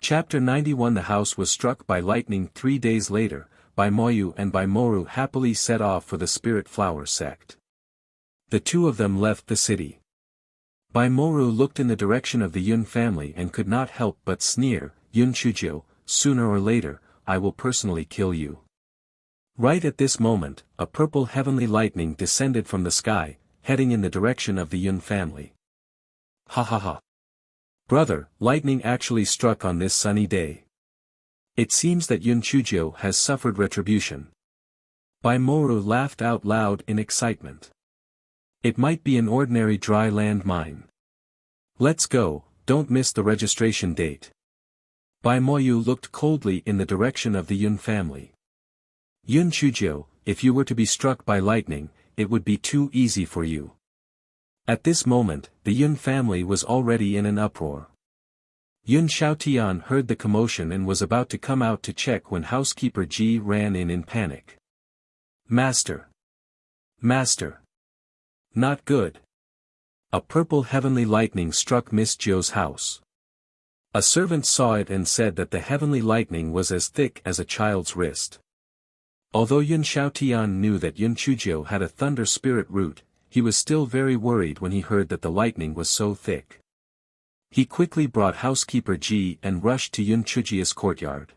Chapter 91. The house was struck by lightning 3 days later. Bai Moyu and Bai Moru happily set off for the Spirit Flower sect. The two of them left the city. Bai Moru looked in the direction of the Yun family and could not help but sneer, "Yun Chujio, sooner or later, I will personally kill you." Right at this moment, a purple heavenly lightning descended from the sky, heading in the direction of the Yun family. Ha ha ha. Brother, lightning actually struck on this sunny day. It seems that Yun Chujio has suffered retribution. Bai Moru laughed out loud in excitement. It might be an ordinary dry land mine. Let's go, don't miss the registration date. Bai Moyu looked coldly in the direction of the Yun family. Yun Chujio, if you were to be struck by lightning, it would be too easy for you. At this moment, the Yun family was already in an uproar. Yun Xiaotian heard the commotion and was about to come out to check when housekeeper Ji ran in panic. Master! Master! Not good. A purple heavenly lightning struck Miss Jiu's house. A servant saw it and said that the heavenly lightning was as thick as a child's wrist. Although Yun Xiaotian knew that Yun Chujio had a thunder spirit root, he was still very worried when he heard that the lightning was so thick. He quickly brought housekeeper Ji and rushed to Yun Chujio's courtyard.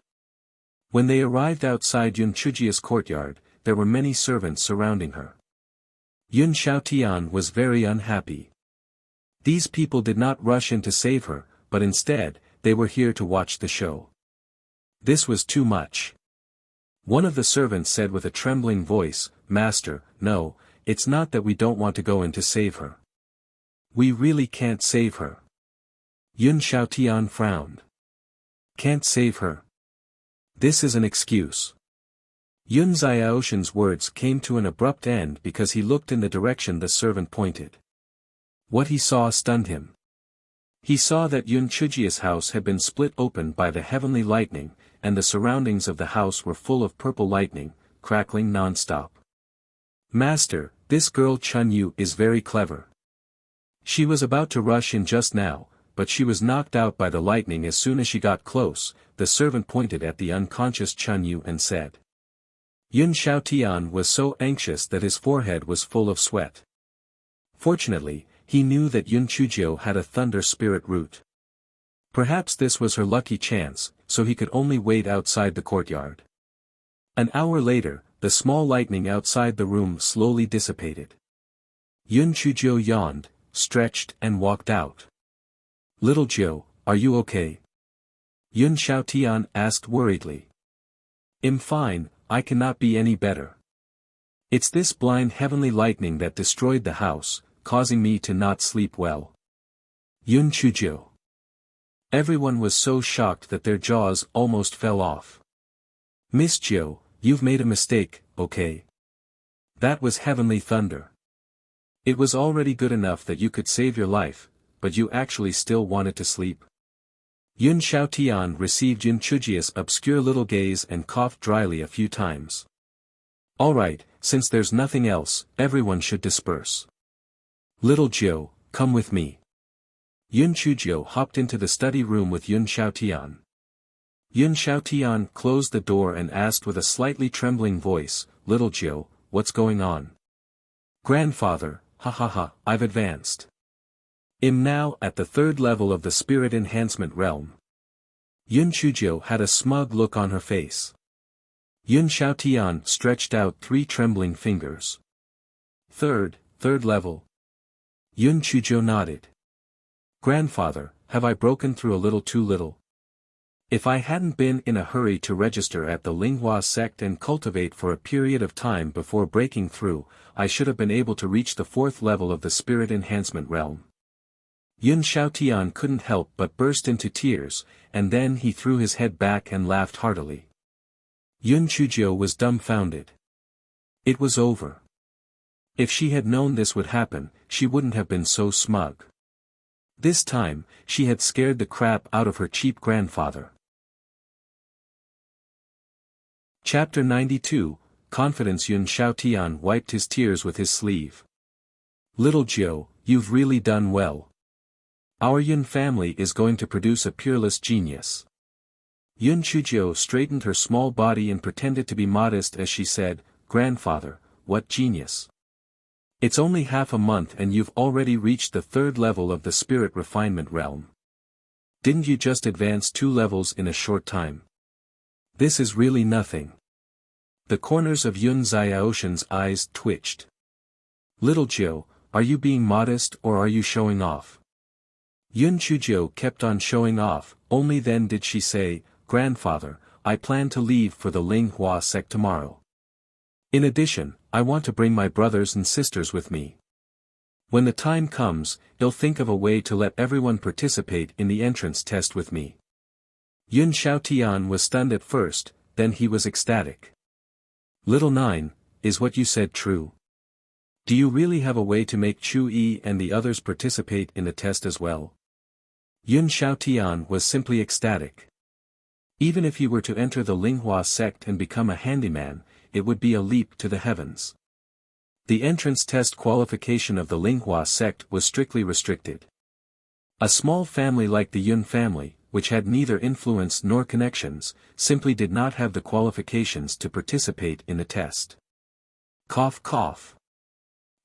When they arrived outside Yun Chujio's courtyard, there were many servants surrounding her. Yun Xiaotian was very unhappy. These people did not rush in to save her, but instead, they were here to watch the show. This was too much. One of the servants said with a trembling voice, "Master, no, it's not that we don't want to go in to save her. We really can't save her." Yun Xiaotian frowned. Can't save her? This is an excuse. Yun Xiaoshan's words came to an abrupt end because he looked in the direction the servant pointed. What he saw stunned him. He saw that Yun Chujio's house had been split open by the heavenly lightning, and the surroundings of the house were full of purple lightning, crackling non-stop. Master, this girl Chun Yu is very clever. She was about to rush in just now, but she was knocked out by the lightning as soon as she got close. The servant pointed at the unconscious Chun Yu and said. Yun Xiaotian was so anxious that his forehead was full of sweat. Fortunately, he knew that Yun Chujio had a thunder spirit root. Perhaps this was her lucky chance, so he could only wait outside the courtyard. An hour later, the small lightning outside the room slowly dissipated. Yun Chujio yawned, stretched and walked out. Little Jiu, are you okay? Yun Xiaotian asked worriedly. I'm fine, I cannot be any better. It's this blind heavenly lightning that destroyed the house, causing me to not sleep well. Yun Chujio. Everyone was so shocked that their jaws almost fell off. Miss Jiu, you've made a mistake, okay? That was heavenly thunder. It was already good enough that you could save your life, but you actually still wanted to sleep. Yun Xiaotian received Yun Chujio's obscure little gaze and coughed dryly a few times. Alright, since there's nothing else, everyone should disperse. Little Jiu, come with me. Yun Chujio hopped into the study room with Yun Xiaotian. Yun Xiaotian closed the door and asked with a slightly trembling voice, Little Jiu, what's going on? Grandfather, ha ha ha, I've advanced. I'm now at the 3rd level of the spirit enhancement realm. Yun Chujio had a smug look on her face. Yun Xiaotian stretched out 3 trembling fingers. Third level. Yun Chujio nodded. Grandfather, have I broken through a little too little? If I hadn't been in a hurry to register at the Linghua sect and cultivate for a period of time before breaking through, I should have been able to reach the 4th level of the spirit enhancement realm. Yun Xiaotian couldn't help but burst into tears, and then he threw his head back and laughed heartily. Yun Chujio was dumbfounded. It was over. If she had known this would happen, she wouldn't have been so smug. This time, she had scared the crap out of her cheap grandfather. Chapter 92, Confidence. Yun Xiaotian wiped his tears with his sleeve. Little Jiu, you've really done well. Our Yun family is going to produce a peerless genius. Yun Chujio straightened her small body and pretended to be modest as she said, "Grandfather, what genius. It's only half a month and you've already reached the 3rd level of the spirit refinement realm. Didn't you just advance 2 levels in a short time? This is really nothing." The corners of Yun Xiaoshan's eyes twitched. "Little Jiu, are you being modest or are you showing off?" Yun Chujio kept on showing off, only then did she say, "Grandfather, I plan to leave for the Linghua sect tomorrow. In addition, I want to bring my brothers and sisters with me. When the time comes, I'll think of a way to let everyone participate in the entrance test with me." Yun Xiaotian was stunned at first, then he was ecstatic. "Little Nine, is what you said true? Do you really have a way to make Chu Yi and the others participate in the test as well?" Yun Xiaotian was simply ecstatic. Even if he were to enter the Linghua sect and become a handyman, it would be a leap to the heavens. The entrance test qualification of the Linghua sect was strictly restricted. A small family like the Yun family, which had neither influence nor connections, simply did not have the qualifications to participate in the test. Cough cough.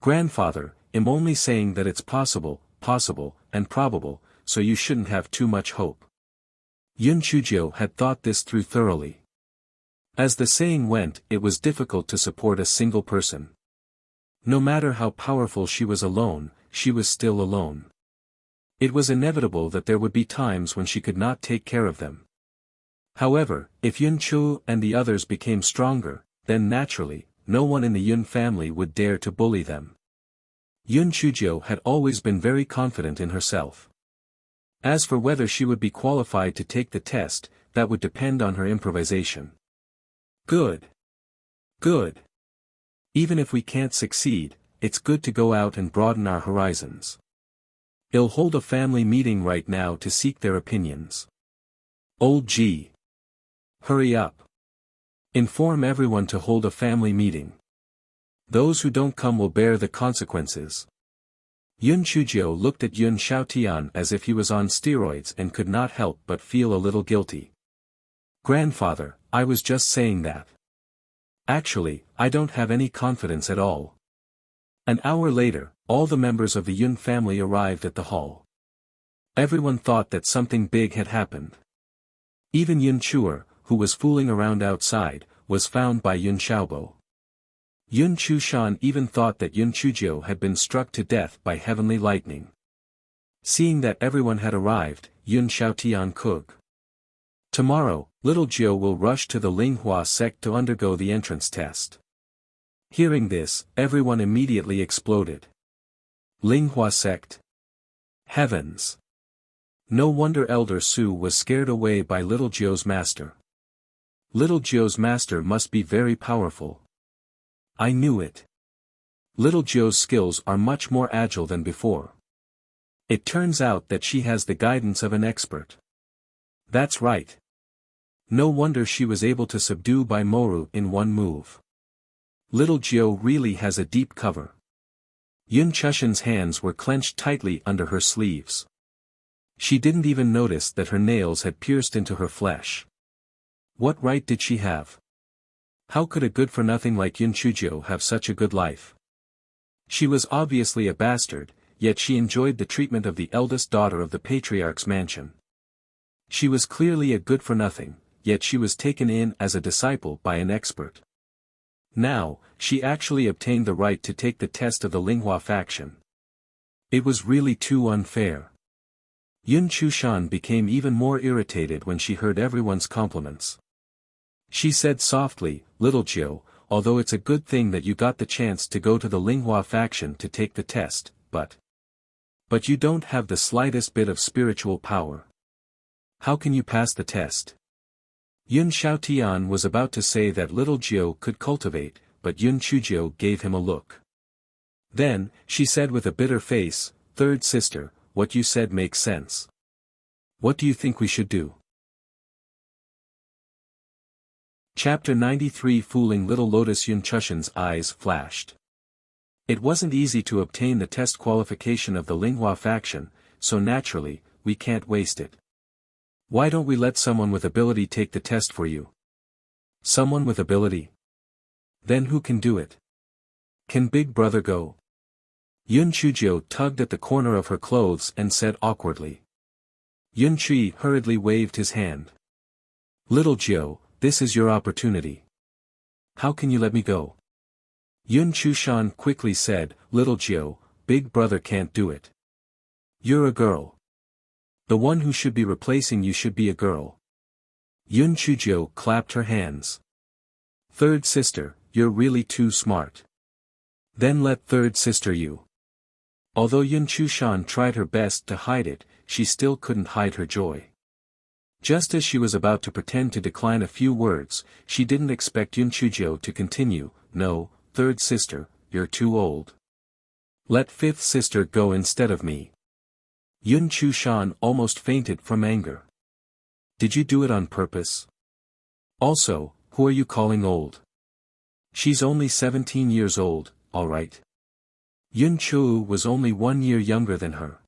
"Grandfather, I'm only saying that it's possible, and probable, so you shouldn't have too much hope." Yun Chujio had thought this through thoroughly. As the saying went, it was difficult to support a single person. No matter how powerful she was alone, she was still alone. It was inevitable that there would be times when she could not take care of them. However, if Yun Chu and the others became stronger, then naturally, no one in the Yun family would dare to bully them. Yun Chujio had always been very confident in herself. As for whether she would be qualified to take the test, that would depend on her improvisation. Good. Good. Even if we can't succeed, it's good to go out and broaden our horizons. I'll hold a family meeting right now to seek their opinions. Old G. Hurry up. Inform everyone to hold a family meeting. Those who don't come will bear the consequences. Yun Chujio looked at Yun Xiaotian as if he was on steroids and could not help but feel a little guilty. "Grandfather, I was just saying that. Actually, I don't have any confidence at all." An hour later, all the members of the Yun family arrived at the hall. Everyone thought that something big had happened. Even Yun Chuer, who was fooling around outside, was found by Yun Xiaobo. Yun Chushan even thought that Yun Chujio had been struck to death by heavenly lightning. Seeing that everyone had arrived, Yun Xiaotian could. "Tomorrow, little Jiu will rush to the Linghua sect to undergo the entrance test." Hearing this, everyone immediately exploded. Linghua sect? Heavens! No wonder Elder Su was scared away by Little Jiu's master. Little Jiu's master must be very powerful. I knew it. Little Jiu's skills are much more agile than before. It turns out that she has the guidance of an expert. That's right. No wonder she was able to subdue Bai Moru in one move. Little Jiu really has a deep cover. Yun Chushan's hands were clenched tightly under her sleeves. She didn't even notice that her nails had pierced into her flesh. What right did she have? How could a good-for-nothing like Yun Chujio have such a good life? She was obviously a bastard, yet she enjoyed the treatment of the eldest daughter of the patriarch's mansion. She was clearly a good-for-nothing, yet she was taken in as a disciple by an expert. Now, she actually obtained the right to take the test of the Linghua faction. It was really too unfair. Yun Chushan became even more irritated when she heard everyone's compliments. She said softly, "Little Jiu, although it's a good thing that you got the chance to go to the Linghua faction to take the test, but you don't have the slightest bit of spiritual power. How can you pass the test?" Yun Xiaotian was about to say that Little Jiu could cultivate, but Yun Chujio gave him a look. Then, she said with a bitter face, "Third sister, what you said makes sense. What do you think we should do?" Chapter 93 Fooling Little Lotus. Yun Chushan's eyes flashed. It wasn't easy to obtain the test qualification of the Linghua faction, so naturally, we can't waste it. Why don't we let someone with ability take the test for you? Someone with ability? Then who can do it? Can Big Brother go? Yun Chujio tugged at the corner of her clothes and said awkwardly. Yun Chi hurriedly waved his hand. Little Jio, this is your opportunity. How can you let me go? Yun Chushan quickly said, Little Jio, Big Brother can't do it. You're a girl. The one who should be replacing you should be a girl. Yun Chujio clapped her hands. Third sister, you're really too smart. Then let third sister you. Although Yun Chushan tried her best to hide it, she still couldn't hide her joy. Just as she was about to pretend to decline a few words, she didn't expect Yun Chujio to continue, No, third sister, you're too old. Let fifth sister go instead of me. Yun Chushan almost fainted from anger. Did you do it on purpose? Also, who are you calling old? She's only 17 years old, alright. Yun Chou was only 1 year younger than her.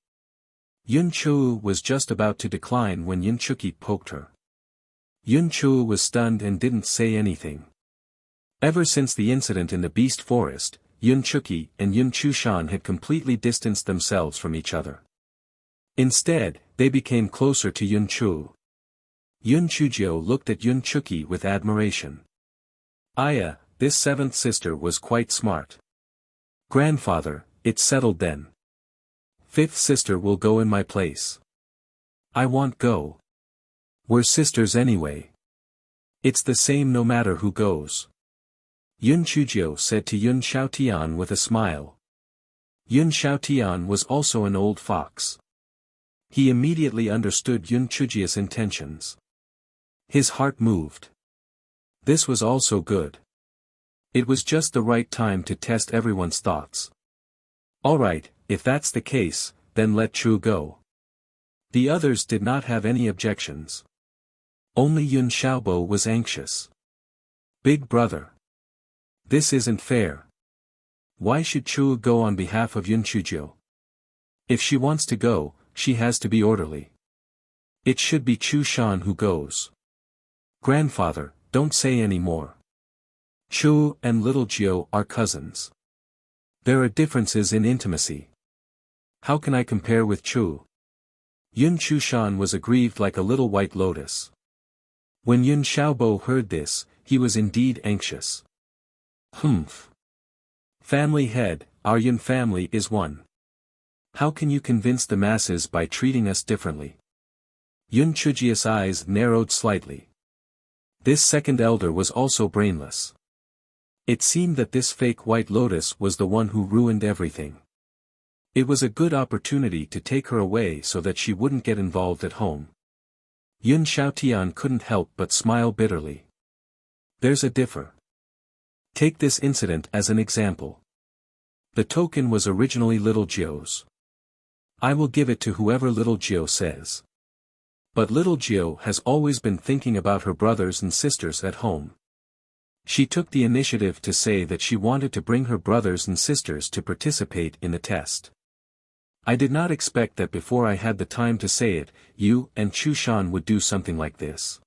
Yun Chou was just about to decline when Yun Chuki poked her. Yun Chou was stunned and didn't say anything. Ever since the incident in the Beast Forest, Yun Chuki and Yun Chushan had completely distanced themselves from each other. Instead, they became closer to Yun Chou. Yun Chujio looked at Yun Chuki with admiration. Aya, this seventh sister was quite smart. Grandfather, it's settled then. Fifth sister will go in my place. I won't go. We're sisters anyway. It's the same no matter who goes. Yun Chujio said to Yun Xiaotian with a smile. Yun Xiaotian was also an old fox. He immediately understood Yun Chujio's intentions. His heart moved. This was also good. It was just the right time to test everyone's thoughts. Alright, if that's the case, then let Chu go. The others did not have any objections. Only Yun Xiaobo was anxious. Big brother. This isn't fair. Why should Chu go on behalf of Yun Chujio? If she wants to go, she has to be orderly. It should be Chu Shan who goes. Grandfather, don't say any more. Chu and Little Jio are cousins. There are differences in intimacy. How can I compare with Chu? Yun Chushan was aggrieved like a little white lotus. When Yun Xiaobo heard this, he was indeed anxious. Humph. Family head, our Yun family is one. How can you convince the masses by treating us differently? Yun Chujia's eyes narrowed slightly. This second elder was also brainless. It seemed that this fake white lotus was the one who ruined everything. It was a good opportunity to take her away so that she wouldn't get involved at home. Yun Xiaotian couldn't help but smile bitterly. There's a differ. Take this incident as an example. The token was originally Little Jio's. I will give it to whoever Little Jio says. But Little Jio has always been thinking about her brothers and sisters at home. She took the initiative to say that she wanted to bring her brothers and sisters to participate in the test. I did not expect that before I had the time to say it, you and Chu Shan would do something like this.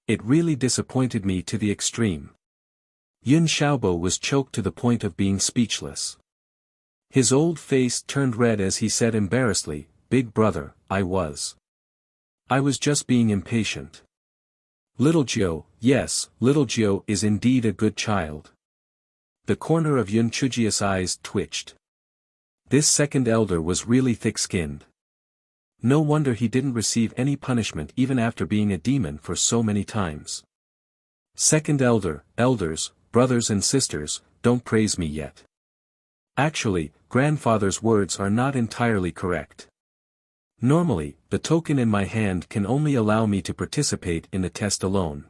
It really disappointed me to the extreme. Yun Xiaobo was choked to the point of being speechless. His old face turned red as he said embarrassedly, Big brother, I was just being impatient. Little Jio, yes, Little Jio is indeed a good child. The corner of Yun Chujia's eyes twitched. This second elder was really thick-skinned. No wonder he didn't receive any punishment even after being a demon for so many times. Second elder, elders, brothers and sisters, don't praise me yet. Actually, grandfather's words are not entirely correct. Normally, the token in my hand can only allow me to participate in the test alone.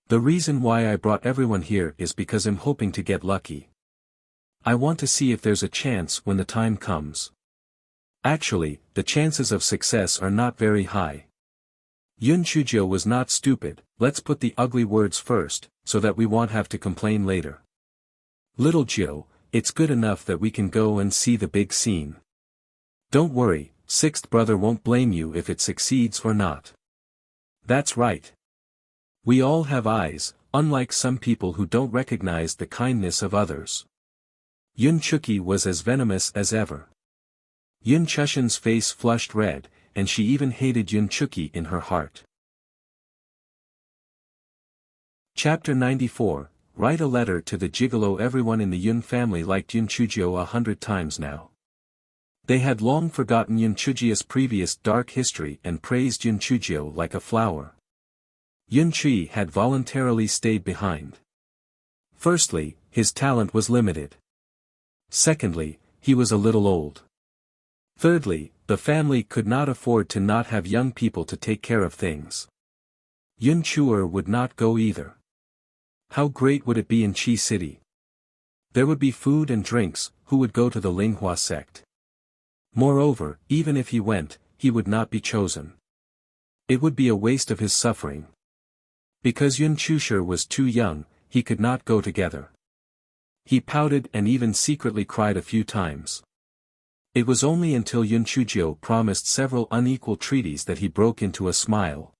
The reason why I brought everyone here is because I'm hoping to get lucky. I want to see if there's a chance when the time comes. Actually, the chances of success are not very high. Yun Chujio was not stupid, let's put the ugly words first, so that we won't have to complain later. Little Jio, it's good enough that we can go and see the big scene. Don't worry, sixth brother won't blame you if it succeeds or not. That's right. We all have eyes, unlike some people who don't recognize the kindness of others. Yun Chuki was as venomous as ever. Yun Chushin's face flushed red, and she even hated Yun Chuki in her heart. Chapter 94, Write a letter to the gigolo. Everyone in the Yun family liked Yun Chujio 100 times now. They had long forgotten Yun Chujio's previous dark history and praised Yun Chujio like a flower. Yun Chi had voluntarily stayed behind. Firstly, his talent was limited. Secondly, he was a little old. Thirdly, the family could not afford to not have young people to take care of things. Yun Chuer would not go either. How great would it be in Qi City? There would be food and drinks. Who would go to the Linghua sect? Moreover, even if he went, he would not be chosen. It would be a waste of his suffering. Because Yun Chusher was too young, he could not go together. He pouted and even secretly cried a few times. It was only until Yun Chujio promised several unequal treaties that he broke into a smile.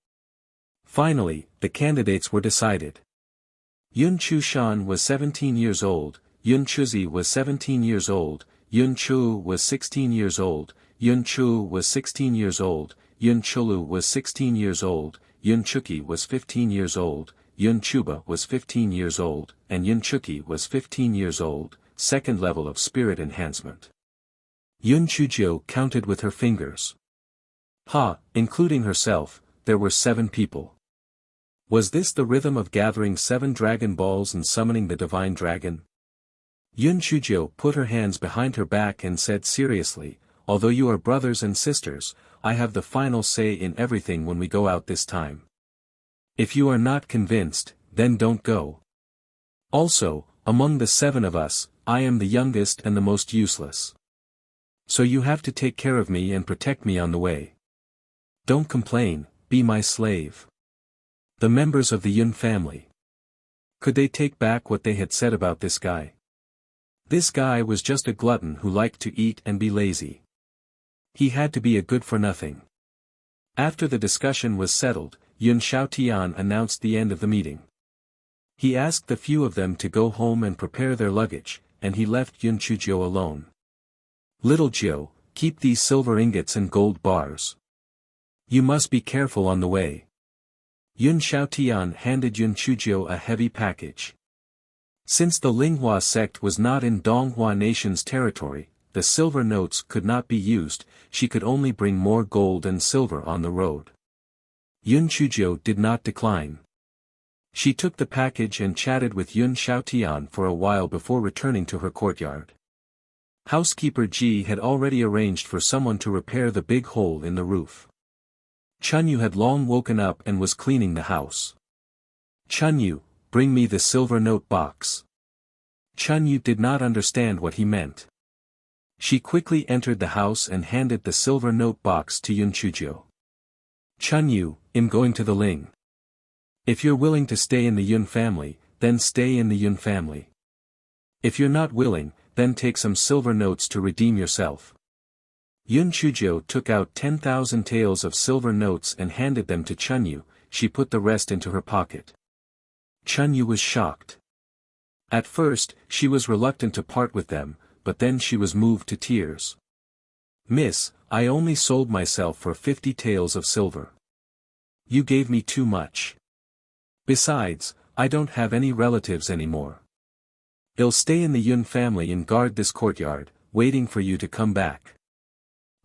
Finally, the candidates were decided. Yun Chushan was 17 years old, Yun Chuzi was 17 years old, Yun Chu was 16 years old, Yun Chu was 16 years old, Yun Chulu was 16 years old, Yun Chuki was 15 years old, Yun Chuba was 15 years old, and Yun Chuki was 15 years old, second level of spirit enhancement. Yun Chujio counted with her fingers. Including herself, there were 7 people. Was this the rhythm of gathering 7 Dragon Balls and summoning the Divine Dragon? Yun Chujio put her hands behind her back and said seriously, although you are brothers and sisters, I have the final say in everything when we go out this time. If you are not convinced, then don't go. Also, among the 7 of us, I am the youngest and the most useless. So you have to take care of me and protect me on the way. Don't complain, be my slave. The members of the Yun family. Could they take back what they had said about this guy? This guy was just a glutton who liked to eat and be lazy. He had to be a good-for-nothing. After the discussion was settled, Yun Xiaotian announced the end of the meeting. He asked the few of them to go home and prepare their luggage, and he left Yun Chujio alone. Little Jiu, keep these silver ingots and gold bars. You must be careful on the way. Yun Xiaotian handed Yun Chujio a heavy package. Since the Linghua sect was not in Donghua Nation's territory, the silver notes could not be used, she could only bring more gold and silver on the road. Yun Chujio did not decline. She took the package and chatted with Yun Xiaotian for a while before returning to her courtyard. Housekeeper Ji had already arranged for someone to repair the big hole in the roof. Chunyu had long woken up and was cleaning the house. Chunyu, bring me the silver note box. Chunyu did not understand what he meant. She quickly entered the house and handed the silver note box to Yun Chujio. Chunyu, I'm going to the Ling. If you're willing to stay in the Yun family, then stay in the Yun family. If you're not willing, then take some silver notes to redeem yourself. Yun Chujio took out 10,000 taels of silver notes and handed them to Chunyu. She put the rest into her pocket. Chunyu was shocked. At first, she was reluctant to part with them, but then she was moved to tears. Miss, I only sold myself for 50 taels of silver. You gave me too much. Besides, I don't have any relatives anymore. They'll stay in the Yun family and guard this courtyard, waiting for you to come back.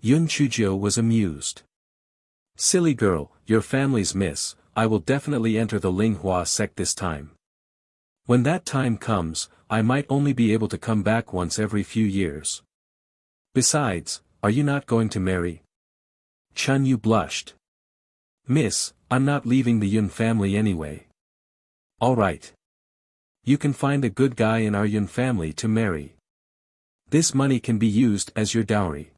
Yun Chujio was amused. Silly girl, your family's miss, I will definitely enter the Linghua sect this time. When that time comes, I might only be able to come back once every few years. Besides, are you not going to marry? Chunyu blushed. Miss, I'm not leaving the Yun family anyway. All right. You can find a good guy in our Yun family to marry. This money can be used as your dowry.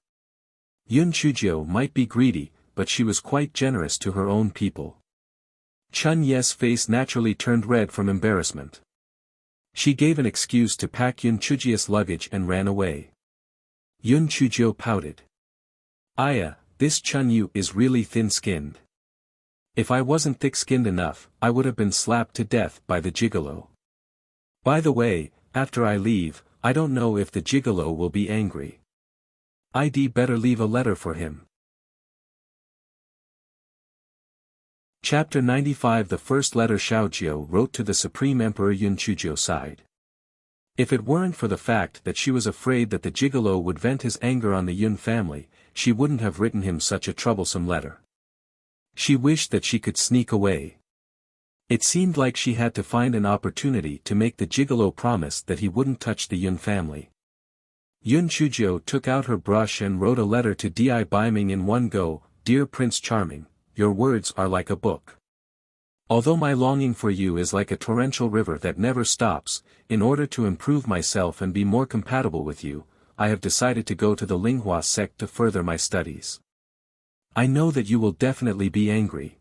Yun Chujio might be greedy, but she was quite generous to her own people. Chun Ye's face naturally turned red from embarrassment. She gave an excuse to pack Yun Chujio's luggage and ran away. Yun Chujio pouted. Aya, this Chun Yu is really thin-skinned. If I wasn't thick-skinned enough, I would have been slapped to death by the gigolo. By the way, after I leave, I don't know if the gigolo will be angry. I'd better leave a letter for him. Chapter 95. The first letter Xiaojiu wrote to the Supreme Emperor Yun Chuzhou sighed. If it weren't for the fact that she was afraid that the gigolo would vent his anger on the Yun family, she wouldn't have written him such a troublesome letter. She wished that she could sneak away. It seemed like she had to find an opportunity to make the gigolo promise that he wouldn't touch the Yun family. Yun Chuzhou took out her brush and wrote a letter to Di Biming in one go. Dear Prince Charming, your words are like a book. Although my longing for you is like a torrential river that never stops, in order to improve myself and be more compatible with you, I have decided to go to the Linghua sect to further my studies. I know that you will definitely be angry.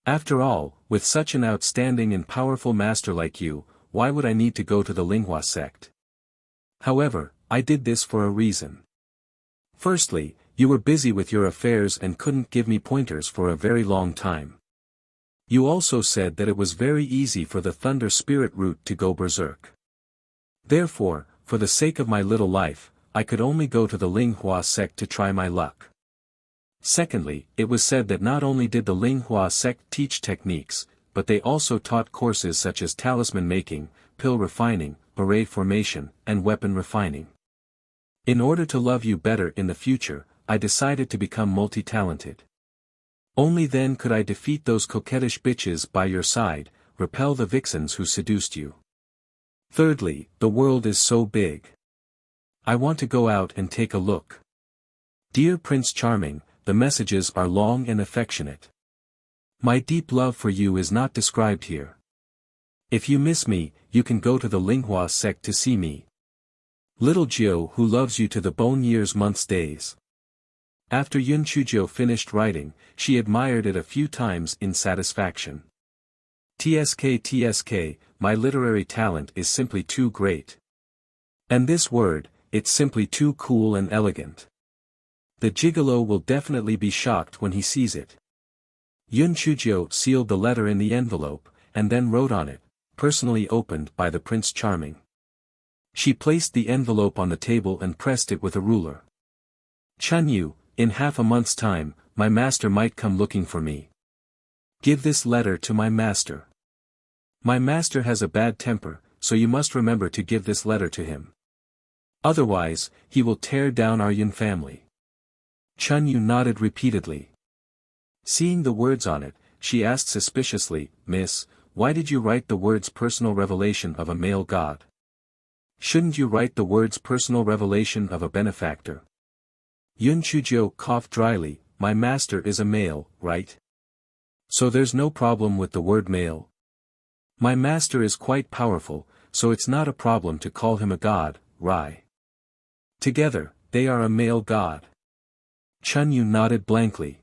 After all, with such an outstanding and powerful master like you, why would I need to go to the Linghua sect? However, I did this for a reason. Firstly, you were busy with your affairs and couldn't give me pointers for a very long time. You also said that it was very easy for the Thunder Spirit root to go berserk. Therefore, for the sake of my little life, I could only go to the Linghua sect to try my luck. Secondly, it was said that not only did the Linghua sect teach techniques, but they also taught courses such as talisman making, pill refining, beret formation, and weapon refining. In order to love you better in the future, I decided to become multi-talented. Only then could I defeat those coquettish bitches by your side, repel the vixens who seduced you. Thirdly, the world is so big. I want to go out and take a look. Dear Prince Charming, the messages are long and affectionate. My deep love for you is not described here. If you miss me, you can go to the Linghua sect to see me. Little Jiu who loves you to the bone years months days. After Yun Chuzhou finished writing, she admired it a few times in satisfaction. TSK, my literary talent is simply too great. And this word, it's simply too cool and elegant. The gigolo will definitely be shocked when he sees it. Yun Chuzhou sealed the letter in the envelope, and then wrote on it, personally opened by the Prince Charming. She placed the envelope on the table and pressed it with a ruler. Chunyu, in half a month's time, my master might come looking for me. Give this letter to my master. My master has a bad temper, so you must remember to give this letter to him. Otherwise, he will tear down our Yun family. Chunyu nodded repeatedly. Seeing the words on it, she asked suspiciously, Miss, why did you write the words personal revelation of a male god? Shouldn't you write the words personal revelation of a benefactor? Yun Chuzhou coughed dryly, my master is a male, right? So there's no problem with the word male? My master is quite powerful, so it's not a problem to call him a god, Rai. Together, they are a male god. Chunyu nodded blankly.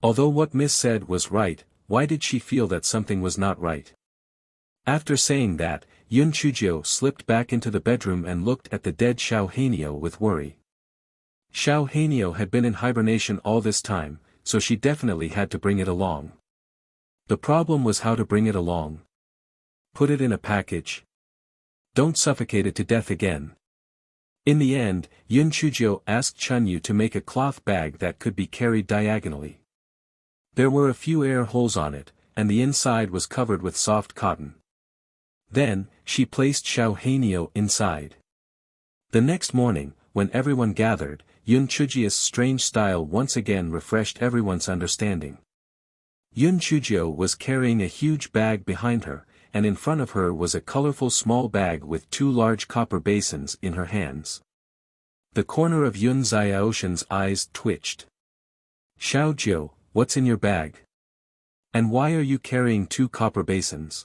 Although what Miss said was right, why did she feel that something was not right? After saying that, Yun Chuzhou slipped back into the bedroom and looked at the dead Xiao Hanio with worry. Xiao Hanio had been in hibernation all this time, so she definitely had to bring it along. The problem was how to bring it along. Put it in a package. Don't suffocate it to death again. In the end, Yun Chuzhou asked Chunyu to make a cloth bag that could be carried diagonally. There were a few air holes on it, and the inside was covered with soft cotton. Then, she placed Xiao Hanio inside. The next morning, when everyone gathered, Yun Chuzhou's strange style once again refreshed everyone's understanding. Yun Chuzhou was carrying a huge bag behind her, and in front of her was a colorful small bag with two large copper basins in her hands. The corner of Yun Xiaoshan's eyes twitched. Xiaojiu, what's in your bag? And why are you carrying two copper basins?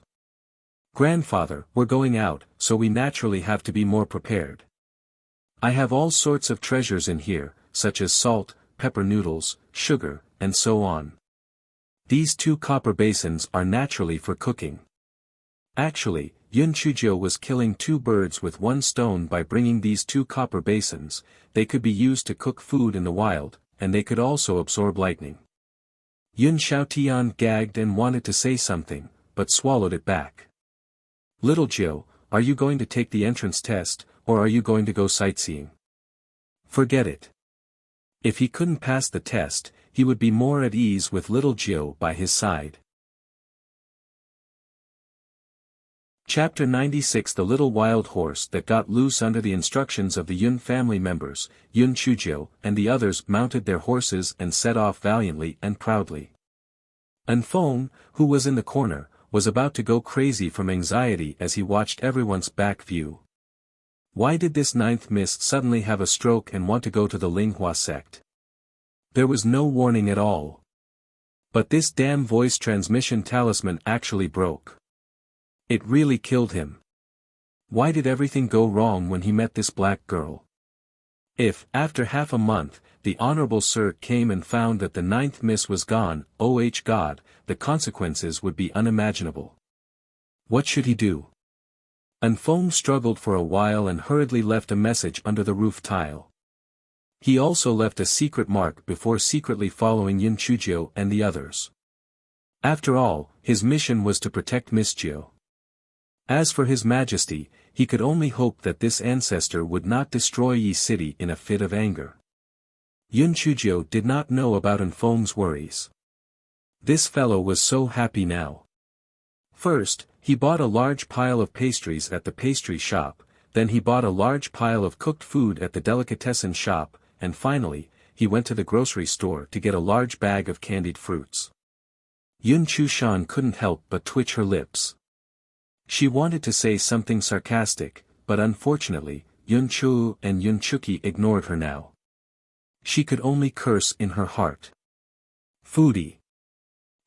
Grandfather, we're going out, so we naturally have to be more prepared. I have all sorts of treasures in here, such as salt, pepper noodles, sugar, and so on. These two copper basins are naturally for cooking. Actually, Yun Chuzhou was killing two birds with one stone by bringing these two copper basins. They could be used to cook food in the wild, and they could also absorb lightning. Yun Xiaotian gagged and wanted to say something, but swallowed it back. Little Jiu, are you going to take the entrance test, or are you going to go sightseeing? Forget it. If he couldn't pass the test, he would be more at ease with little Jiu by his side. Chapter 96 The little wild horse that got loose. Under the instructions of the Yun family members, Yun Chuzhou and the others mounted their horses and set off valiantly and proudly. Anfeng, who was in the corner, was about to go crazy from anxiety as he watched everyone's back view. Why did this ninth miss suddenly have a stroke and want to go to the Linghua sect? There was no warning at all. But this damn voice transmission talisman actually broke. It really killed him. Why did everything go wrong when he met this black girl? If, after half a month, the Honorable Sir came and found that the ninth miss was gone, oh God, the consequences would be unimaginable. What should he do? Anfeng struggled for a while and hurriedly left a message under the roof tile. He also left a secret mark before secretly following Yun Chuzhou and the others. After all, his mission was to protect Miss Jiu. As for His Majesty, he could only hope that this ancestor would not destroy Yi City in a fit of anger. Yun Chuzhou did not know about Anfeng's worries. This fellow was so happy now. First, he bought a large pile of pastries at the pastry shop, then he bought a large pile of cooked food at the delicatessen shop, and finally, he went to the grocery store to get a large bag of candied fruits. Yun Chushan couldn't help but twitch her lips. She wanted to say something sarcastic, but unfortunately, Yun Chu and Yun Chuki ignored her now. She could only curse in her heart. Foodie.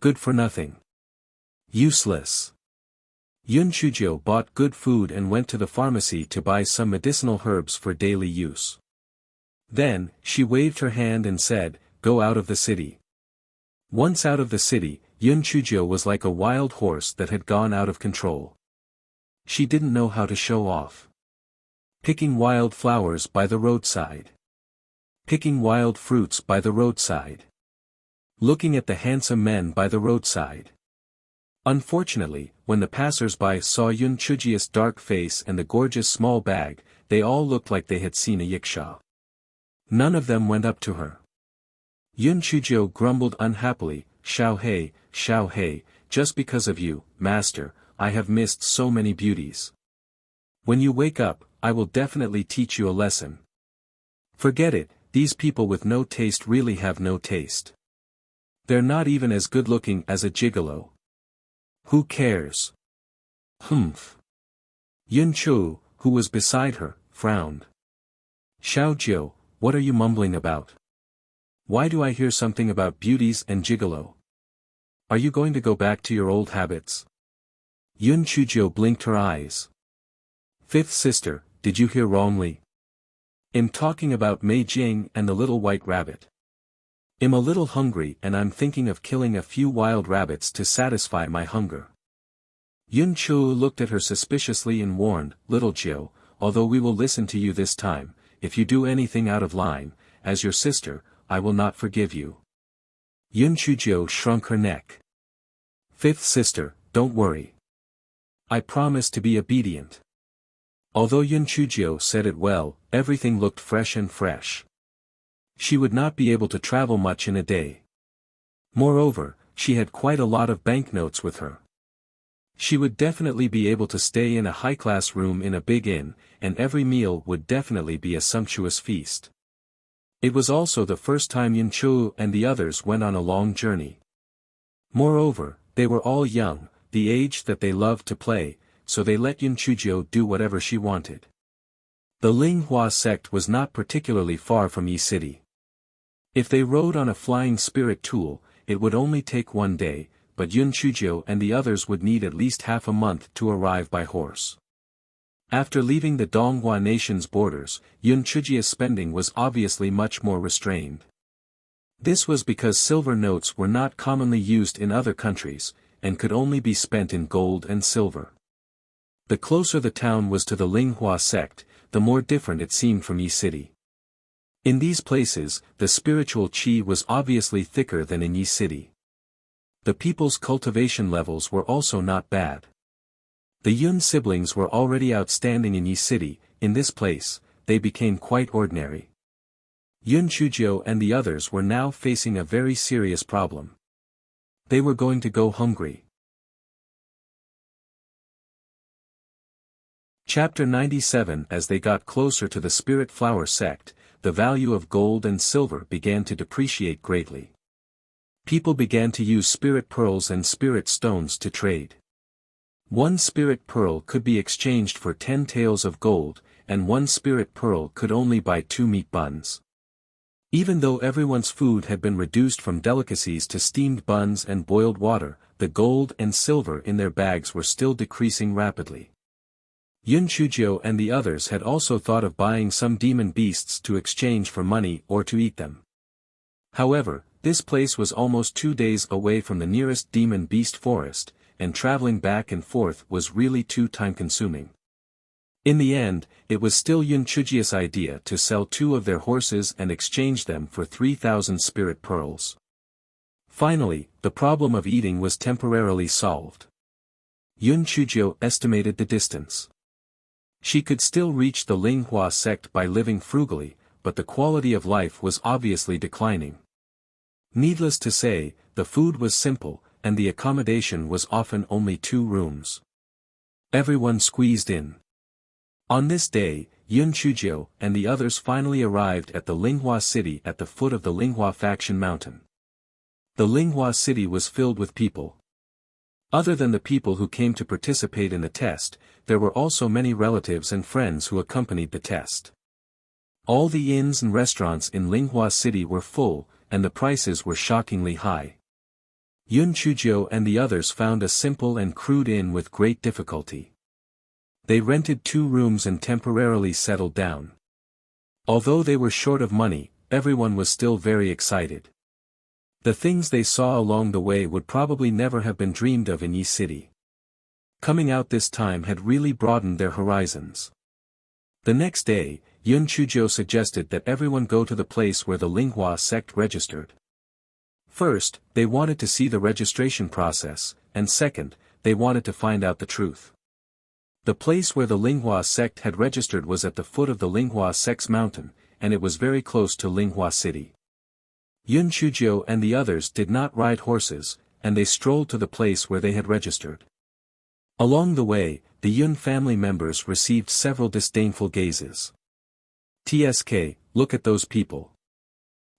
Good for nothing. Useless. Yun Chuzhou bought good food and went to the pharmacy to buy some medicinal herbs for daily use. Then, she waved her hand and said, "Go out of the city." Once out of the city, Yun Chuzhou was like a wild horse that had gone out of control. She didn't know how to show off. Picking wild flowers by the roadside. Picking wild fruits by the roadside. Looking at the handsome men by the roadside. Unfortunately, when the passers-by saw Yun Chujia's dark face and the gorgeous small bag, they all looked like they had seen a yiksha. None of them went up to her. Yun Chuzhou grumbled unhappily, Xiao He, just because of you, master, I have missed so many beauties. When you wake up, I will definitely teach you a lesson. Forget it, these people with no taste really have no taste. They're not even as good looking as a gigolo. Who cares? Humph. Yun Chu, who was beside her, frowned. Xiao Jiu, what are you mumbling about? Why do I hear something about beauties and gigolo? Are you going to go back to your old habits? Yun Chuzhou blinked her eyes. Fifth sister, did you hear wrongly? I'm talking about Mei Jing and the little white rabbit. I'm a little hungry and I'm thinking of killing a few wild rabbits to satisfy my hunger. Yun Chu looked at her suspiciously and warned, Little Jiu, although we will listen to you this time, if you do anything out of line, as your sister, I will not forgive you. Yun Chuzhou shrunk her neck. Fifth sister, don't worry. I promise to be obedient. Although Yun Chuzhou said it well, everything looked fresh and fresh. She would not be able to travel much in a day. Moreover, she had quite a lot of banknotes with her. She would definitely be able to stay in a high-class room in a big inn, and every meal would definitely be a sumptuous feast. It was also the first time Yun Chu and the others went on a long journey. Moreover, they were all young, the age that they loved to play, so they let Yun Chuzhou do whatever she wanted. The Linghua sect was not particularly far from Yi City. If they rode on a flying spirit tool, it would only take one day, but Yun Chuzhou and the others would need at least half a month to arrive by horse. After leaving the Donghua nation's borders, Yun Chujia's spending was obviously much more restrained. This was because silver notes were not commonly used in other countries, and could only be spent in gold and silver. The closer the town was to the Linghua sect, the more different it seemed from Yi City. In these places, the spiritual qi was obviously thicker than in Yi City. The people's cultivation levels were also not bad. The Yun siblings were already outstanding in Yi City. In this place, they became quite ordinary. Yun Chujio and the others were now facing a very serious problem. They were going to go hungry. Chapter 97. As they got closer to the Spirit Flower sect, the value of gold and silver began to depreciate greatly. People began to use spirit pearls and spirit stones to trade. One spirit pearl could be exchanged for 10 taels of gold, and one spirit pearl could only buy 2 meat buns. Even though everyone's food had been reduced from delicacies to steamed buns and boiled water, the gold and silver in their bags were still decreasing rapidly. Yun Chujio and the others had also thought of buying some demon beasts to exchange for money or to eat them. However, this place was almost 2 days away from the nearest demon beast forest, and traveling back and forth was really too time-consuming. In the end, it was still Yun Chujio's idea to sell 2 of their horses and exchange them for 3,000 spirit pearls. Finally, the problem of eating was temporarily solved. Yun Chujio estimated the distance. She could still reach the Linghua sect by living frugally, but the quality of life was obviously declining. Needless to say, the food was simple, and the accommodation was often only 2 rooms. Everyone squeezed in. On this day, Yun Chujio and the others finally arrived at the Linghua city at the foot of the Linghua faction mountain. The Linghua city was filled with people. Other than the people who came to participate in the test, there were also many relatives and friends who accompanied the test. All the inns and restaurants in Linghua city were full, and the prices were shockingly high. Yun Chujio and the others found a simple and crude inn with great difficulty. They rented 2 rooms and temporarily settled down. Although they were short of money, everyone was still very excited. The things they saw along the way would probably never have been dreamed of in Yi City. Coming out this time had really broadened their horizons. The next day, Yun Chujio suggested that everyone go to the place where the Linghua sect registered. First, they wanted to see the registration process, and second, they wanted to find out the truth. The place where the Linghua sect had registered was at the foot of the Linghua sect's mountain, and it was very close to Linghua city. Yun Chujio and the others did not ride horses, and they strolled to the place where they had registered. Along the way, the Yun family members received several disdainful gazes. "Tsk, look at those people.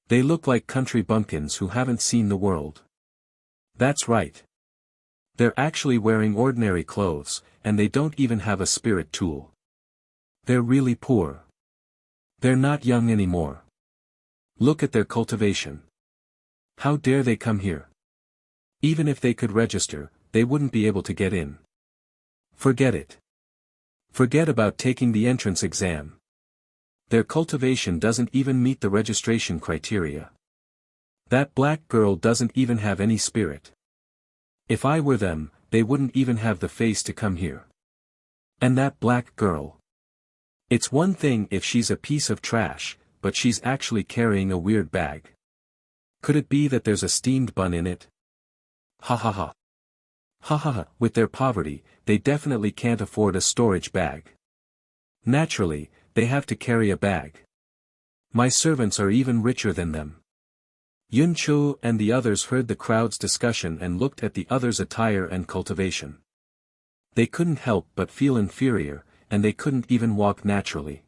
They look like country bumpkins who haven't seen the world." "That's right. They're actually wearing ordinary clothes, and they don't even have a spirit tool. They're really poor. They're not young anymore. Look at their cultivation. How dare they come here? Even if they could register, they wouldn't be able to get in. Forget it. Forget about taking the entrance exam. Their cultivation doesn't even meet the registration criteria. That black girl doesn't even have any spirit. If I were them, they wouldn't even have the face to come here. And that black girl. It's one thing if she's a piece of trash, but she's actually carrying a weird bag. Could it be that there's a steamed bun in it? Ha ha ha. Ha ha ha, with their poverty, they definitely can't afford a storage bag. Naturally, they have to carry a bag. My servants are even richer than them." Yun Chu and the others heard the crowd's discussion and looked at the others' attire and cultivation. They couldn't help but feel inferior, and they couldn't even walk naturally.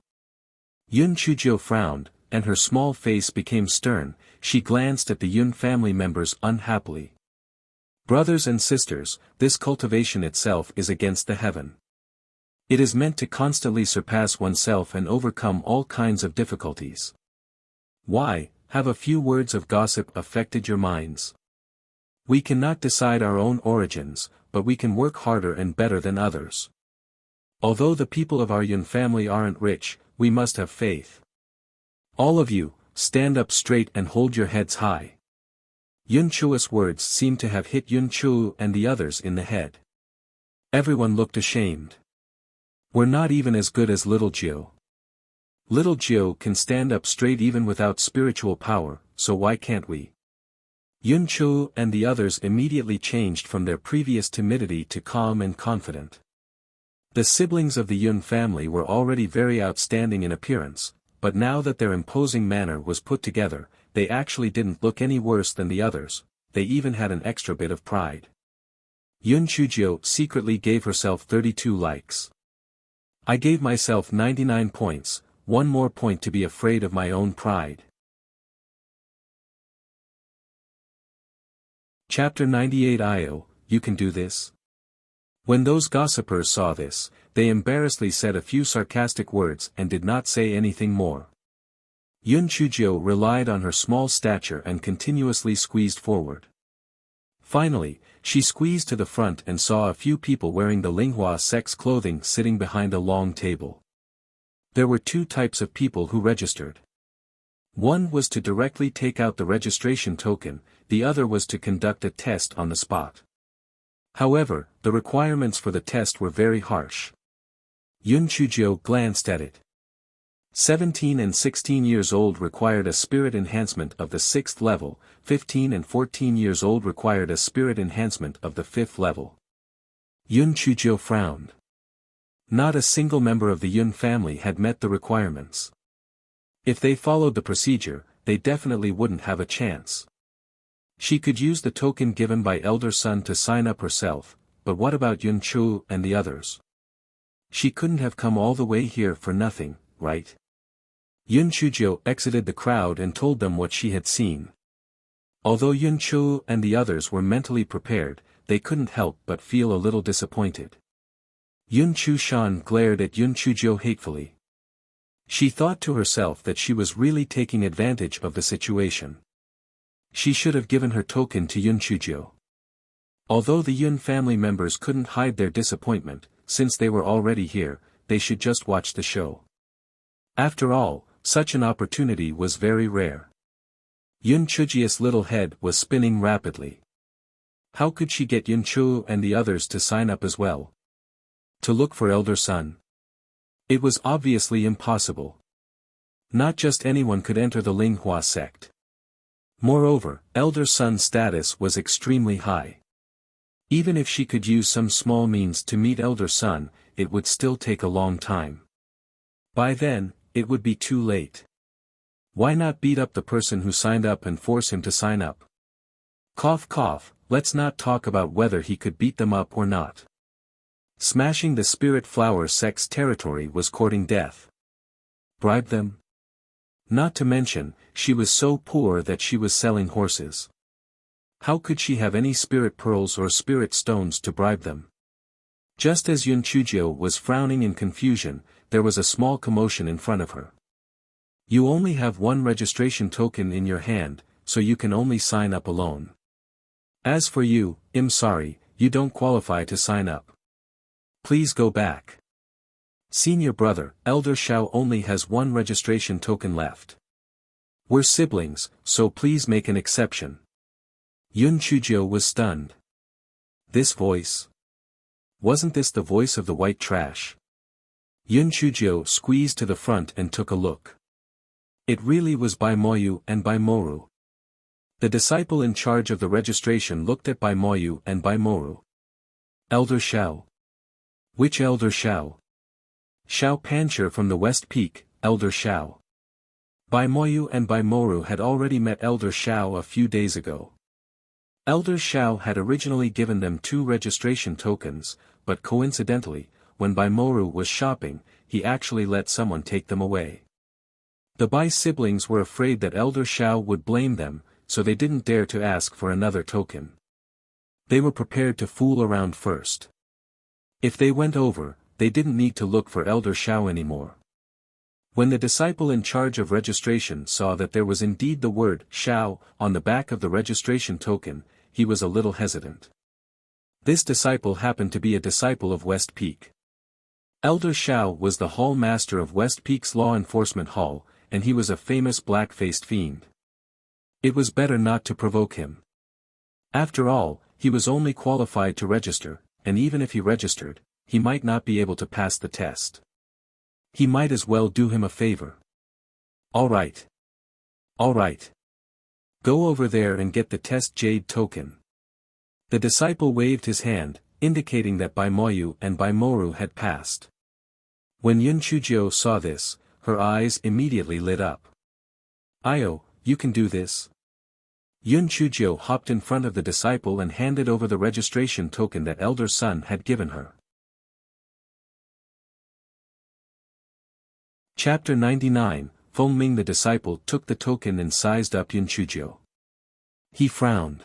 Yun Chujio frowned, and her small face became stern. She glanced at the Yun family members unhappily. "Brothers and sisters, this cultivation itself is against the heaven. It is meant to constantly surpass oneself and overcome all kinds of difficulties. Why, have a few words of gossip affected your minds? We cannot decide our own origins, but we can work harder and better than others. Although the people of our Yun family aren't rich, we must have faith. All of you, stand up straight and hold your heads high." Yun Chu's words seemed to have hit Yun Chu and the others in the head. Everyone looked ashamed. "We're not even as good as Little Jiu. Little Jiu can stand up straight even without spiritual power, so why can't we?" Yun Chu and the others immediately changed from their previous timidity to calm and confident. The siblings of the Yun family were already very outstanding in appearance, but now that their imposing manner was put together, they actually didn't look any worse than the others, they even had an extra bit of pride. Yun Chujio secretly gave herself 32 likes. I gave myself 99 points, one more point to be afraid of my own pride. Chapter 98 Io, you can do this? When those gossipers saw this, they embarrassedly said a few sarcastic words and did not say anything more. Yun Chujio relied on her small stature and continuously squeezed forward. Finally, she squeezed to the front and saw a few people wearing the Linghua sex clothing sitting behind a long table. There were two types of people who registered. One was to directly take out the registration token, the other was to conduct a test on the spot. However, the requirements for the test were very harsh. Yun Chujio glanced at it. 17 and 16 years old required a spirit enhancement of the 6th level, 15 and 14 years old required a spirit enhancement of the 5th level. Yun Chujio frowned. Not a single member of the Yun family had met the requirements. If they followed the procedure, they definitely wouldn't have a chance. She could use the token given by Elder Sun to sign up herself, but what about Yun Chu and the others? She couldn't have come all the way here for nothing, right? Yun Chujio exited the crowd and told them what she had seen. Although Yun Chu and the others were mentally prepared, they couldn't help but feel a little disappointed. Yun Chu Shan glared at Yun Chujio hatefully. She thought to herself that she was really taking advantage of the situation. She should have given her token to Yun Chujio. Although the Yun family members couldn't hide their disappointment, since they were already here, they should just watch the show. After all, such an opportunity was very rare. Yun Chujio's little head was spinning rapidly. How could she get Yun Chu and the others to sign up as well? To look for Elder Sun? It was obviously impossible. Not just anyone could enter the Linghua sect. Moreover, Elder Sun's status was extremely high. Even if she could use some small means to meet Elder Sun, it would still take a long time. By then, it would be too late. Why not beat up the person who signed up and force him to sign up? Cough cough, let's not talk about whether he could beat them up or not. Smashing the Spirit Flower sect's territory was courting death. Bribe them? Not to mention, she was so poor that she was selling horses. How could she have any spirit pearls or spirit stones to bribe them? Just as Yun Chujio was frowning in confusion, there was a small commotion in front of her. You only have one registration token in your hand, so you can only sign up alone. As for you, I'm sorry, you don't qualify to sign up. Please go back. Senior brother, Elder Shao only has one registration token left. We're siblings, so please make an exception. Yun Chujio was stunned. This voice? Wasn't this the voice of the white trash? Yun Chujio squeezed to the front and took a look. It really was Bai Moyu and Bai Moru. The disciple in charge of the registration looked at Bai Moyu and Bai Moru. Elder Shao. Which Elder Shao? Shao Pancher from the West Peak, Elder Shao. Bai Moyu and Bai Moru had already met Elder Shao a few days ago. Elder Shao had originally given them 2 registration tokens, but coincidentally, when Bai Moru was shopping, he actually let someone take them away. The Bai siblings were afraid that Elder Shao would blame them, so they didn't dare to ask for another token. They were prepared to fool around first. If they went over, they didn't need to look for Elder Shao anymore. When the disciple in charge of registration saw that there was indeed the word Shao on the back of the registration token, he was a little hesitant. This disciple happened to be a disciple of West Peak. Elder Shao was the hall master of West Peak's law enforcement hall, and he was a famous black-faced fiend. It was better not to provoke him. After all, he was only qualified to register, and even if he registered, he might not be able to pass the test. He might as well do him a favor. All right. All right. Go over there and get the test jade token. The disciple waved his hand, indicating that Bai Moyu and Bai Moru had passed. When Yun Chujio saw this, her eyes immediately lit up. Io, you can do this? Yun Chujio hopped in front of the disciple and handed over the registration token that elder son had given her. Chapter 99, Feng Ming. The disciple took the token and sized up Yun Chujio. He frowned.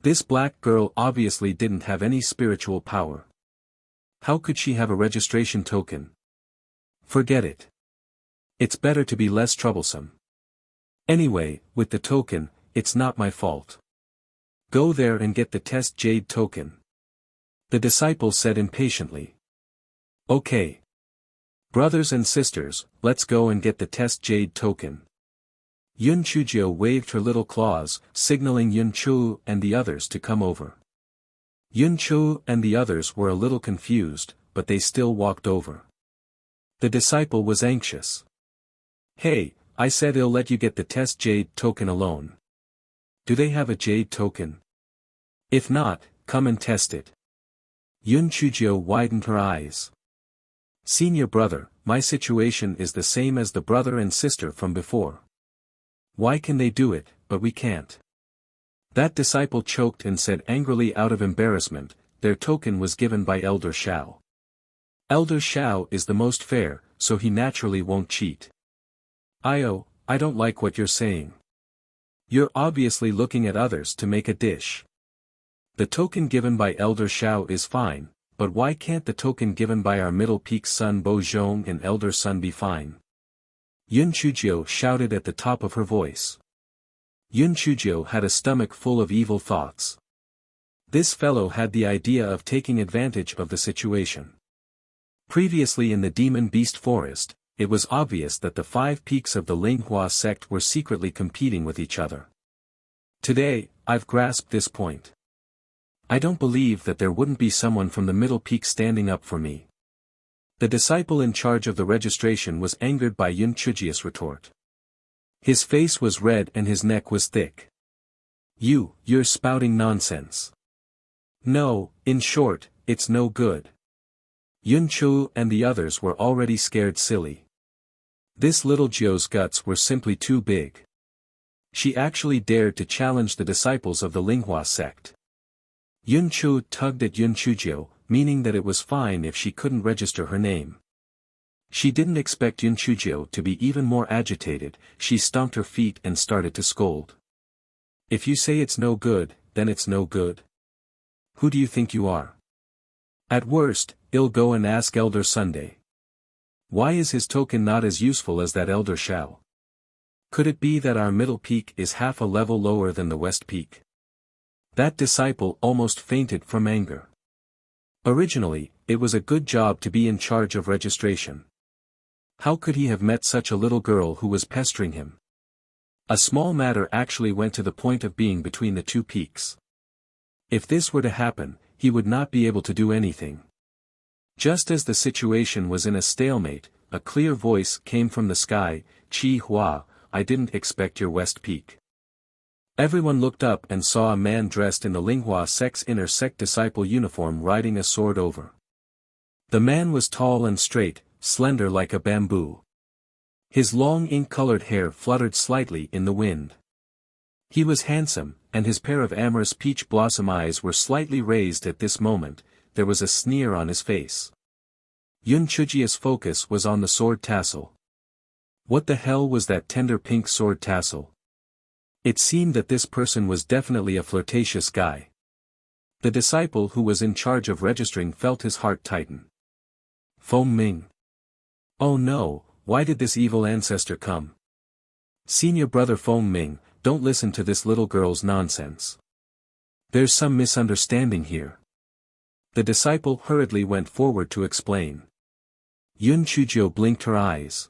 This black girl obviously didn't have any spiritual power. How could she have a registration token? Forget it. It's better to be less troublesome. Anyway, with the token, it's not my fault. Go there and get the test jade token. The disciple said impatiently. Okay. Brothers and sisters, let's go and get the test jade token. Yun Chujio waved her little claws, signaling Yun Chu and the others to come over. Yun Chu and the others were a little confused, but they still walked over. The disciple was anxious. Hey, I said I'll let you get the test jade token alone. Do they have a jade token? If not, come and test it. Yun Chujio widened her eyes. Senior brother, my situation is the same as the brother and sister from before. Why can they do it, but we can't? That disciple choked and said angrily out of embarrassment, their token was given by Elder Shao. Elder Shao is the most fair, so he naturally won't cheat. Io, I don't like what you're saying. You're obviously looking at others to make a dish. The token given by Elder Shao is fine, but why can't the token given by our middle peak's son Bo Zhong and Elder Sun be fine? Yun Chujio shouted at the top of her voice. Yun Chujio had a stomach full of evil thoughts. This fellow had the idea of taking advantage of the situation. Previously in the Demon Beast Forest, it was obvious that the 5 peaks of the Linghua sect were secretly competing with each other. Today, I've grasped this point. I don't believe that there wouldn't be someone from the middle peak standing up for me. The disciple in charge of the registration was angered by Yun Chujio's retort. His face was red and his neck was thick. You're spouting nonsense. No, in short, it's no good. Yun Chu and the others were already scared silly. This little Jio's guts were simply too big. She actually dared to challenge the disciples of the Linghua sect. Yun Chu tugged at Yun Chujio, meaning that it was fine if she couldn't register her name. She didn't expect Yun Chujio to be even more agitated. She stomped her feet and started to scold. If you say it's no good, then it's no good. Who do you think you are? At worst, I'll go and ask Elder Sunday. Why is his token not as useful as that Elder Shao? Could it be that our middle peak is half a level lower than the west peak? That disciple almost fainted from anger. Originally, it was a good job to be in charge of registration. How could he have met such a little girl who was pestering him? A small matter actually went to the point of being between the 2 peaks. If this were to happen, he would not be able to do anything. Just as the situation was in a stalemate, a clear voice came from the sky, Chi Hua, I didn't expect your west peak. Everyone looked up and saw a man dressed in the Linghua sect's inner sect disciple uniform riding a sword over. The man was tall and straight, slender like a bamboo. His long ink-colored hair fluttered slightly in the wind. He was handsome, and his pair of amorous peach blossom eyes were slightly raised at this moment. There was a sneer on his face. Yun Chujio's focus was on the sword tassel. What the hell was that tender pink sword tassel? It seemed that this person was definitely a flirtatious guy. The disciple who was in charge of registering felt his heart tighten. Feng Ming. Oh no, why did this evil ancestor come? Senior brother Feng Ming, don't listen to this little girl's nonsense. There's some misunderstanding here. The disciple hurriedly went forward to explain. Yun Chujio blinked her eyes.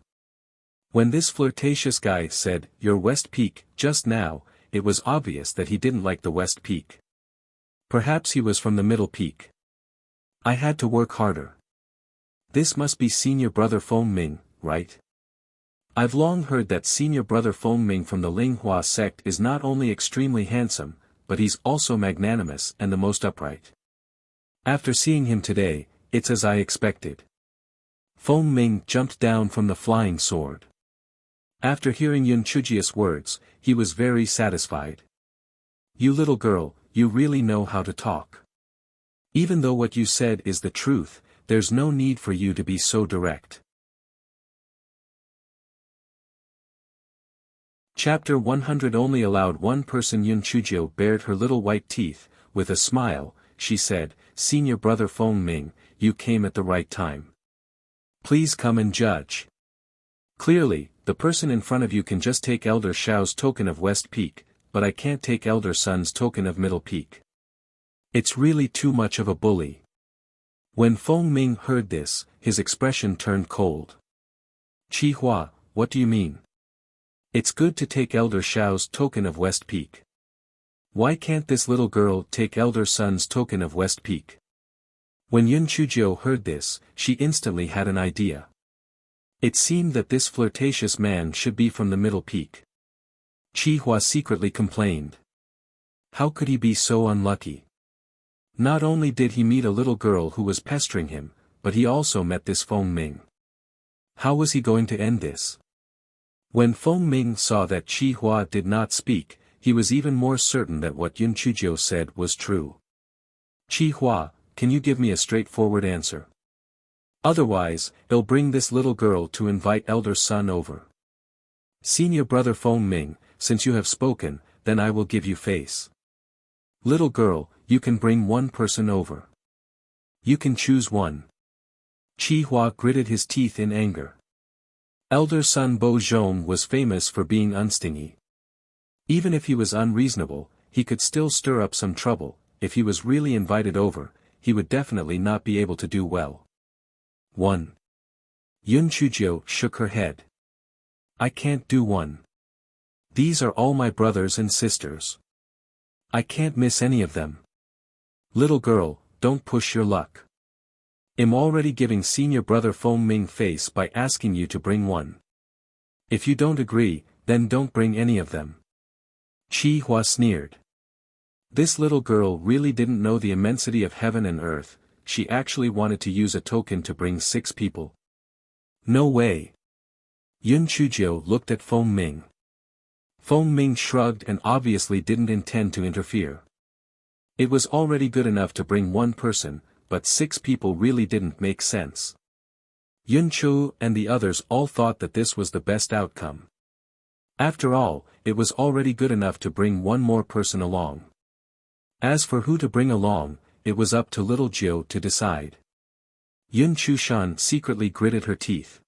When this flirtatious guy said, your west peak, just now, it was obvious that he didn't like the west peak. Perhaps he was from the middle peak. I had to work harder. This must be senior brother Feng Ming, right? I've long heard that senior brother Feng Ming from the Linghua sect is not only extremely handsome, but he's also magnanimous and the most upright. After seeing him today, it's as I expected. Feng Ming jumped down from the flying sword. After hearing Yun Chujia's words, he was very satisfied. You little girl, you really know how to talk. Even though what you said is the truth, there's no need for you to be so direct. Chapter 100 Only allowed one person. Yun Chujio bared her little white teeth. With a smile, she said, Senior brother Feng Ming, you came at the right time. Please come and judge. Clearly, the person in front of you can just take Elder Xiao's token of West Peak, but I can't take Elder Sun's token of Middle Peak. It's really too much of a bully. When Feng Ming heard this, his expression turned cold. Qi Hua, what do you mean? It's good to take Elder Xiao's token of West Peak. Why can't this little girl take Elder Sun's token of West Peak? When Yun Chujio heard this, she instantly had an idea. It seemed that this flirtatious man should be from the Middle Peak. Qi Hua secretly complained. How could he be so unlucky? Not only did he meet a little girl who was pestering him, but he also met this Feng Ming. How was he going to end this? When Feng Ming saw that Qi Hua did not speak, he was even more certain that what Yun Chujio said was true. Qi Hua, can you give me a straightforward answer? Otherwise, I'll bring this little girl to invite Elder Sun over. Senior brother Feng Ming, since you have spoken, then I will give you face. Little girl, you can bring one person over. You can choose one. Qi Hua gritted his teeth in anger. Elder Sun Bo Zhong was famous for being unstingy. Even if he was unreasonable, he could still stir up some trouble. If he was really invited over, he would definitely not be able to do well. 1. Yun Chujio shook her head. I can't do one. These are all my brothers and sisters. I can't miss any of them. Little girl, don't push your luck. I'm already giving senior brother Feng Ming face by asking you to bring one. If you don't agree, then don't bring any of them. Qi Hua sneered. This little girl really didn't know the immensity of heaven and earth. She actually wanted to use a token to bring 6 people. No way. Yun Chujio looked at Feng Ming. Feng Ming shrugged and obviously didn't intend to interfere. It was already good enough to bring one person, but 6 people really didn't make sense. Yun Chu and the others all thought that this was the best outcome. After all, it was already good enough to bring one more person along. As for who to bring along, it was up to little Jiu to decide. Yun Chushan secretly gritted her teeth.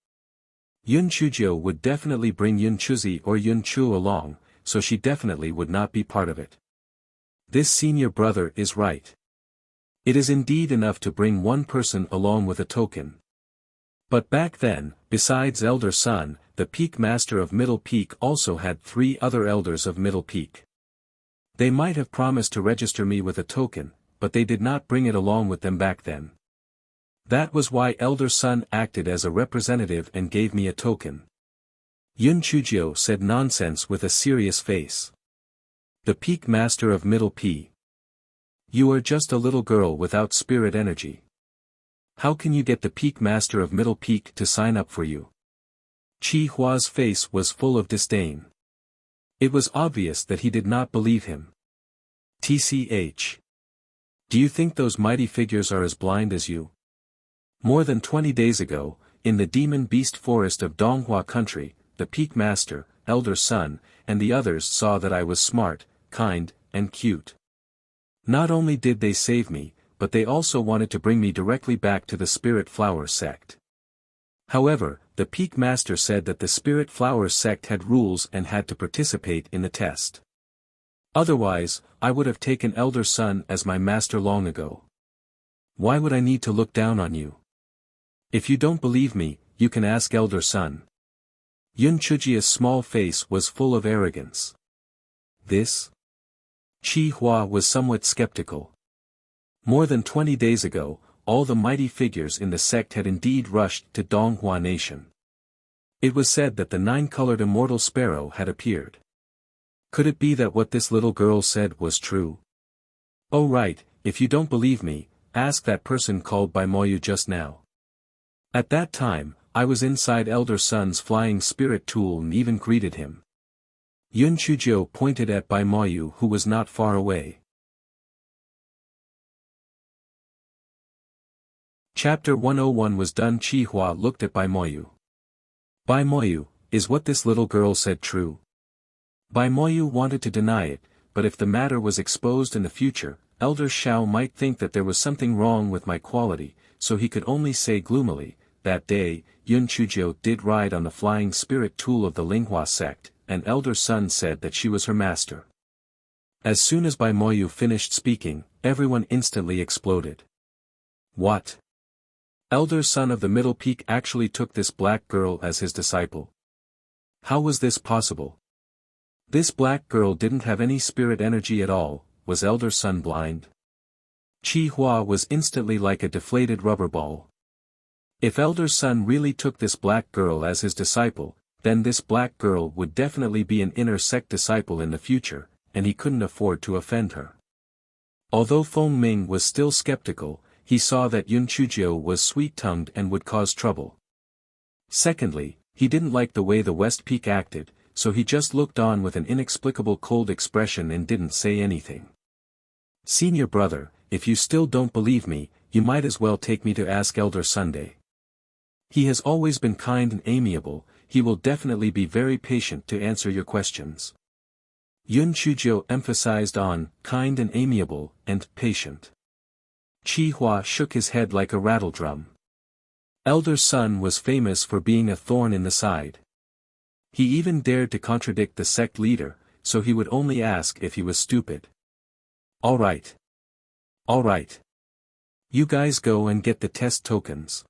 Yun Chujio would definitely bring Yun Chuzi or Yun Chu along, so she definitely would not be part of it. This senior brother is right. It is indeed enough to bring one person along with a token. But back then, besides Elder Sun, the Peak Master of Middle Peak also had 3 other Elders of Middle Peak. They might have promised to register me with a token, but they did not bring it along with them back then. That was why Elder Sun acted as a representative and gave me a token. Yun Chujio said nonsense with a serious face. The Peak Master of Middle P. You are just a little girl without spirit energy. How can you get the Peak Master of Middle Peak to sign up for you? Qi Hua's face was full of disdain. It was obvious that he did not believe him. TCH. Do you think those mighty figures are as blind as you? More than 20 days ago, in the Demon Beast Forest of Donghua Country, the Peak Master, Elder Sun, and the others saw that I was smart, kind, and cute. Not only did they save me, but they also wanted to bring me directly back to the Spirit Flower sect. However, the Peak Master said that the Spirit Flower sect had rules and had to participate in the test. Otherwise, I would have taken Elder Sun as my master long ago. Why would I need to look down on you? If you don't believe me, you can ask Elder Sun. Yun Chujia's small face was full of arrogance. This? Qi Hua was somewhat skeptical. More than 20 days ago, all the mighty figures in the sect had indeed rushed to Donghua Nation. It was said that the nine-colored immortal sparrow had appeared. Could it be that what this little girl said was true? Oh right, if you don't believe me, ask that person called by Moyu just now. At that time, I was inside Elder Sun's flying spirit tool and even greeted him. Yun Chujio pointed at Bai Moyu, who was not far away. Chapter 101 was done. Chi Hua looked at Bai Moyu. Bai Moyu, is what this little girl said true? Bai Moyu wanted to deny it, but if the matter was exposed in the future, Elder Shao might think that there was something wrong with my quality, so he could only say gloomily, that day, Yun Chujio did ride on the flying spirit tool of the Linghua sect, and Elder Sun said that she was her master. As soon as Bai Moyu finished speaking, everyone instantly exploded. What? Elder Sun of the Middle Peak actually took this black girl as his disciple. How was this possible? This black girl didn't have any spirit energy at all. Was Elder Sun blind? Chi Hua was instantly like a deflated rubber ball. If Elder Sun really took this black girl as his disciple, then this black girl would definitely be an inner sect disciple in the future, and he couldn't afford to offend her. Although Feng Ming was still skeptical, he saw that Yun Chujio was sweet-tongued and would cause trouble. Secondly, he didn't like the way the West Peak acted, so he just looked on with an inexplicable cold expression and didn't say anything. Senior brother, if you still don't believe me, you might as well take me to ask Elder Sunday. He has always been kind and amiable, he will definitely be very patient to answer your questions. Yun Chujio emphasized on, kind and amiable, and patient. Chi Hua shook his head like a rattledrum. Elder Sun was famous for being a thorn in the side. He even dared to contradict the sect leader, so he would only ask if he was stupid. All right. All right. You guys go and get the test tokens.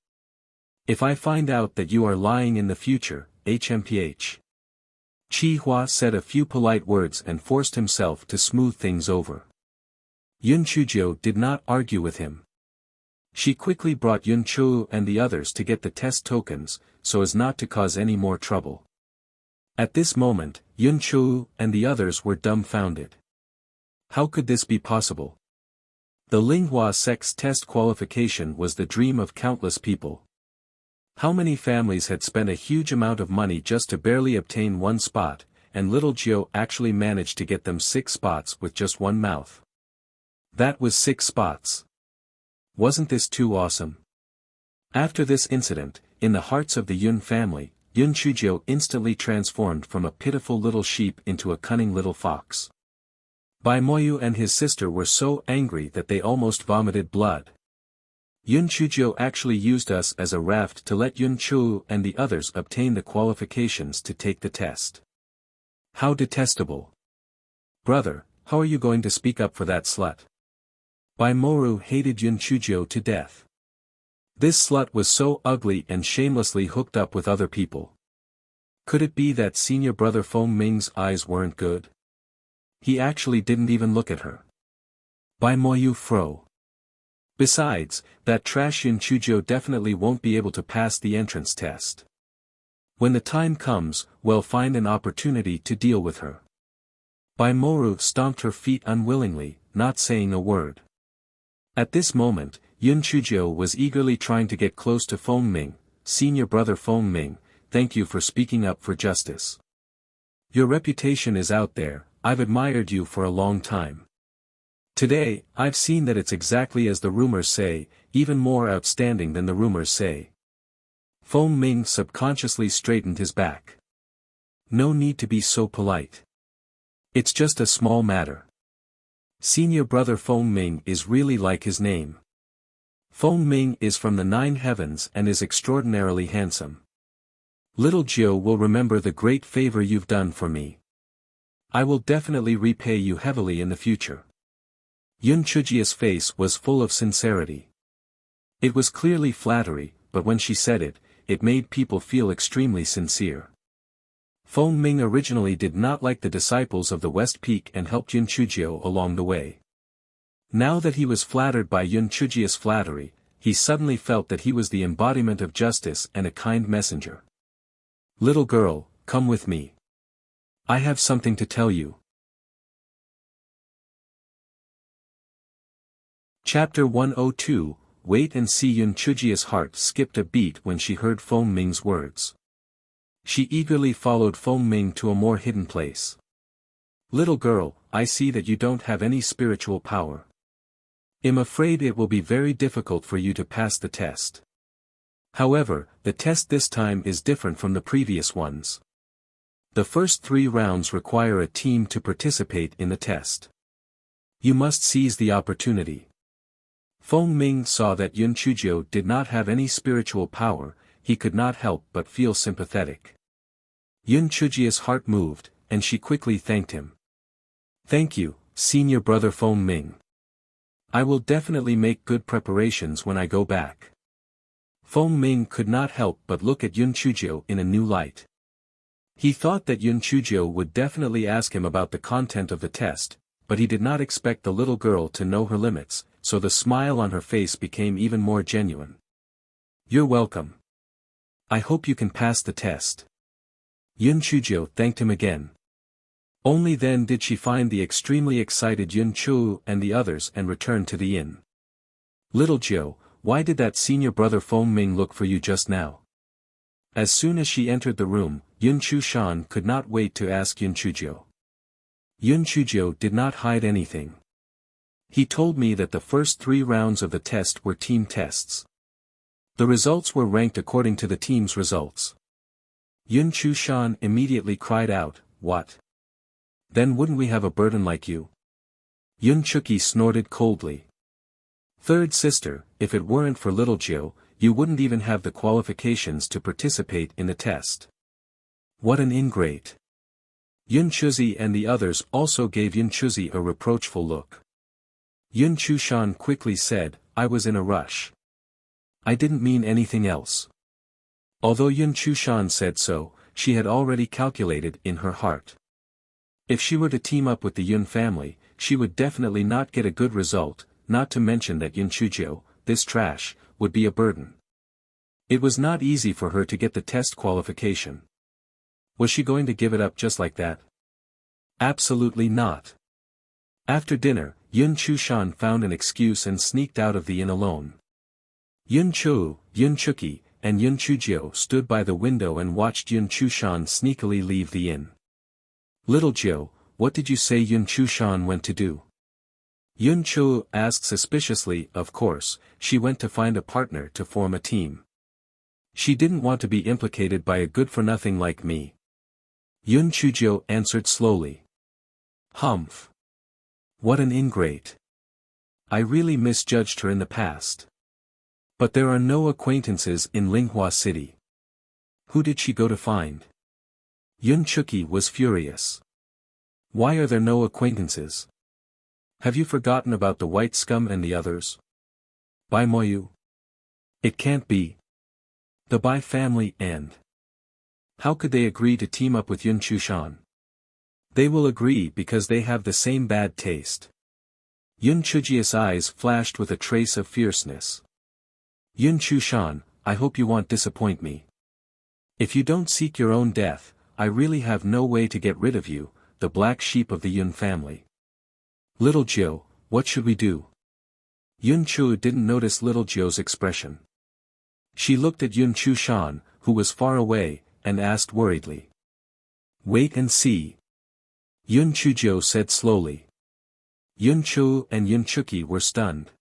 If I find out that you are lying in the future, HMPH. Chi Hua said a few polite words and forced himself to smooth things over. Yun Chujio did not argue with him. She quickly brought Yun Chou and the others to get the test tokens, so as not to cause any more trouble. At this moment, Yun Chou and the others were dumbfounded. How could this be possible? The Linghua sect's test qualification was the dream of countless people. How many families had spent a huge amount of money just to barely obtain one spot, and little Jiu actually managed to get them 6 spots with just one mouth. That was 6 spots. Wasn't this too awesome? After this incident, in the hearts of the Yun family, Yun Chujio instantly transformed from a pitiful little sheep into a cunning little fox. Bai Moyu and his sister were so angry that they almost vomited blood. Yun Chujio actually used us as a raft to let Yun Chou and the others obtain the qualifications to take the test. How detestable. Brother, how are you going to speak up for that slut? Bai Moru hated Yun Chujio to death. This slut was so ugly and shamelessly hooked up with other people. Could it be that senior brother Feng Ming's eyes weren't good? He actually didn't even look at her. Bai Moyu fro. Besides, that trash Yun Chujio definitely won't be able to pass the entrance test. When the time comes, we'll find an opportunity to deal with her. Bai Moru stomped her feet unwillingly, not saying a word. At this moment, Yun Chujio was eagerly trying to get close to Feng Ming. Senior brother Feng Ming, thank you for speaking up for justice. Your reputation is out there, I've admired you for a long time. Today, I've seen that it's exactly as the rumors say, even more outstanding than the rumors say. Feng Ming subconsciously straightened his back. No need to be so polite. It's just a small matter. Senior brother Feng Ming is really like his name. Feng Ming is from the 9 heavens and is extraordinarily handsome. Little Jiu will remember the great favor you've done for me. I will definitely repay you heavily in the future. Yun Chujio's face was full of sincerity. It was clearly flattery, but when she said it, it made people feel extremely sincere. Feng Ming originally did not like the disciples of the West Peak and helped Yun Chujio along the way. Now that he was flattered by Yun Chujio's flattery, he suddenly felt that he was the embodiment of justice and a kind messenger. Little girl, come with me. I have something to tell you. Chapter 102, Wait and see. Yun Chujia's heart skipped a beat when she heard Feng Ming's words. She eagerly followed Feng Ming to a more hidden place. Little girl, I see that you don't have any spiritual power. I'm afraid it will be very difficult for you to pass the test. However, the test this time is different from the previous ones. The first 3 rounds require a team to participate in the test. You must seize the opportunity. Feng Ming saw that Yun Chujio did not have any spiritual power. He could not help but feel sympathetic. Yun Chujia's heart moved, and she quickly thanked him. Thank you, senior brother Feng Ming. I will definitely make good preparations when I go back. Feng Ming could not help but look at Yun Chujio in a new light. He thought that Yun Chujio would definitely ask him about the content of the test, but he did not expect the little girl to know her limits, so the smile on her face became even more genuine. You're welcome. I hope you can pass the test. Yun Chujio thanked him again. Only then did she find the extremely excited Yun Chu and the others and return to the inn. Little Jiu, why did that senior brother Feng Ming look for you just now? As soon as she entered the room, Yun Chu Shan could not wait to ask Yun Chujio. Yun Chujio did not hide anything. He told me that the first 3 rounds of the test were team tests. The results were ranked according to the team's results. Yun Chu Shan immediately cried out, What? Then wouldn't we have a burden like you? Yun Chuki snorted coldly. Third sister, if it weren't for little Jiu, you wouldn't even have the qualifications to participate in the test. What an ingrate. Yun Chuzi and the others also gave Yun Chuzi a reproachful look. Yun Chu Shan quickly said, I was in a rush. I didn't mean anything else. Although Yun Chu Shan said so, she had already calculated in her heart. If she were to team up with the Yun family, she would definitely not get a good result, not to mention that Yun Chujio, this trash, would be a burden. It was not easy for her to get the test qualification. Was she going to give it up just like that? Absolutely not. After dinner, Yun Chu Shan found an excuse and sneaked out of the inn alone. Yun Chu, Yun Chuki, and Yun Chujio stood by the window and watched Yun Chu Shan sneakily leave the inn. Little Jiu, what did you say Yun Chu Shan went to do? Yun Chu asked suspiciously. Of course, she went to find a partner to form a team. She didn't want to be implicated by a good-for-nothing like me. Yun Chujio answered slowly. Humph. What an ingrate. I really misjudged her in the past. But there are no acquaintances in Linghua City. Who did she go to find? Yun Chuki was furious. Why are there no acquaintances? Have you forgotten about the white scum and the others? Bai Moyu? It can't be. The Bai family and... How could they agree to team up with Yun Chu Shan? They will agree because they have the same bad taste. Yun Chujia's eyes flashed with a trace of fierceness. Yun Chu Shan, I hope you won't disappoint me. If you don't seek your own death, I really have no way to get rid of you, the black sheep of the Yun family. Little Jiu, what should we do? Yun Chu didn't notice Little Jiu's expression. She looked at Yun Chu Shan, who was far away, and asked worriedly. Wait and see. Yun Chujio said slowly. Yun Chu and Yun Chuki were stunned.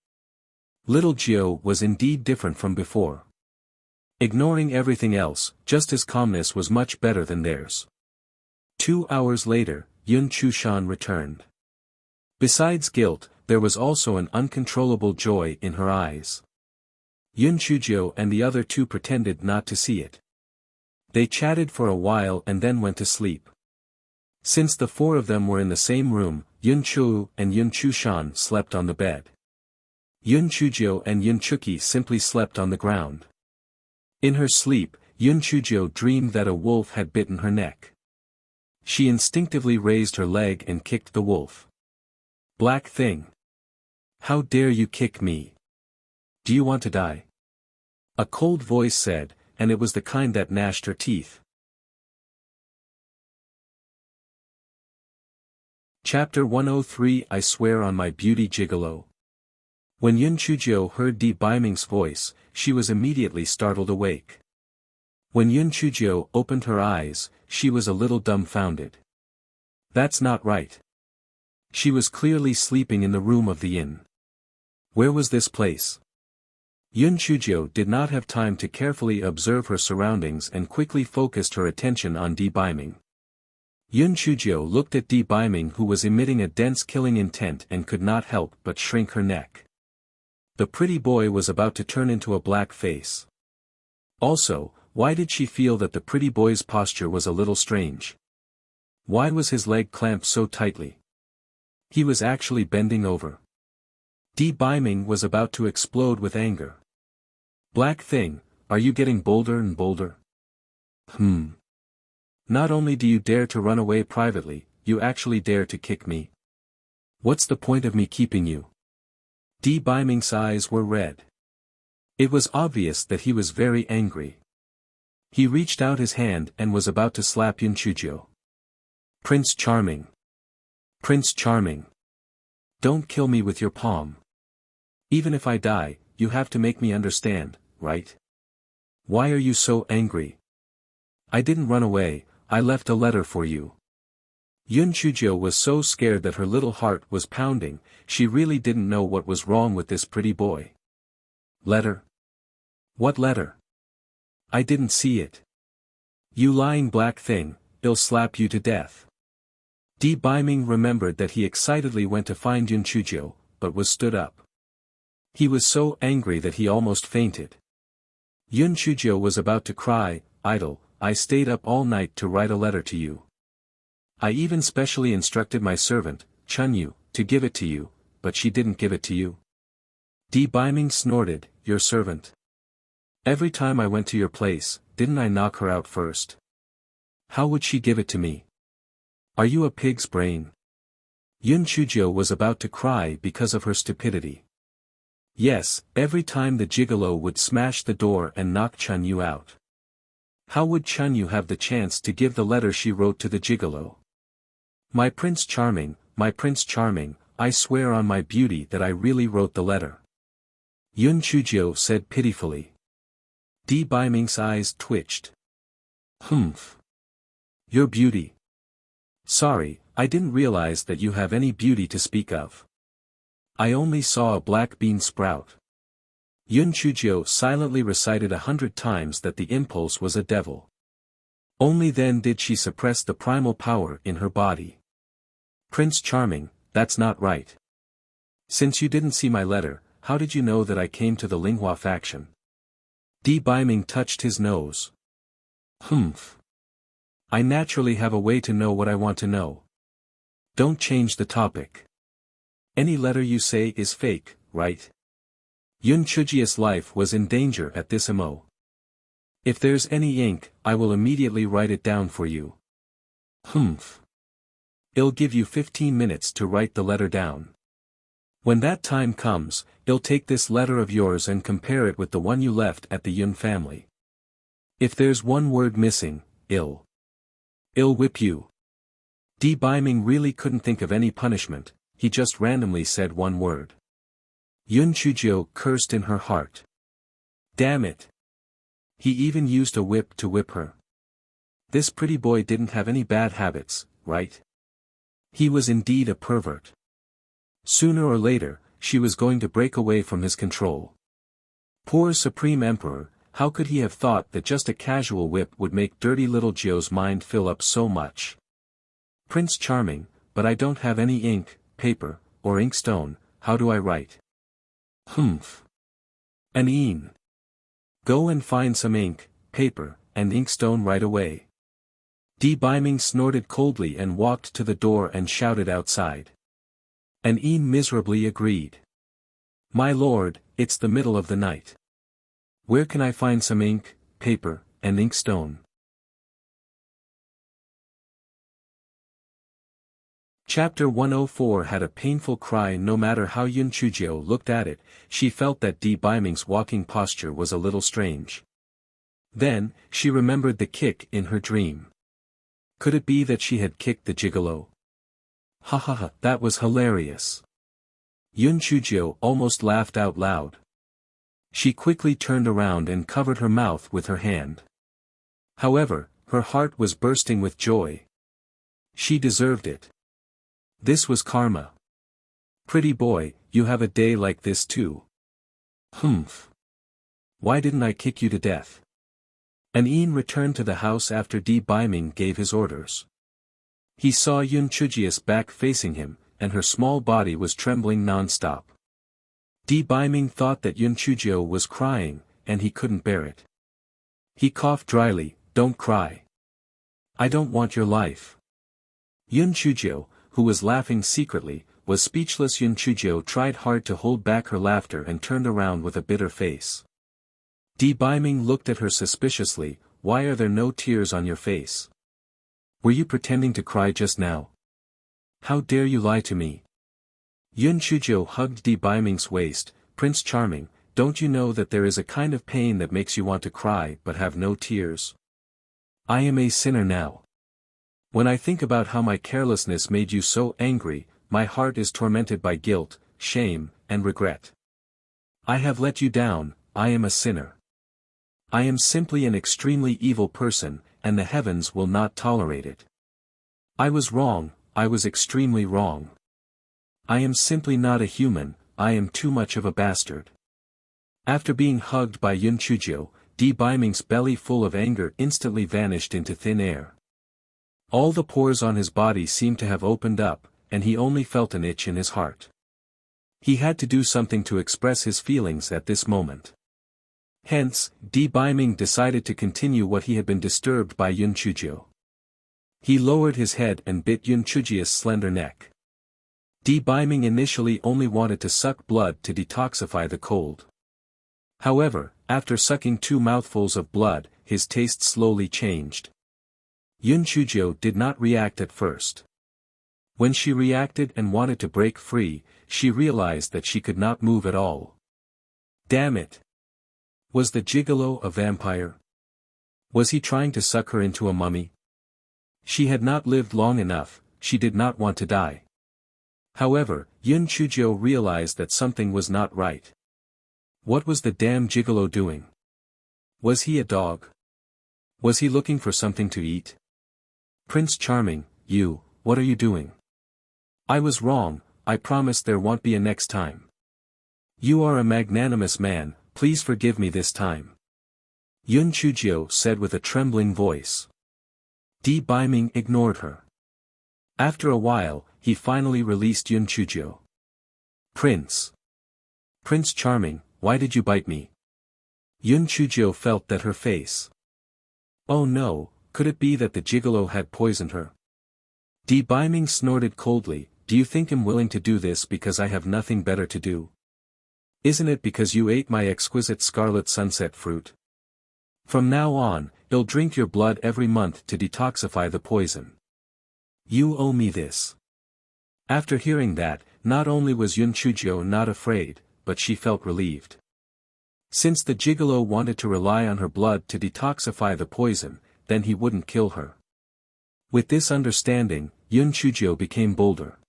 Little Jiu was indeed different from before. Ignoring everything else, just his calmness was much better than theirs. 2 hours later, Yun Chu Shan returned. Besides guilt, there was also an uncontrollable joy in her eyes. Yun Chujio and the other 2 pretended not to see it. They chatted for a while and then went to sleep. Since the 4 of them were in the same room, Yun Chu and Yun Chu Shan slept on the bed. Yun Chujio and Yun Chuki simply slept on the ground. In her sleep, Yun Chujio dreamed that a wolf had bitten her neck. She instinctively raised her leg and kicked the wolf. Black thing. How dare you kick me? Do you want to die? A cold voice said, and it was the kind that gnashed her teeth. Chapter 103 I Swear on My Beauty Gigolo. When Yun Chujio heard Di Baiming's voice, she was immediately startled awake. When Yun Chujio opened her eyes, she was a little dumbfounded. That's not right. She was clearly sleeping in the room of the inn. Where was this place? Yun Chujio did not have time to carefully observe her surroundings and quickly focused her attention on Di Baiming. Yun Chujio looked at Di Baiming, who was emitting a dense killing intent, and could not help but shrink her neck. The pretty boy was about to turn into a black face. Also, why did she feel that the pretty boy's posture was a little strange? Why was his leg clamped so tightly? He was actually bending over. Di Baiming was about to explode with anger. Black thing, are you getting bolder and bolder? Not only do you dare to run away privately, you actually dare to kick me. What's the point of me keeping you? Di Baiming's eyes were red. It was obvious that he was very angry. He reached out his hand and was about to slap Yun Chujio. Prince Charming. Prince Charming. Don't kill me with your palm. Even if I die, you have to make me understand, right? Why are you so angry? I didn't run away, I left a letter for you. Yun Chujio was so scared that her little heart was pounding. She really didn't know what was wrong with this pretty boy. Letter? What letter? I didn't see it. You lying black thing, I'll slap you to death. Di Baiming remembered that he excitedly went to find Yun Chujio, but was stood up. He was so angry that he almost fainted. Yun Chujio was about to cry, idle, I stayed up all night to write a letter to you. I even specially instructed my servant, Chunyu, to give it to you, but she didn't give it to you. Di Baiming snorted, your servant. Every time I went to your place, didn't I knock her out first? How would she give it to me? Are you a pig's brain? Yun Chujio was about to cry because of her stupidity. Yes, every time the gigolo would smash the door and knock Chunyu out. How would Chunyu have the chance to give the letter she wrote to the gigolo? My Prince Charming, I swear on my beauty that I really wrote the letter. Yun Chujio said pitifully. Di Baiming's eyes twitched. Your beauty. Sorry, I didn't realize that you have any beauty to speak of. I only saw a black bean sprout. Yun Chujio silently recited 100 times that the impulse was a devil. Only then did she suppress the primal power in her body. Prince Charming, that's not right. Since you didn't see my letter, how did you know that I came to the Linghua faction? Di Baiming touched his nose. I naturally have a way to know what I want to know. Don't change the topic. Any letter you say is fake, right? Yun Chujio's life was in danger at this mo. If there's any ink, I will immediately write it down for you. I'll give you 15 minutes to write the letter down. When that time comes, I'll take this letter of yours and compare it with the one you left at the Yun family. If there's one word missing, I'll whip you. Di Baiming really couldn't think of any punishment, he just randomly said one word. Yun Chujio cursed in her heart. Damn it. He even used a whip to whip her. This pretty boy didn't have any bad habits, right? He was indeed a pervert. Sooner or later, she was going to break away from his control. Poor Supreme Emperor, how could he have thought that just a casual whip would make dirty little Jio's mind fill up so much? Prince Charming, but I don't have any ink, paper, or inkstone, how do I write? An een. Go and find some ink, paper, and inkstone right away. Di Baiming snorted coldly and walked to the door and shouted outside. An een miserably agreed. My lord, it's the middle of the night. Where can I find some ink, paper, and inkstone? Chapter 104 had a painful cry. No matter how Yun Chujio looked at it, she felt that Di Baiming's walking posture was a little strange. Then, she remembered the kick in her dream. Could it be that she had kicked the gigolo? Ha ha ha, that was hilarious. Yun Chujio almost laughed out loud. She quickly turned around and covered her mouth with her hand. However, her heart was bursting with joy. She deserved it. This was karma. Pretty boy, you have a day like this too. Humph. Why didn't I kick you to death? An Ian returned to the house after Di Biming gave his orders. He saw Yun Chujia's back facing him, and her small body was trembling non-stop. Di Biming thought that Yun Chujio was crying, and he couldn't bear it. He coughed dryly, "Don't cry. I don't want your life." Yun Chujio, who was laughing secretly, was speechless. Yun Chujio tried hard to hold back her laughter and turned around with a bitter face. Di Biming looked at her suspiciously. "Why are there no tears on your face? Were you pretending to cry just now? How dare you lie to me?" Yun Chujio hugged Di Biming's waist. "Prince Charming, don't you know that there is a kind of pain that makes you want to cry but have no tears? I am a sinner now. When I think about how my carelessness made you so angry, my heart is tormented by guilt, shame, and regret. I have let you down, I am a sinner. I am simply an extremely evil person, and the heavens will not tolerate it. I was wrong, I was extremely wrong. I am simply not a human, I am too much of a bastard." After being hugged by Yun Chujio, Di Biming's belly full of anger instantly vanished into thin air. All the pores on his body seemed to have opened up, and he only felt an itch in his heart. He had to do something to express his feelings at this moment. Hence, Di Biming decided to continue what he had been disturbed by Yun Chujio. He lowered his head and bit Yun Chujia's slender neck. Di Biming initially only wanted to suck blood to detoxify the cold. However, after sucking 2 mouthfuls of blood, his taste slowly changed. Yun Chujio did not react at first. When she reacted and wanted to break free, she realized that she could not move at all. Damn it! Was the gigolo a vampire? Was he trying to suck her into a mummy? She had not lived long enough, she did not want to die. However, Yun Chujio realized that something was not right. What was the damn gigolo doing? Was he a dog? Was he looking for something to eat? "Prince Charming, what are you doing? I was wrong, I promise there won't be a next time. You are a magnanimous man, please forgive me this time," Yun Chujio said with a trembling voice. Di Biming ignored her. After a while, he finally released Yun Chujio. Prince Charming, why did you bite me?" Yun Chujio felt that her face. Oh no, could it be that the gigolo had poisoned her? Di Biming snorted coldly, "Do you think I'm willing to do this because I have nothing better to do? Isn't it because you ate my exquisite scarlet sunset fruit? From now on, I'll drink your blood every month to detoxify the poison. You owe me this." After hearing that, not only was Yun Chujio not afraid, but she felt relieved. Since the gigolo wanted to rely on her blood to detoxify the poison, then he wouldn't kill her. With this understanding, Yun Chujio became bolder.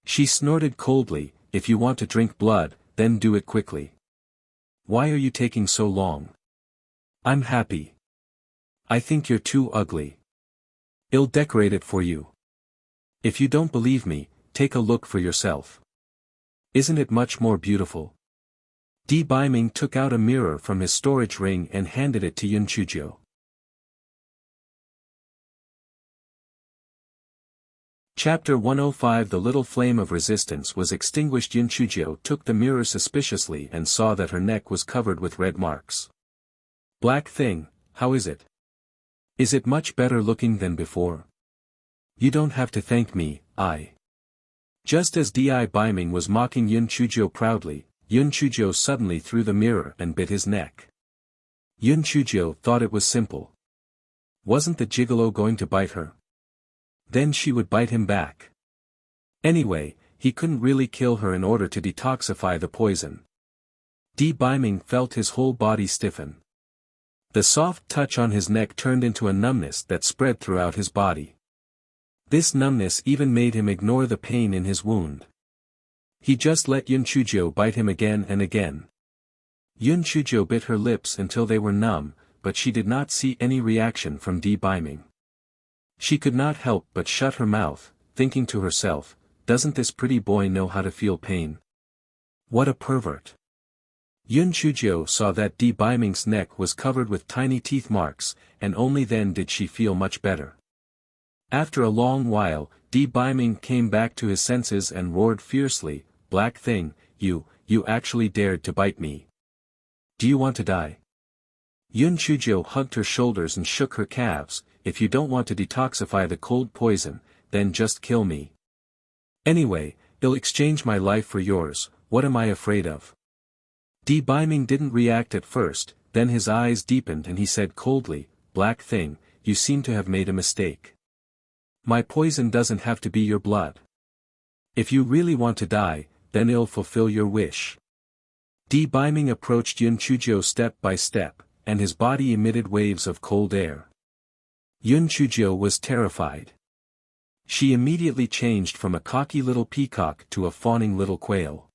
She snorted coldly, "If you want to drink blood, then do it quickly. Why are you taking so long? I'm happy. I think you're too ugly. I'll decorate it for you. If you don't believe me, take a look for yourself. Isn't it much more beautiful?" Di Biming took out a mirror from his storage ring and handed it to Yun Chujio. Chapter 105 The little flame of resistance was extinguished. Yun Chujio took the mirror suspiciously and saw that her neck was covered with red marks. "Black thing, how is it? Is it much better looking than before?" "You don't have to thank me, I." Just as Di Biming was mocking Yun Chujio proudly, Yun Chujio suddenly threw the mirror and bit his neck. Yun Chujio thought it was simple. Wasn't the gigolo going to bite her? Then she would bite him back. Anyway, he couldn't really kill her in order to detoxify the poison. Di Biming felt his whole body stiffen. The soft touch on his neck turned into a numbness that spread throughout his body. This numbness even made him ignore the pain in his wound. He just let Yun Chujio bite him again and again. Yun Chujio bit her lips until they were numb, but she did not see any reaction from Di Biming. She could not help but shut her mouth, thinking to herself, doesn't this pretty boy know how to feel pain? What a pervert. Yun Chujio saw that Di Biming's neck was covered with tiny teeth marks, and only then did she feel much better. After a long while, Di Biming came back to his senses and roared fiercely, "Black thing, you actually dared to bite me. Do you want to die?" Yun Chujio hugged her shoulders and shook her calves, "If you don't want to detoxify the cold poison, then just kill me. Anyway, I'll exchange my life for yours, what am I afraid of?" Di Biming didn't react at first, then his eyes deepened and he said coldly, "Black thing, you seem to have made a mistake. My poison doesn't have to be your blood. If you really want to die, then I'll fulfill your wish." Di Biming approached Yun Chujio step by step, and his body emitted waves of cold air. Yun Chujio was terrified. She immediately changed from a cocky little peacock to a fawning little quail.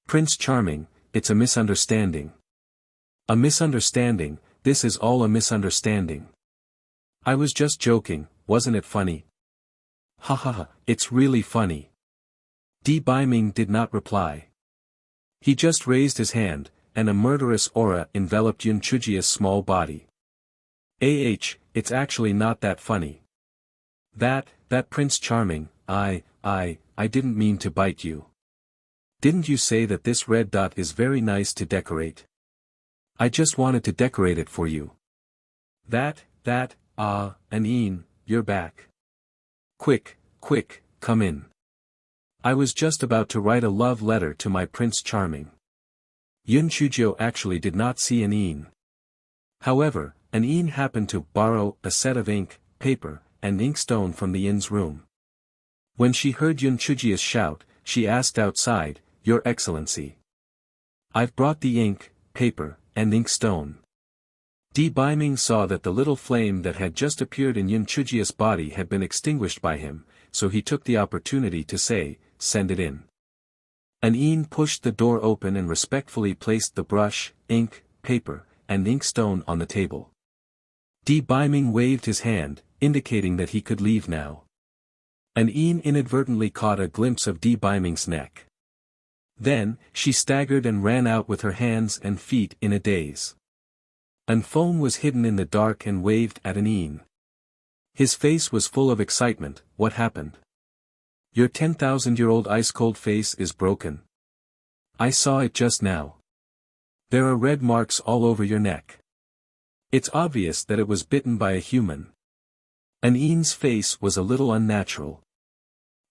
"Prince Charming, it's a misunderstanding." "A misunderstanding, this is all a misunderstanding. I was just joking, wasn't it funny?" "Ha ha ha, it's really funny." Di Biming did not reply. He just raised his hand, and a murderous aura enveloped Yun Chujio's small body. It's actually not that funny. That Prince Charming, I didn't mean to bite you. Didn't you say that this red dot is very nice to decorate? I just wanted to decorate it for you. Anine, you're back. Quick, come in. I was just about to write a love letter to my Prince Charming. Yun Chujio actually did not see Anine. However, Anine happened to borrow a set of ink, paper, and inkstone from the inn's room. When she heard Yun Chujio's shout, she asked outside, "Your Excellency. I've brought the ink, paper, and inkstone." Di Biming saw that the little flame that had just appeared in Yun Chujio's body had been extinguished by him, so he took the opportunity to say, "Send it in." Anine pushed the door open and respectfully placed the brush, ink, paper, and inkstone on the table. Di Biming waved his hand, indicating that he could leave now. Anine inadvertently caught a glimpse of Di Biming's neck. Then, she staggered and ran out with her hands and feet in a daze. Anfeng was hidden in the dark and waved at Anine. His face was full of excitement. "What happened? Your 10,000-year-old ice-cold face is broken. I saw it just now. There are red marks all over your neck. It's obvious that it was bitten by a human." Anine's face was a little unnatural.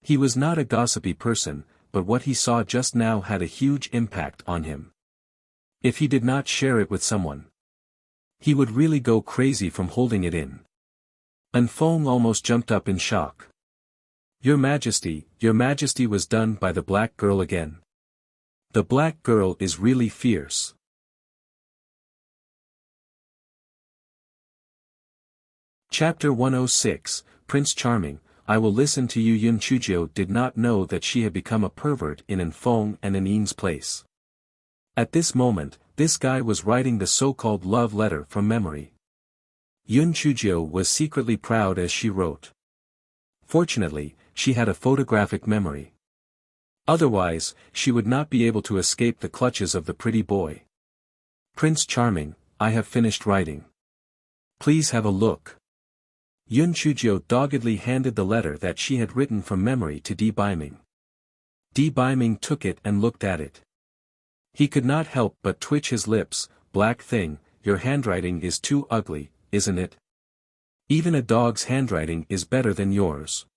He was not a gossipy person, but what he saw just now had a huge impact on him. If he did not share it with someone, he would really go crazy from holding it in. Anfeng almost jumped up in shock. Your Majesty was done by the black girl again. The black girl is really fierce." Chapter 106, Prince Charming, I will listen to you. Yun Chujio did not know that she had become a pervert in Anfeng and Anine's place. At this moment, this guy was writing the so-called love letter from memory. Yun Chujio was secretly proud as she wrote. Fortunately, she had a photographic memory. Otherwise, she would not be able to escape the clutches of the pretty boy. "Prince Charming, I have finished writing. Please have a look." Yun Chujio doggedly handed the letter that she had written from memory to Di Biming. Di Biming took it and looked at it. He could not help but twitch his lips. "Black thing, your handwriting is too ugly, isn't it? Even a dog's handwriting is better than yours."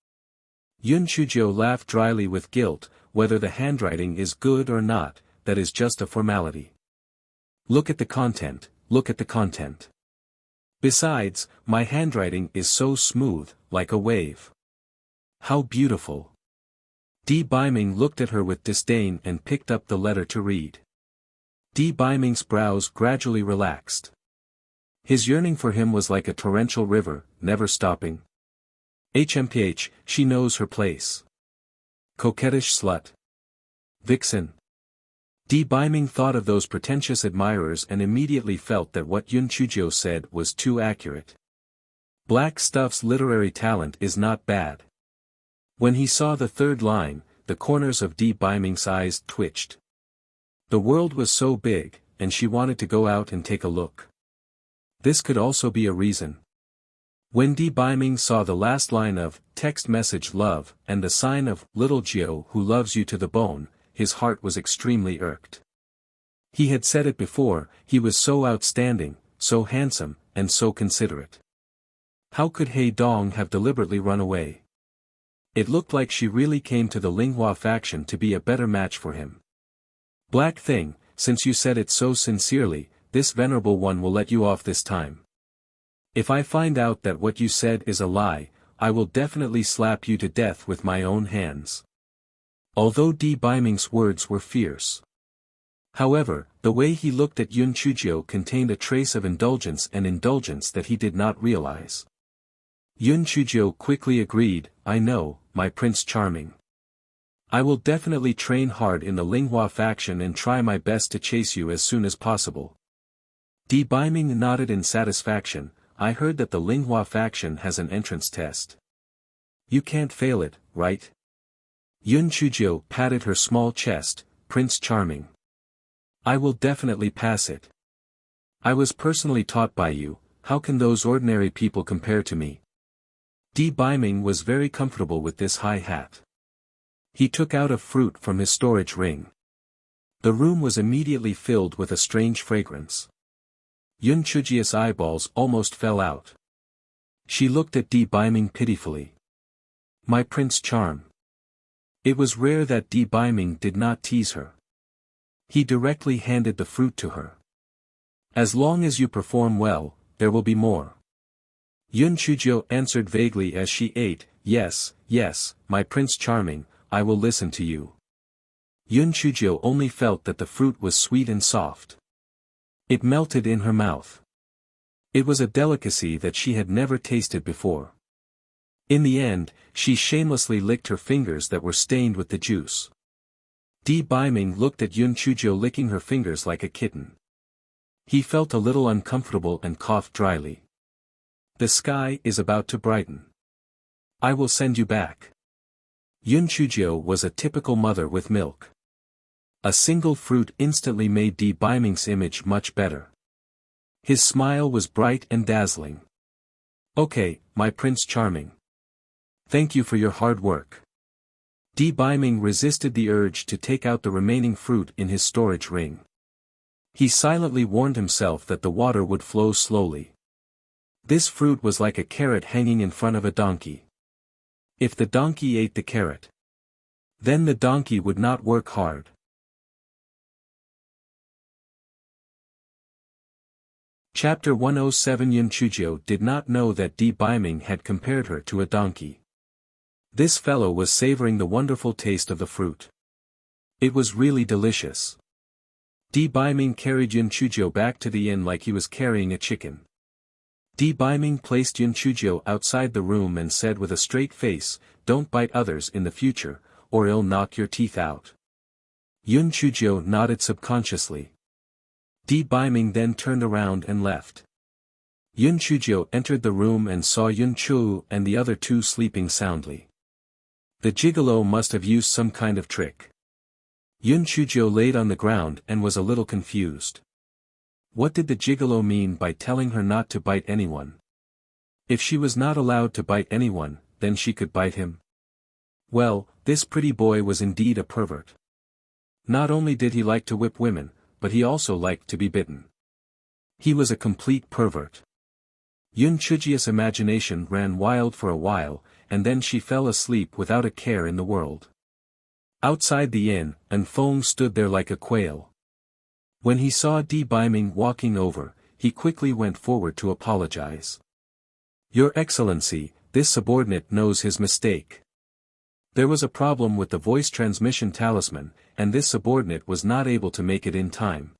Yun Chujio laughed dryly with guilt. "Whether the handwriting is good or not, that is just a formality. Look at the content, look at the content. Besides, my handwriting is so smooth, like a wave. How beautiful." Di Biming looked at her with disdain and picked up the letter to read. Di Biming's brows gradually relaxed. His yearning for him was like a torrential river, never stopping. HMPH, she knows her place. Coquettish slut. Vixen. Di Biming thought of those pretentious admirers and immediately felt that what Yun Chujio said was too accurate. Black Stuff's literary talent is not bad. When he saw the third line, the corners of Di Biming's eyes twitched. The world was so big, and she wanted to go out and take a look. This could also be a reason. When Di Biming saw the last line of text message love and the sign of little Gio who loves you to the bone, his heart was extremely irked. He had said it before, he was so outstanding, so handsome, and so considerate. How could He Dong have deliberately run away? It looked like she really came to the Linghua faction to be a better match for him. Black thing, since you said it so sincerely, this venerable one will let you off this time. If I find out that what you said is a lie, I will definitely slap you to death with my own hands. Although Di Biming's words were fierce. However, the way he looked at Yun Chujio contained a trace of indulgence and indulgence that he did not realize. Yun Chujio quickly agreed, I know, my Prince Charming. I will definitely train hard in the Linghua faction and try my best to chase you as soon as possible. Di Biming nodded in satisfaction. I heard that the Linghua faction has an entrance test. You can't fail it, right? Yun Chujio patted her small chest, Prince Charming. I will definitely pass it. I was personally taught by you, how can those ordinary people compare to me? Di Biming was very comfortable with this high hat. He took out a fruit from his storage ring. The room was immediately filled with a strange fragrance. Yun Chujio's eyeballs almost fell out. She looked at Di Biming pitifully. My Prince Charm. It was rare that Di Biming did not tease her. He directly handed the fruit to her. As long as you perform well, there will be more. Yun Chujio answered vaguely as she ate, yes, yes, my Prince Charming, I will listen to you. Yun Chujio only felt that the fruit was sweet and soft. It melted in her mouth. It was a delicacy that she had never tasted before. In the end, she shamelessly licked her fingers that were stained with the juice. Di Biming looked at Yun Chujio licking her fingers like a kitten. He felt a little uncomfortable and coughed dryly. The sky is about to brighten. I will send you back. Yun Chujio was a typical mother with milk. A single fruit instantly made Di Biming's image much better. His smile was bright and dazzling. Okay, my Prince Charming. Thank you for your hard work. Di Biming resisted the urge to take out the remaining fruit in his storage ring. He silently warned himself that the water would flow slowly. This fruit was like a carrot hanging in front of a donkey. If the donkey ate the carrot, then the donkey would not work hard. Chapter 107 Yun Chujio did not know that Di Biming had compared her to a donkey. This fellow was savoring the wonderful taste of the fruit. It was really delicious. Di Biming carried Yun Chujio back to the inn like he was carrying a chicken. Di Biming placed Yun Chujio outside the room and said with a straight face, don't bite others in the future, or I'll knock your teeth out. Yun Chujio nodded subconsciously. Di Biming then turned around and left. Yun Chujio entered the room and saw Yun Chu and the other two sleeping soundly. The gigolo must have used some kind of trick. Yun Chujio laid on the ground and was a little confused. What did the gigolo mean by telling her not to bite anyone? If she was not allowed to bite anyone, then she could bite him. Well, this pretty boy was indeed a pervert. Not only did he like to whip women, but he also liked to be bitten. He was a complete pervert. Yun Chujio's imagination ran wild for a while, and then she fell asleep without a care in the world. Outside the inn, Feng stood there like a quail. When he saw Di Biming walking over, he quickly went forward to apologize. Your Excellency, this subordinate knows his mistake. There was a problem with the voice transmission talisman, and this subordinate was not able to make it in time.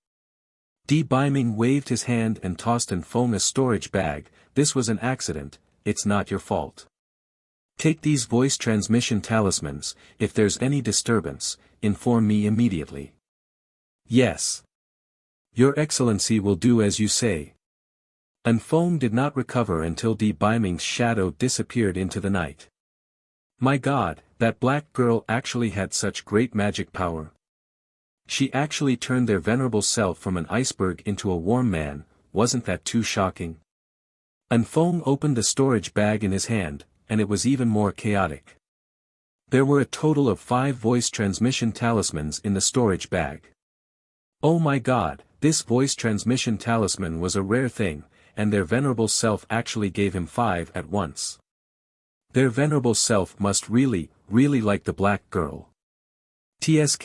Di Biming waved his hand and tossed Feng a storage bag. This was an accident, it's not your fault. Take these voice transmission talismans, if there's any disturbance, inform me immediately. Yes. Your Excellency will do as you say. Anfeng did not recover until Di Baiming's shadow disappeared into the night. My God, that black girl actually had such great magic power. She actually turned their venerable self from an iceberg into a warm man, wasn't that too shocking? Anfeng opened the storage bag in his hand, and it was even more chaotic. There were a total of 5 voice transmission talismans in the storage bag. Oh my God, this voice transmission talisman was a rare thing, and their venerable self actually gave him 5 at once. Their venerable self must really like the black girl. TSK,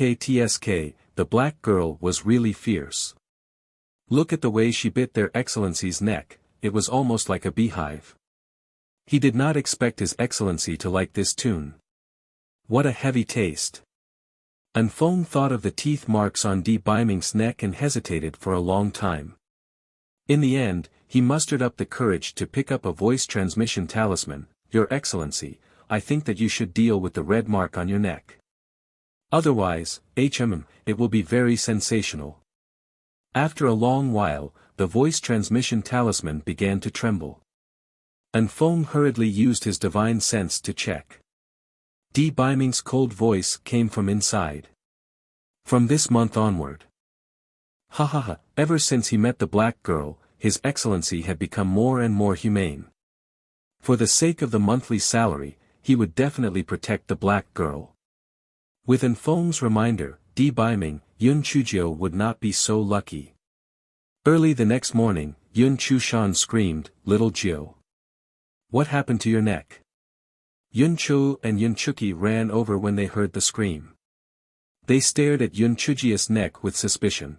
the black girl was really fierce. Look at the way she bit their Excellency's neck, it was almost like a beehive. He did not expect His Excellency to like this tune. What a heavy taste. Anfeng thought of the teeth marks on Di Baiming's neck and hesitated for a long time. In the end, he mustered up the courage to pick up a voice transmission talisman. Your Excellency, I think that you should deal with the red mark on your neck. Otherwise, it will be very sensational. After a long while, the voice transmission talisman began to tremble. Anfeng hurriedly used his divine sense to check. Di Baiming's cold voice came from inside. From this month onward. Ever since he met the black girl, His Excellency had become more and more humane. For the sake of the monthly salary, he would definitely protect the black girl. With Anfeng's reminder, Di Baiming, Yun Chujio would not be so lucky. Early the next morning, Yun Chushan screamed, Little Jiu. What happened to your neck? Yun Chu and Yun Chuki ran over when they heard the scream. They stared at Yun Chujia's neck with suspicion.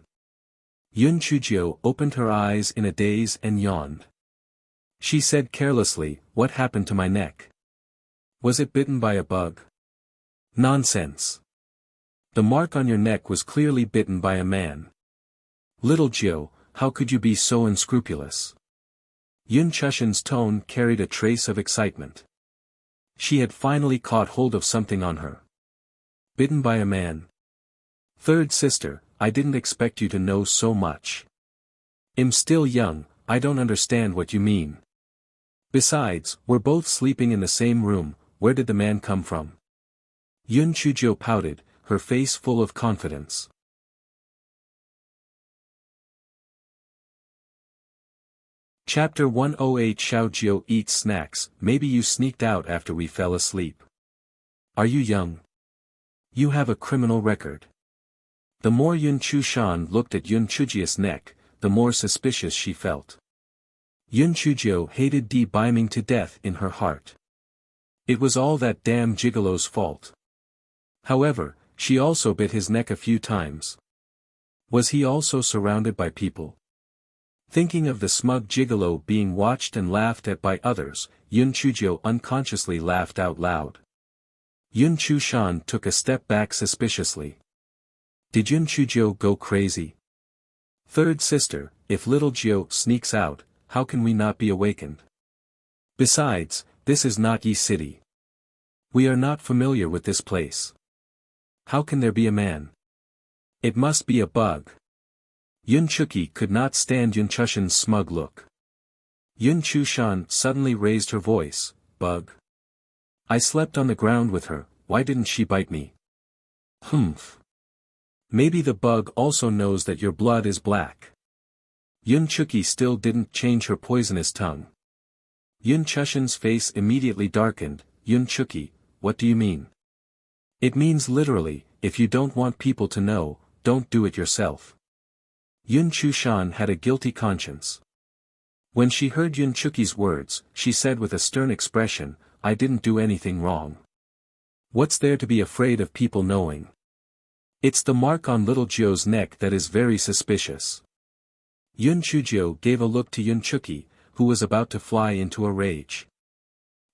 Yun Chujio opened her eyes in a daze and yawned. She said carelessly, What happened to my neck? Was it bitten by a bug? Nonsense. The mark on your neck was clearly bitten by a man. Little Jiu, how could you be so unscrupulous? Yun Chushan's tone carried a trace of excitement. She had finally caught hold of something on her. Bitten by a man. Third sister, I didn't expect you to know so much. I'm still young, I don't understand what you mean. Besides, we're both sleeping in the same room, where did the man come from? Yun Chujio pouted, her face full of confidence. Chapter 108 Xiaojiu eats snacks. Maybe you sneaked out after we fell asleep. Are you young? You have a criminal record. The more Yun Chushan looked at Yun Chujia's neck, the more suspicious she felt. Yun Chujio hated Di Baiming to death in her heart. It was all that damn gigolo's fault. However, she also bit his neck a few times. Was he also surrounded by people? Thinking of the smug gigolo being watched and laughed at by others, Yun Chujio unconsciously laughed out loud. Yun Chushan took a step back suspiciously. Did Yun Chujio go crazy? Third sister, if little Jiu sneaks out, how can we not be awakened? Besides, this is not Yi City. We are not familiar with this place. How can there be a man? It must be a bug. Yun Chuki could not stand Yun Chushan's smug look. Yun Chushan suddenly raised her voice, Bug. I slept on the ground with her, why didn't she bite me? Humph. Maybe the bug also knows that your blood is black. Yun Chuki still didn't change her poisonous tongue. Yun Chushan's face immediately darkened. Yun Chuki, what do you mean? It means literally, if you don't want people to know, don't do it yourself. Yun Chushan had a guilty conscience. When she heard Yun Chuki's words, she said with a stern expression, I didn't do anything wrong. What's there to be afraid of people knowing? It's the mark on little Jiu's neck that is very suspicious. Yun Chujio gave a look to Yun Chuki, who was about to fly into a rage.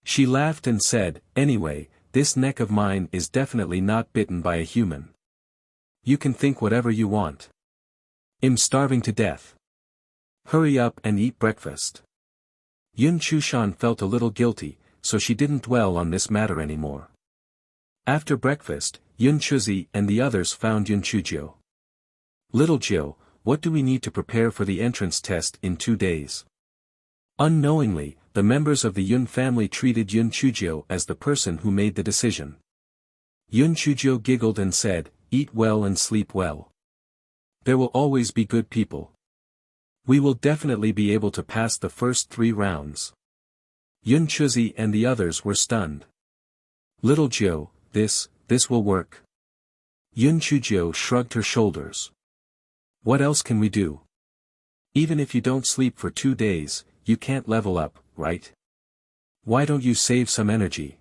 She laughed and said, anyway, this neck of mine is definitely not bitten by a human. You can think whatever you want. I'm starving to death. Hurry up and eat breakfast. Yun Chushan felt a little guilty, so she didn't dwell on this matter anymore. After breakfast, Yun Chuzi and the others found Yun Chujio. "Little Jiu, what do we need to prepare for the entrance test in 2 days?" Unknowingly, the members of the Yun family treated Yun Chujio as the person who made the decision. Yun Chujio giggled and said, "Eat well and sleep well. There will always be good people. We will definitely be able to pass the first 3 rounds." Yun Chuzi and the others were stunned. "Little Jiu, this will work." Yun Chujio shrugged her shoulders. "What else can we do? Even if you don't sleep for 2 days, you can't level up, right? Why don't you save some energy?"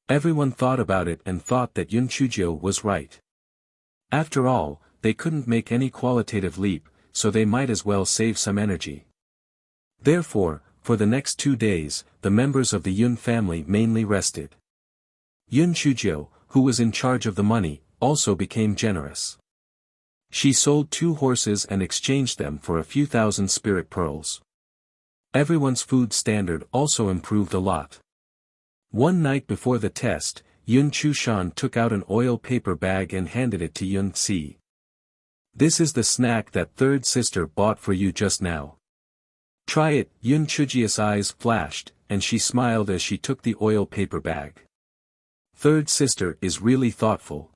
Everyone thought about it and thought that Yun Chujio was right. After all, they couldn't make any qualitative leap, so they might as well save some energy. Therefore, for the next 2 days, the members of the Yun family mainly rested. Yun Chujio, who was in charge of the money, also became generous. She sold 2 horses and exchanged them for a few thousand spirit pearls. Everyone's food standard also improved a lot. One night before the test, Yun Chushan took out an oil paper bag and handed it to Yun Tsi. "This is the snack that third sister bought for you just now. Try it." Yun Chujia's eyes flashed, and she smiled as she took the oil paper bag. Third sister is really thoughtful.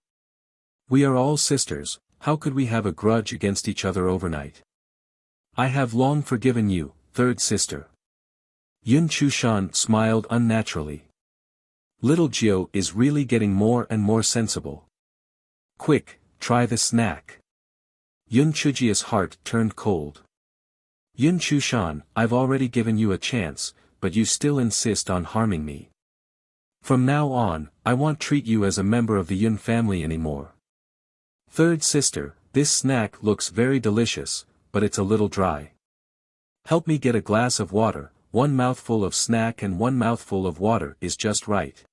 We are all sisters, how could we have a grudge against each other overnight? I have long forgiven you, third sister. Yun Chushan smiled unnaturally. Little Jiu is really getting more and more sensible. Quick, try the snack. Yun Chujia's heart turned cold. Yun Chushan, I've already given you a chance, but you still insist on harming me. From now on, I won't treat you as a member of the Yun family anymore. Third sister, this snack looks very delicious, but it's a little dry. Help me get a glass of water. 1 mouthful of snack and 1 mouthful of water is just right.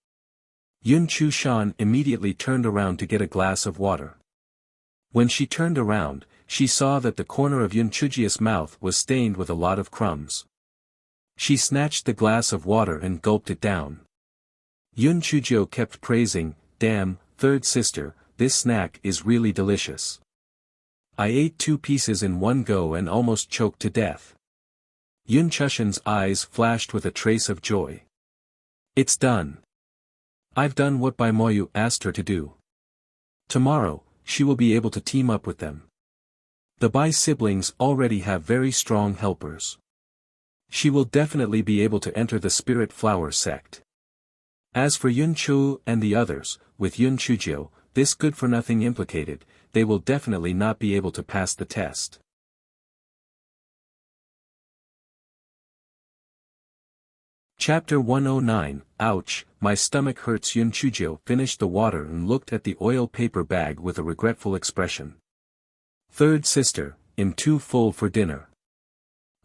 Yun Chushan immediately turned around to get a glass of water. When she turned around, she saw that the corner of Yun Chujia's mouth was stained with a lot of crumbs. She snatched the glass of water and gulped it down. Yun Chujio kept praising, "Damn, third sister, this snack is really delicious. I ate 2 pieces in one go and almost choked to death." Yun Chushan's eyes flashed with a trace of joy. "It's done. I've done what Bai Moyu asked her to do. Tomorrow, she will be able to team up with them. The Bai siblings already have very strong helpers. She will definitely be able to enter the Spirit Flower sect. As for Yun Chu and the others, with Yun Chujio, this good-for-nothing implicated, they will definitely not be able to pass the test." Chapter 109, Ouch, my stomach hurts. Yun Chujio finished the water and looked at the oil paper bag with a regretful expression. "Third sister, I'm too full for dinner.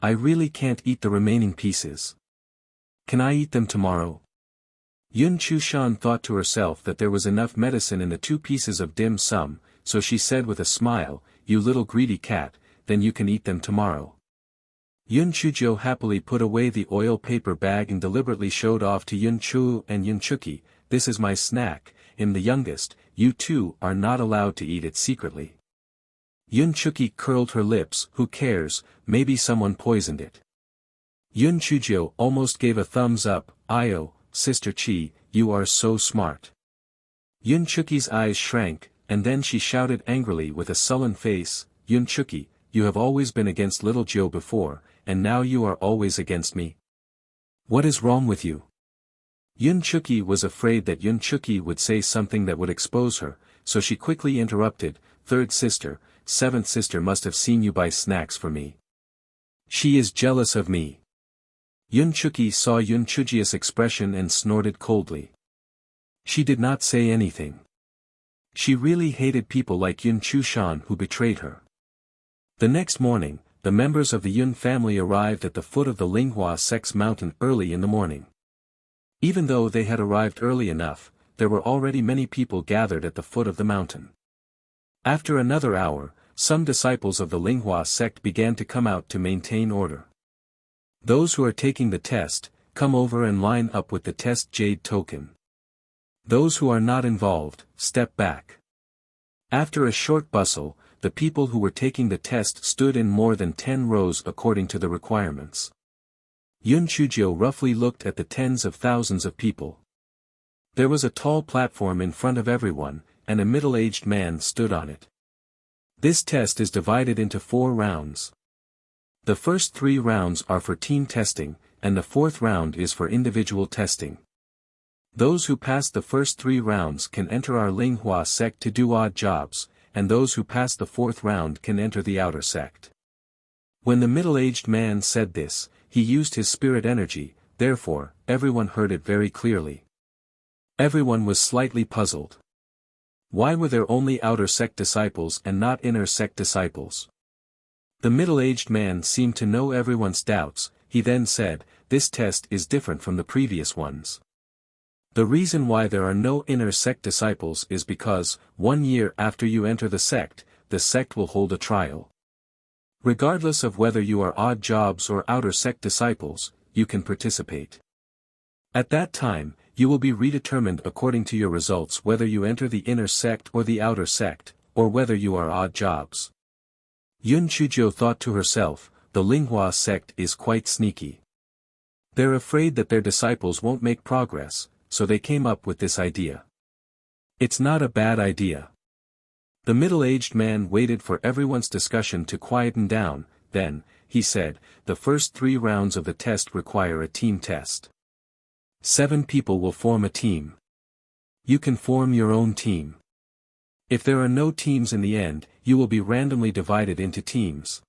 I really can't eat the remaining pieces. Can I eat them tomorrow?" Yun Chushan thought to herself that there was enough medicine in the 2 pieces of dim sum, so she said with a smile, "You little greedy cat, then you can eat them tomorrow." Yun Chujio happily put away the oil paper bag and deliberately showed off to Yun Chu and Yun Chuki, "This is my snack, I'm the youngest, you 2 are not allowed to eat it secretly." Yun Chuki curled her lips, "Who cares, maybe someone poisoned it." Yun Chujio almost gave a thumbs up, "Io, Sister Chi, you are so smart." Yun Chuki's eyes shrank, and then she shouted angrily with a sullen face, "Yun Chuki, you have always been against little Jiu before, and now you are always against me. What is wrong with you?" Yun Chuki was afraid that Yun Chuki would say something that would expose her, so she quickly interrupted, "Third sister, 7th sister must have seen you buy snacks for me. She is jealous of me." Yun Chuki saw Yun Chujia's expression and snorted coldly. She did not say anything. She really hated people like Yun Chushan who betrayed her. The next morning, the members of the Yun family arrived at the foot of the Linghua Sect's mountain early in the morning. Even though they had arrived early enough, there were already many people gathered at the foot of the mountain. After another hour, some disciples of the Linghua sect began to come out to maintain order. Those who are taking the test, come over and line up with the test jade token. Those who are not involved, step back. After a short bustle, the people who were taking the test stood in more than 10 rows according to the requirements. Yun Chujio roughly looked at the tens of thousands of people. There was a tall platform in front of everyone, and a middle-aged man stood on it. This test is divided into 4 rounds. The first 3 rounds are for team testing, and the 4th round is for individual testing. Those who pass the first 3 rounds can enter our Linghua sect to do odd jobs, and those who pass the 4th round can enter the outer sect. When the middle-aged man said this, he used his spirit energy, therefore, everyone heard it very clearly. Everyone was slightly puzzled. Why were there only outer sect disciples and not inner sect disciples? The middle-aged man seemed to know everyone's doubts. He then said, "This test is different from the previous ones. The reason why there are no inner sect disciples is because, 1 year after you enter the sect will hold a trial. Regardless of whether you are odd jobs or outer sect disciples, you can participate. At that time, you will be redetermined according to your results whether you enter the inner sect or the outer sect, or whether you are odd jobs." Yun Chujio thought to herself, the Linghua sect is quite sneaky. They're afraid that their disciples won't make progress, so they came up with this idea. It's not a bad idea. The middle-aged man waited for everyone's discussion to quieten down, then, he said, the first 3 rounds of the test require a team test. 7 people will form a team. You can form your own team. If there are no teams in the end, you will be randomly divided into teams.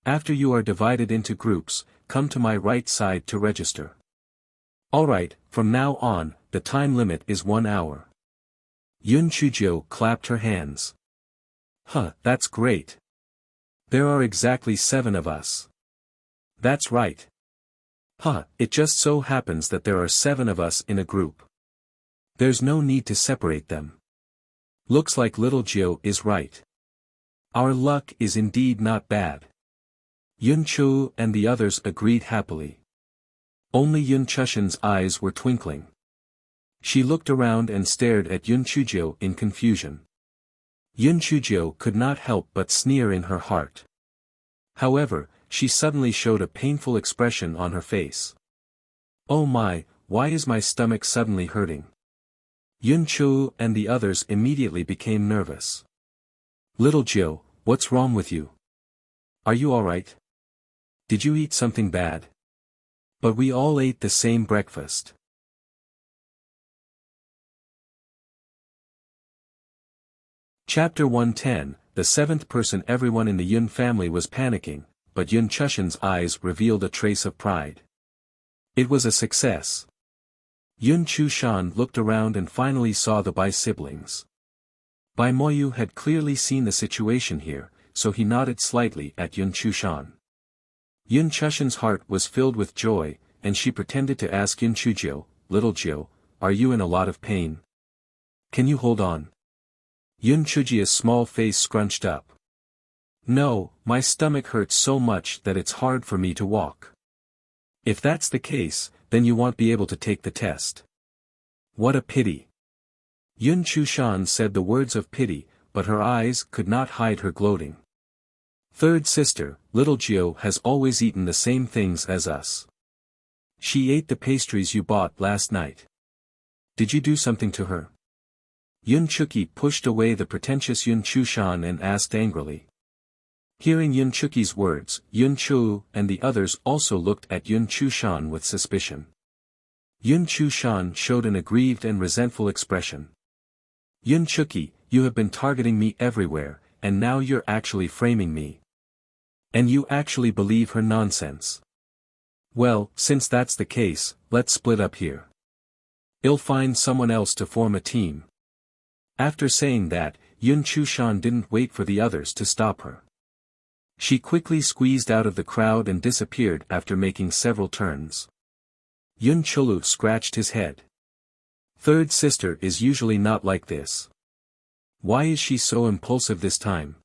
After you are divided into groups, come to my right side to register. Alright, from now on, the time limit is 1 hour. Yun Chujio clapped her hands. That's great. There are exactly 7 of us. That's right. It just so happens that there are 7 of us in a group. There's no need to separate them. Looks like little Gio is right. Our luck is indeed not bad. Yun Chu and the others agreed happily. Only Yun Chushin's eyes were twinkling. She looked around and stared at Yun Chujio in confusion. Yun Chujio could not help but sneer in her heart. However, she suddenly showed a painful expression on her face. Oh my, why is my stomach suddenly hurting? Yun Chu and the others immediately became nervous. Little Gio, what's wrong with you? Are you alright? Did you eat something bad? But we all ate the same breakfast. Chapter 110, the 7th person. Everyone in the Yun family was panicking, but Yun Chushin's eyes revealed a trace of pride. It was a success. Yun Chushan looked around and finally saw the Bai siblings. Bai Moyu had clearly seen the situation here, so he nodded slightly at Yun Chushan. Yun Chushin's heart was filled with joy, and she pretended to ask Yun Chujio, "Little Gio, are you in a lot of pain? Can you hold on?" Yun Chujio's small face scrunched up. "No, my stomach hurts so much that it's hard for me to walk." "If that's the case, then you won't be able to take the test." "What a pity." Yun Chushan said the words of pity, but her eyes could not hide her gloating. "Third sister, little Gio has always eaten the same things as us. She ate the pastries you bought last night. Did you do something to her?" Yun Chuki pushed away the pretentious Yun Chushan and asked angrily. Hearing Yun Chuki's words, Yun Chu and the others also looked at Yun Chushan with suspicion. Yun Chushan showed an aggrieved and resentful expression. "Yun Chuki, you have been targeting me everywhere, and now you're actually framing me. And you actually believe her nonsense. Well, since that's the case, let's split up here. I'll find someone else to form a team." After saying that, Yun Chushan didn't wait for the others to stop her. She quickly squeezed out of the crowd and disappeared after making several turns. Yun Chulu scratched his head. Third sister is usually not like this. Why is she so impulsive this time?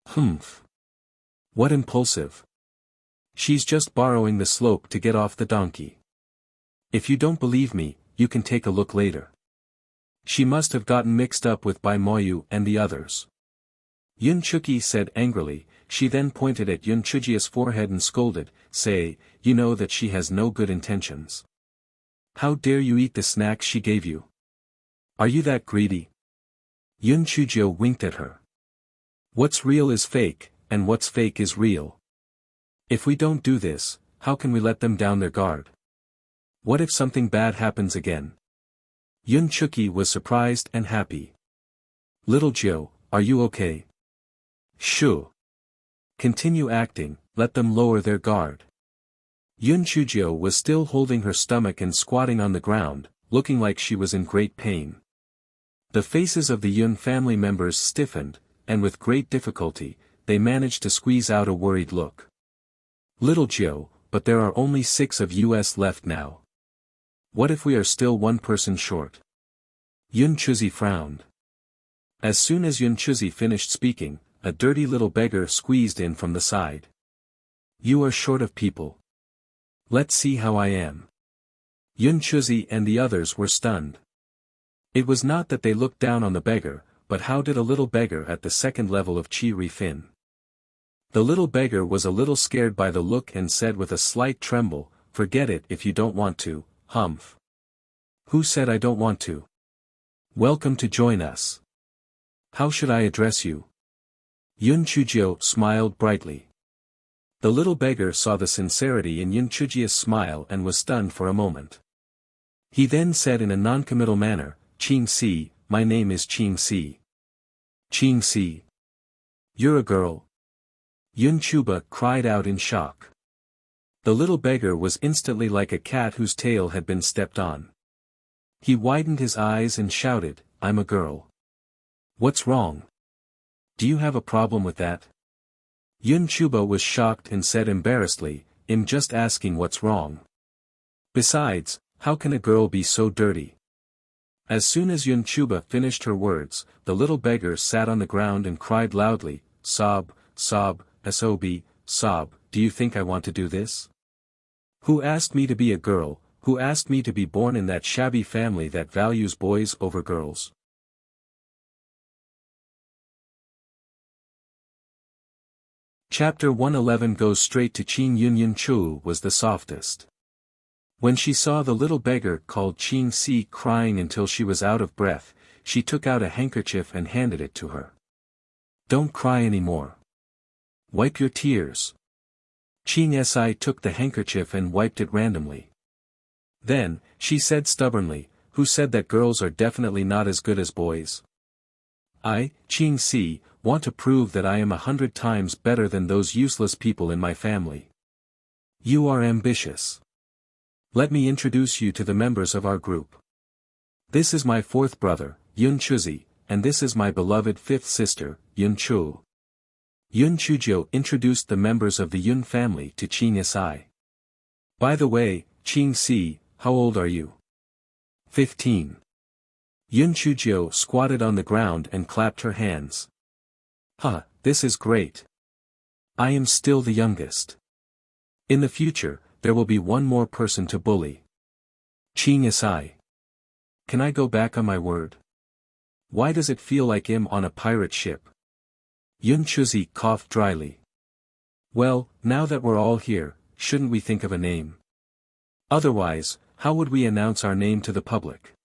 Humph. What impulsive? She's just borrowing the slope to get off the donkey. If you don't believe me, you can take a look later. She must have gotten mixed up with Bai Moyu and the others. Yun Chuki said angrily. She then pointed at Yun Chujia's forehead and scolded, "Say, you know that she has no good intentions. How dare you eat the snack she gave you? Are you that greedy?" Yun Chujio winked at her. "What's real is fake, and what's fake is real. If we don't do this, how can we let them down their guard? What if something bad happens again?" Yun Chuki was surprised and happy. "Little Jiu, are you okay?" "Shoo. Continue acting, let them lower their guard." Yun Chujio was still holding her stomach and squatting on the ground, looking like she was in great pain. The faces of the Yun family members stiffened, and with great difficulty, they managed to squeeze out a worried look. "Little Jiu, but there are only 6 of us left now. What if we are still one person short?" Yun Chuzi frowned. As soon as Yun Chuzi finished speaking, a dirty little beggar squeezed in from the side. "You are short of people. Let's see how I am." Yun Chuzi and the others were stunned. It was not that they looked down on the beggar, but how did a little beggar at the second level of Chi Ri Fin? The little beggar was a little scared by the look and said with a slight tremble, "Forget it if you don't want to, humph." "Who said I don't want to? Welcome to join us. How should I address you?" Yun Chujio smiled brightly. The little beggar saw the sincerity in Yun Chujia's smile and was stunned for a moment. He then said in a noncommittal manner, "Qing Si, my name is Qing Si." "Qing Si? You're a girl?" Yun Chuba cried out in shock. The little beggar was instantly like a cat whose tail had been stepped on. He widened his eyes and shouted, "I'm a girl. What's wrong? Do you have a problem with that?" Yun Chuba was shocked and said embarrassedly, "I'm just asking what's wrong. Besides, how can a girl be so dirty?" As soon as Yun Chuba finished her words, the little beggar sat on the ground and cried loudly, "Sob, sob, sob, sob, do you think I want to do this? Who asked me to be a girl, who asked me to be born in that shabby family that values boys over girls?" Chapter 111 goes straight to Qing. Yun Chu was the softest. When she saw the little beggar called Qing Si crying until she was out of breath, she took out a handkerchief and handed it to her. "Don't cry anymore. Wipe your tears." Qing Si took the handkerchief and wiped it randomly. Then, she said stubbornly, "Who said that girls are definitely not as good as boys? I, Qing Si, want to prove that I am 100 times better than those useless people in my family. You are ambitious. Let me introduce you to the members of our group. This is my 4th brother, Yun Chuzi, and this is my beloved 5th sister, Yun Chu." Yun Chujio introduced the members of the Yun family to Qing Si. "By the way, Qing Si, how old are you?" 15. Yun Chujio squatted on the ground and clapped her hands. "Huh, this is great. I am still the youngest. In the future, there will be one more person to bully. Qing Si. Can I go back on my word? Why does it feel like I'm on a pirate ship?" Yun Chuzi coughed dryly. "Well, now that we're all here, shouldn't we think of a name? Otherwise, how would we announce our name to the public?"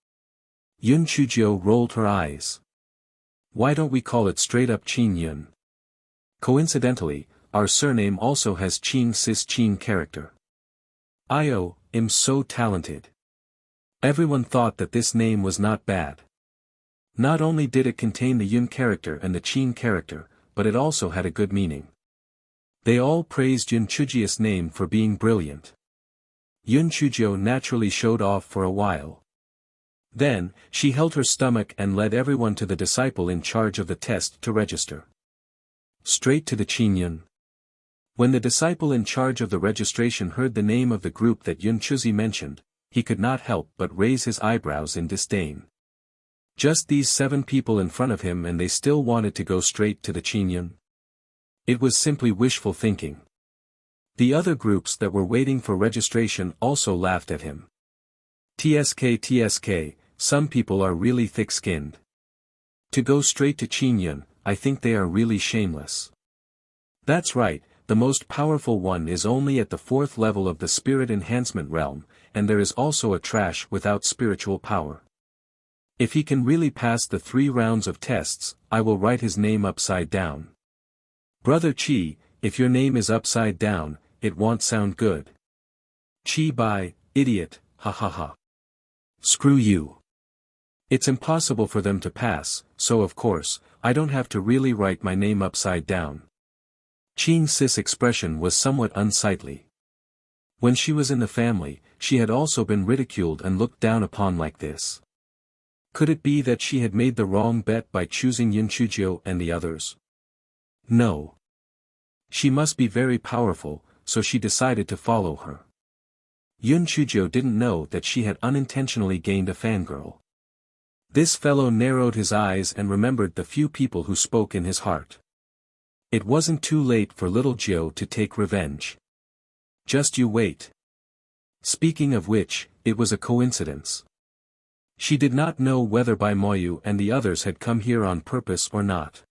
Yun Chujio rolled her eyes. "Why don't we call it straight up Qing Yun? Coincidentally, our surname also has Qing Sis Qing character. I'm so talented." Everyone thought that this name was not bad. Not only did it contain the Yun character and the Qing character, but it also had a good meaning. They all praised Yun Chujia's name for being brilliant. Yun Chujio naturally showed off for a while. Then, she held her stomach and led everyone to the disciple in charge of the test to register. Straight to the Qing Yun. When the disciple in charge of the registration heard the name of the group that Yun Chuzi mentioned, he could not help but raise his eyebrows in disdain. Just these 7 people in front of him and they still wanted to go straight to the Qing Yun? It was simply wishful thinking. The other groups that were waiting for registration also laughed at him. TSK, some people are really thick-skinned. To go straight to Qin Yun, I think they are really shameless. That's right, the most powerful one is only at the 4th level of the spirit enhancement realm, and there is also a trash without spiritual power. If he can really pass the 3 rounds of tests, I will write his name upside down. Brother Qi, if your name is upside down, it won't sound good. Qi Bai, idiot, ha ha ha. Screw you. It's impossible for them to pass, so of course, I don't have to really write my name upside down. Qin Sis' expression was somewhat unsightly. When she was in the family, she had also been ridiculed and looked down upon like this. Could it be that she had made the wrong bet by choosing Yun Chujio and the others? No. She must be very powerful, so she decided to follow her. Yun Chujio didn't know that she had unintentionally gained a fangirl. This fellow narrowed his eyes and remembered the few people who spoke in his heart. It wasn't too late for little Jiao to take revenge. Just you wait. Speaking of which, it was a coincidence. She did not know whether Bai Moyu and the others had come here on purpose or not.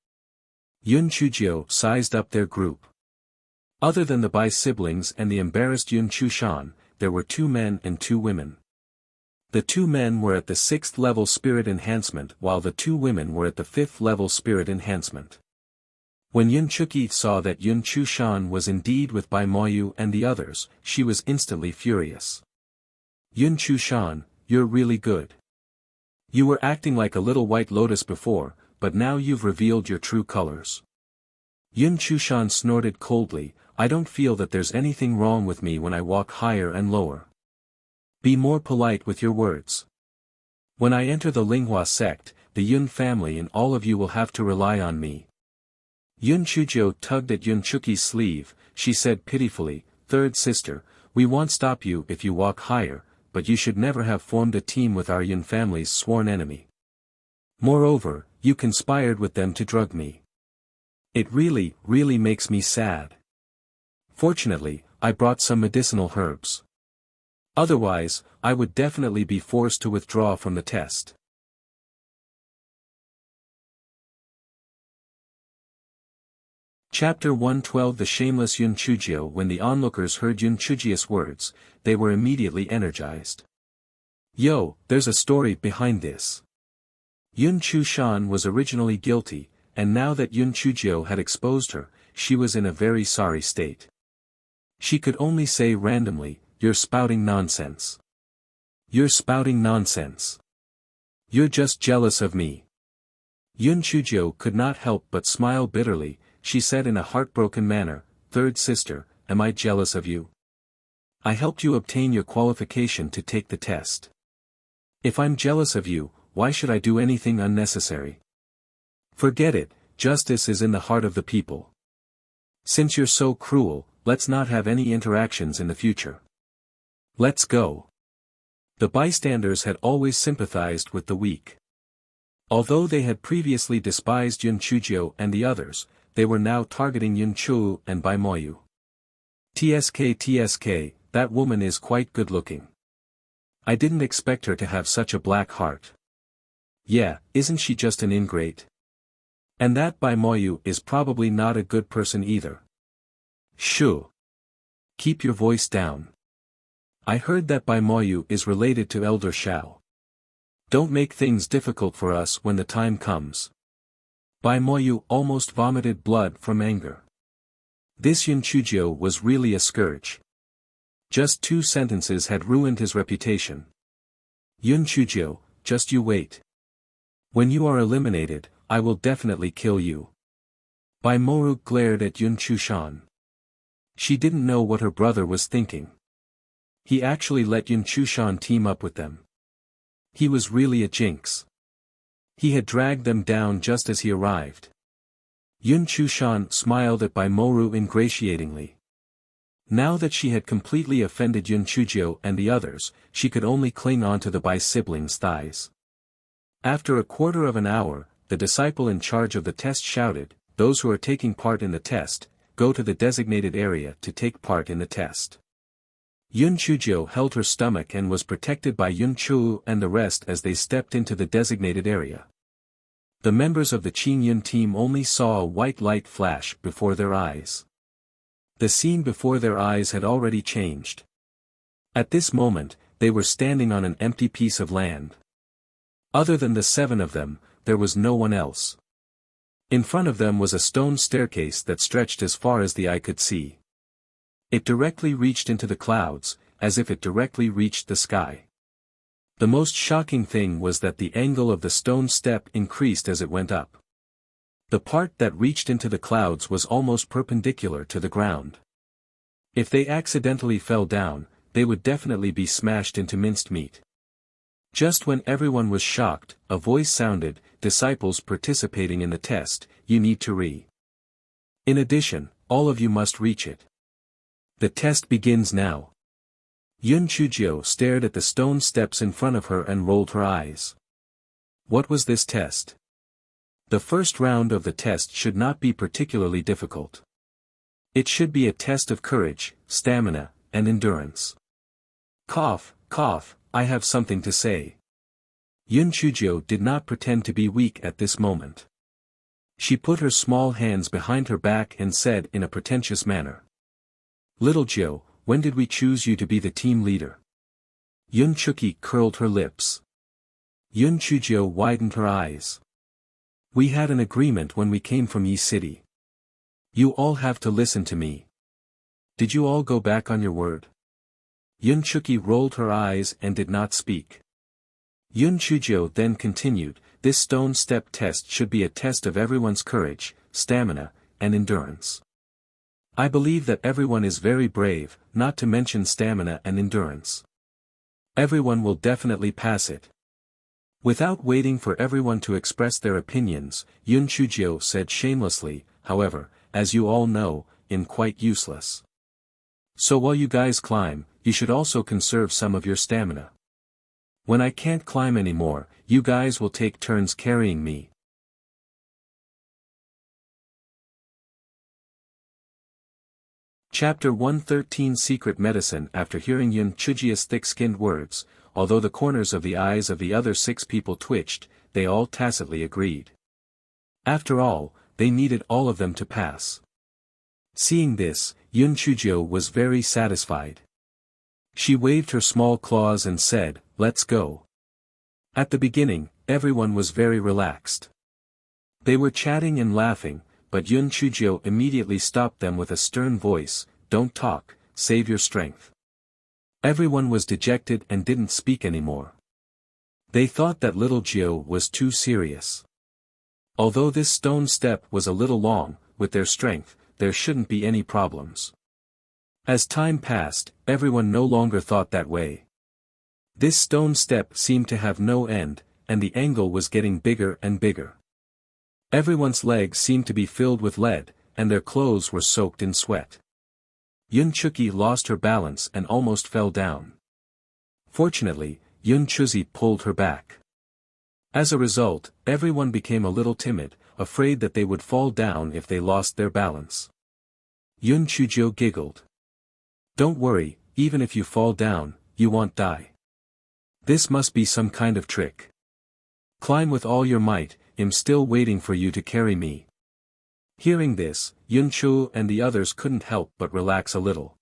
Yun Chujio sized up their group. Other than the Bai siblings and the embarrassed Yun Chushan, there were 2 men and 2 women. The 2 men were at the 6th level spirit enhancement while the 2 women were at the 5th level spirit enhancement. When Yun Chuki saw that Yun Chushan was indeed with Bai Moyu and the others, she was instantly furious. Yun Chushan, you're really good. You were acting like a little white lotus before, but now you've revealed your true colors. Yun Chushan snorted coldly, I don't feel that there's anything wrong with me when I walk higher and lower. Be more polite with your words. When I enter the Linghua sect, the Yun family and all of you will have to rely on me. Yun Chujio tugged at Yun Chuki's sleeve, she said pitifully, 3rd sister, we won't stop you if you walk higher, but you should never have formed a team with our Yun family's sworn enemy. Moreover, you conspired with them to drug me. It really makes me sad. Fortunately, I brought some medicinal herbs. Otherwise, I would definitely be forced to withdraw from the test. Chapter 112 The shameless Yun Chujio. When the onlookers heard Yun Chujio's words, they were immediately energized. Yo, there's a story behind this. Yun Chushan was originally guilty, and now that Yun Chujio had exposed her, she was in a very sorry state. She could only say randomly, you're spouting nonsense. You're spouting nonsense. You're just jealous of me. Yun Chujio could not help but smile bitterly. She said in a heartbroken manner, 3rd sister, am I jealous of you? I helped you obtain your qualification to take the test. If I'm jealous of you, why should I do anything unnecessary? Forget it, justice is in the heart of the people. Since you're so cruel, let's not have any interactions in the future. Let's go. The bystanders had always sympathized with the weak. Although they had previously despised Yun Chujio and the others, they were now targeting Yun Chu and Bai Moyu. TSK, that woman is quite good-looking. I didn't expect her to have such a black heart. Yeah, isn't she just an ingrate? And that Bai Moyu is probably not a good person either. Shoo. Keep your voice down. I heard that Bai Moyu is related to Elder Shao. Don't make things difficult for us when the time comes. Bai Moyu almost vomited blood from anger. This Yun Chujio was really a scourge. Just 2 sentences had ruined his reputation. Yun Chujio, just you wait. When you are eliminated, I will definitely kill you. Bai Moru glared at Yun Chushan. She didn't know what her brother was thinking. He actually let Yun Chushan team up with them. He was really a jinx. He had dragged them down just as he arrived. Yun Chushan smiled at Bai Moru ingratiatingly. Now that she had completely offended Yun Chujio and the others, she could only cling on to the Bai siblings' thighs. After a quarter of an hour, the disciple in charge of the test shouted, those who are taking part in the test, go to the designated area to take part in the test. Yun Chujio held her stomach and was protected by Yun Chu and the rest as they stepped into the designated area. The members of the Qin Yun team only saw a white light flash before their eyes. The scene before their eyes had already changed. At this moment, they were standing on an empty piece of land. Other than the 7 of them, there was no one else. In front of them was a stone staircase that stretched as far as the eye could see. It directly reached into the clouds, as if it directly reached the sky. The most shocking thing was that the angle of the stone step increased as it went up. The part that reached into the clouds was almost perpendicular to the ground. If they accidentally fell down, they would definitely be smashed into minced meat. Just when everyone was shocked, a voice sounded, "Disciples participating in the test, you need to In addition, all of you must reach it. The test begins now." Yun Chujio stared at the stone steps in front of her and rolled her eyes. What was this test? The first round of the test should not be particularly difficult. It should be a test of courage, stamina, and endurance. Cough, cough, I have something to say. Yun Chujio did not pretend to be weak at this moment. She put her small hands behind her back and said in a pretentious manner. "Little Jiu, when did we choose you to be the team leader?" Yun Chuki curled her lips. Yun Chujio widened her eyes. "We had an agreement when we came from Yi City. You all have to listen to me. Did you all go back on your word?" Yun Chuki rolled her eyes and did not speak. Yun Chujio then continued, "This stone step test should be a test of everyone's courage, stamina, and endurance. I believe that everyone is very brave, not to mention stamina and endurance. Everyone will definitely pass it." Without waiting for everyone to express their opinions, Yun Chujio said shamelessly, "However, as you all know, I'm quite useless. So while you guys climb, you should also conserve some of your stamina. When I can't climb anymore, you guys will take turns carrying me." Chapter 113 Secret Medicine. After hearing Yun Chujio's thick-skinned words, although the corners of the eyes of the other 6 people twitched, they all tacitly agreed. After all, they needed all of them to pass. Seeing this, Yun Chujio was very satisfied. She waved her small claws and said, "Let's go." At the beginning, everyone was very relaxed. They were chatting and laughing, but Yun Chujio immediately stopped them with a stern voice, "Don't talk, save your strength." Everyone was dejected and didn't speak anymore. They thought that little Jiu was too serious. Although this stone step was a little long, with their strength, there shouldn't be any problems. As time passed, everyone no longer thought that way. This stone step seemed to have no end, and the angle was getting bigger and bigger. Everyone's legs seemed to be filled with lead, and their clothes were soaked in sweat. Yun Chuki lost her balance and almost fell down. Fortunately, Yun Chuzi pulled her back. As a result, everyone became a little timid, afraid that they would fall down if they lost their balance. Yun Chujio giggled. "Don't worry, even if you fall down, you won't die. This must be some kind of trick. Climb with all your might, I'm still waiting for you to carry me." Hearing this, Yun Chu and the others couldn't help but relax a little.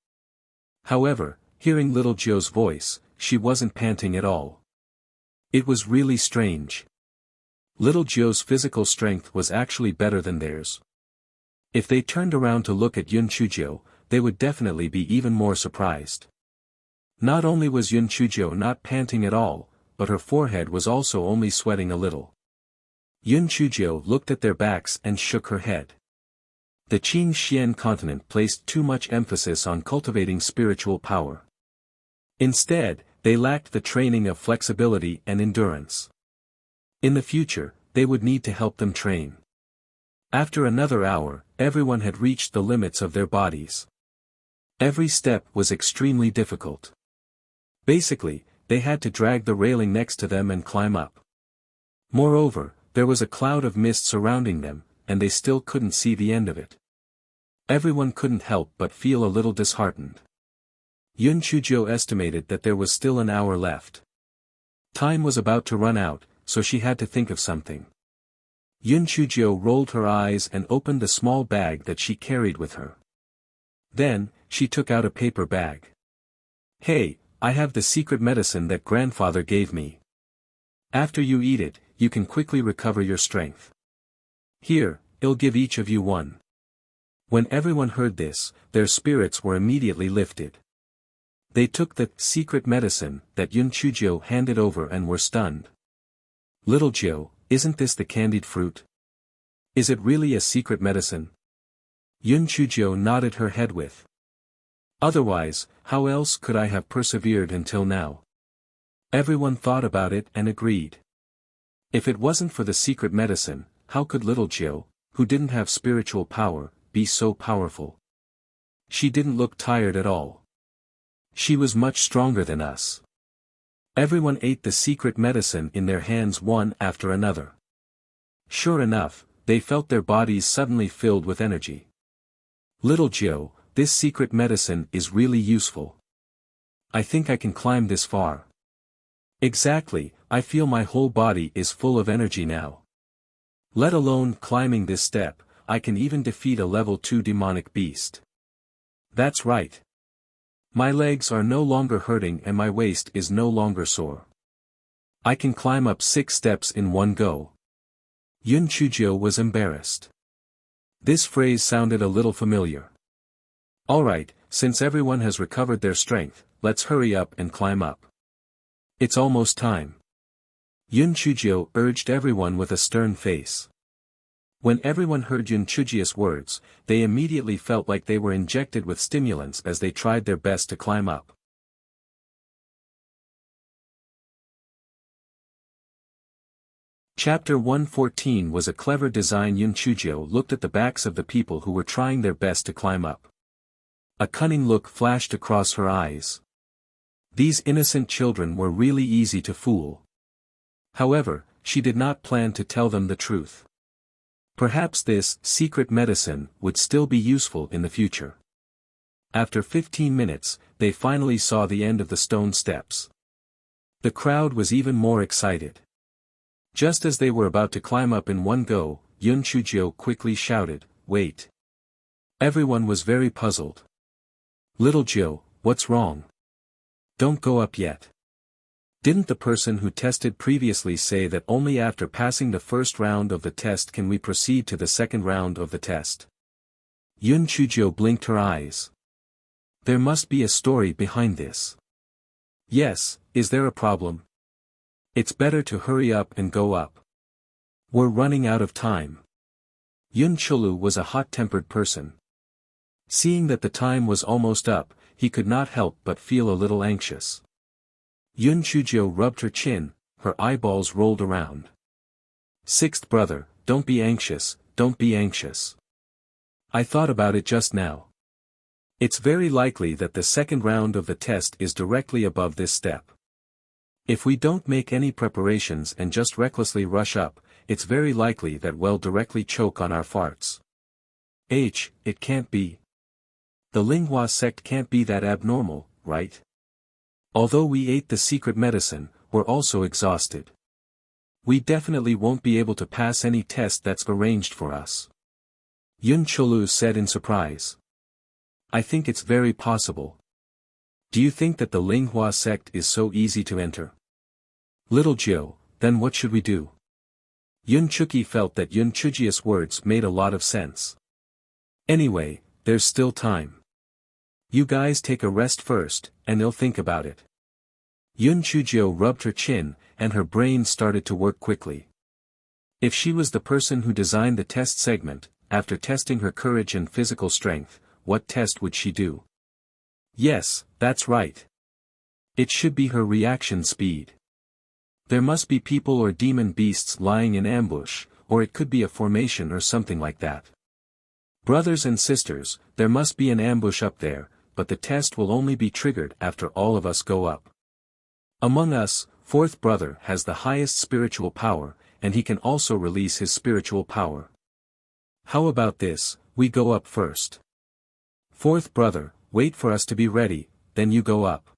However, hearing little Jiu's voice, she wasn't panting at all. It was really strange. Little Jiu's physical strength was actually better than theirs. If they turned around to look at Yun Chujio, they would definitely be even more surprised. Not only was Yun Chujio not panting at all, but her forehead was also only sweating a little. Yun Chujio looked at their backs and shook her head. The Qin Xian continent placed too much emphasis on cultivating spiritual power. Instead, they lacked the training of flexibility and endurance. In the future, they would need to help them train. After another hour, everyone had reached the limits of their bodies. Every step was extremely difficult. Basically, they had to drag the railing next to them and climb up. Moreover, there was a cloud of mist surrounding them, and they still couldn't see the end of it. Everyone couldn't help but feel a little disheartened. Yun Chujio estimated that there was still an hour left. Time was about to run out, so she had to think of something. Yun Chujio rolled her eyes and opened the small bag that she carried with her. Then, she took out a paper bag. "Hey, I have the secret medicine that grandfather gave me. After you eat it, you can quickly recover your strength. Here, I'll give each of you one." When everyone heard this, their spirits were immediately lifted. They took the secret medicine that Yun Chujio handed over and were stunned. "Little Jiu, isn't this the candied fruit? Is it really a secret medicine?" Yun Chujio nodded her head with. "Otherwise, how else could I have persevered until now?" Everyone thought about it and agreed. If it wasn't for the secret medicine, how could little Jiu, who didn't have spiritual power, be so powerful? She didn't look tired at all. She was much stronger than us. Everyone ate the secret medicine in their hands one after another. Sure enough, they felt their bodies suddenly filled with energy. "Little Jiu, this secret medicine is really useful. I think I can climb this far." "Exactly, I feel my whole body is full of energy now. Let alone climbing this step, I can even defeat a level 2 demonic beast. That's right. My legs are no longer hurting and my waist is no longer sore. I can climb up 6 steps in one go." Yun Chujio was embarrassed. This phrase sounded a little familiar. "Alright, since everyone has recovered their strength, let's hurry up and climb up. It's almost time." Yun Chujio urged everyone with a stern face. When everyone heard Yun Chujio's words, they immediately felt like they were injected with stimulants as they tried their best to climb up. Chapter 114 was a clever design. Yun Chujio looked at the backs of the people who were trying their best to climb up. A cunning look flashed across her eyes. These innocent children were really easy to fool. However, she did not plan to tell them the truth. Perhaps this secret medicine would still be useful in the future. After 15 minutes, they finally saw the end of the stone steps. The crowd was even more excited. Just as they were about to climb up in one go, Yun Chujio quickly shouted, "Wait." Everyone was very puzzled. "Little Jiu, what's wrong? Don't go up yet. Didn't the person who tested previously say that only after passing the first round of the test can we proceed to the second round of the test?" Yun Chujio blinked her eyes. There must be a story behind this. "Yes, is there a problem? It's better to hurry up and go up. We're running out of time." Yun Chulu was a hot-tempered person. Seeing that the time was almost up, he could not help but feel a little anxious. Yun Chujio rubbed her chin, her eyeballs rolled around. "Sixth brother, don't be anxious, don't be anxious. I thought about it just now. It's very likely that the second round of the test is directly above this step. If we don't make any preparations and just recklessly rush up, it's very likely that we'll directly choke on our farts. It can't be. The Linghua sect can't be that abnormal, right? Although we ate the secret medicine, we're also exhausted. We definitely won't be able to pass any test that's arranged for us." Yun Cholu said in surprise. "I think it's very possible. Do you think that the Linghua sect is so easy to enter?" "Little Jiu, then what should we do?" Yun Chuki felt that Yun Chujio's words made a lot of sense. "Anyway, there's still time. You guys take a rest first, and they'll think about it." Yun Chujio rubbed her chin, and her brain started to work quickly. If she was the person who designed the test segment, after testing her courage and physical strength, what test would she do? Yes, that's right. It should be her reaction speed. There must be people or demon beasts lying in ambush, or it could be a formation or something like that. Brothers and sisters, there must be an ambush up there, but the test will only be triggered after all of us go up. Among us, fourth brother has the highest spiritual power, and he can also release his spiritual power. How about this, we go up first. Fourth brother, wait for us to be ready, then you go up.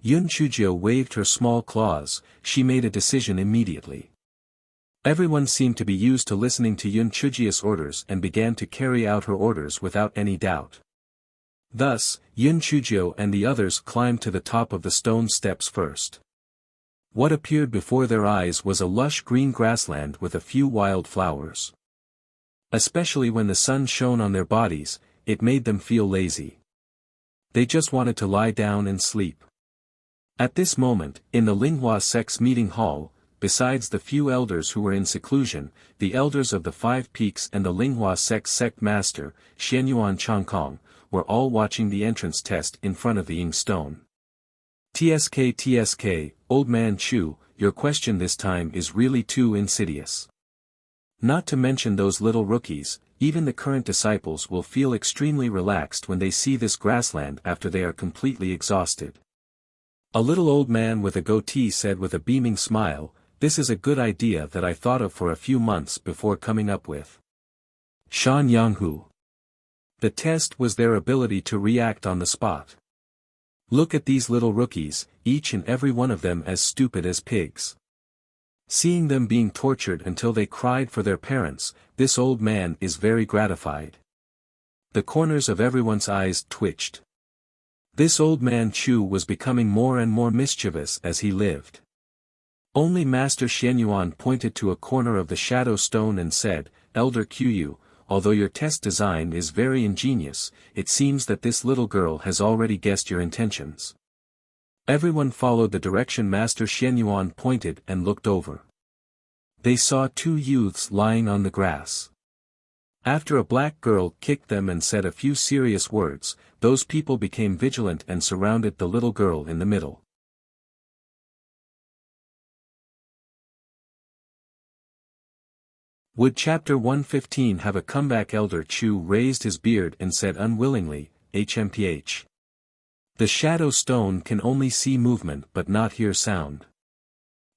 Yun Chujio waved her small claws. She made a decision immediately. Everyone seemed to be used to listening to Yun Chujio's orders and began to carry out her orders without any doubt. Thus, Yun Chujio and the others climbed to the top of the stone steps first. What appeared before their eyes was a lush green grassland with a few wild flowers. Especially when the sun shone on their bodies, it made them feel lazy. They just wanted to lie down and sleep. At this moment, in the Linghua sect's meeting hall, besides the few elders who were in seclusion, the elders of the Five Peaks and the Linghua sect master, Xianyuan Changkong, were all watching the entrance test in front of the Ying stone. TSK, old man Chu, your question this time is really too insidious. Not to mention those little rookies, even the current disciples will feel extremely relaxed when they see this grassland after they are completely exhausted. A little old man with a goatee said with a beaming smile, "This is a good idea that I thought of for a few months before coming up with." Shan Yanghu. The test was their ability to react on the spot. Look at these little rookies, each and every one of them as stupid as pigs. Seeing them being tortured until they cried for their parents, this old man is very gratified. The corners of everyone's eyes twitched. This old man Chu was becoming more and more mischievous as he lived. Only Master Xianyuan pointed to a corner of the shadow stone and said, "Elder Qiyu, although your test design is very ingenious, it seems that this little girl has already guessed your intentions." Everyone followed the direction Master Xianyuan pointed and looked over. They saw two youths lying on the grass. After a black girl kicked them and said a few serious words, those people became vigilant and surrounded the little girl in the middle. Would Chapter 115 have a comeback? Elder Chu raised his beard and said unwillingly, "HMPH. The shadow stone can only see movement but not hear sound.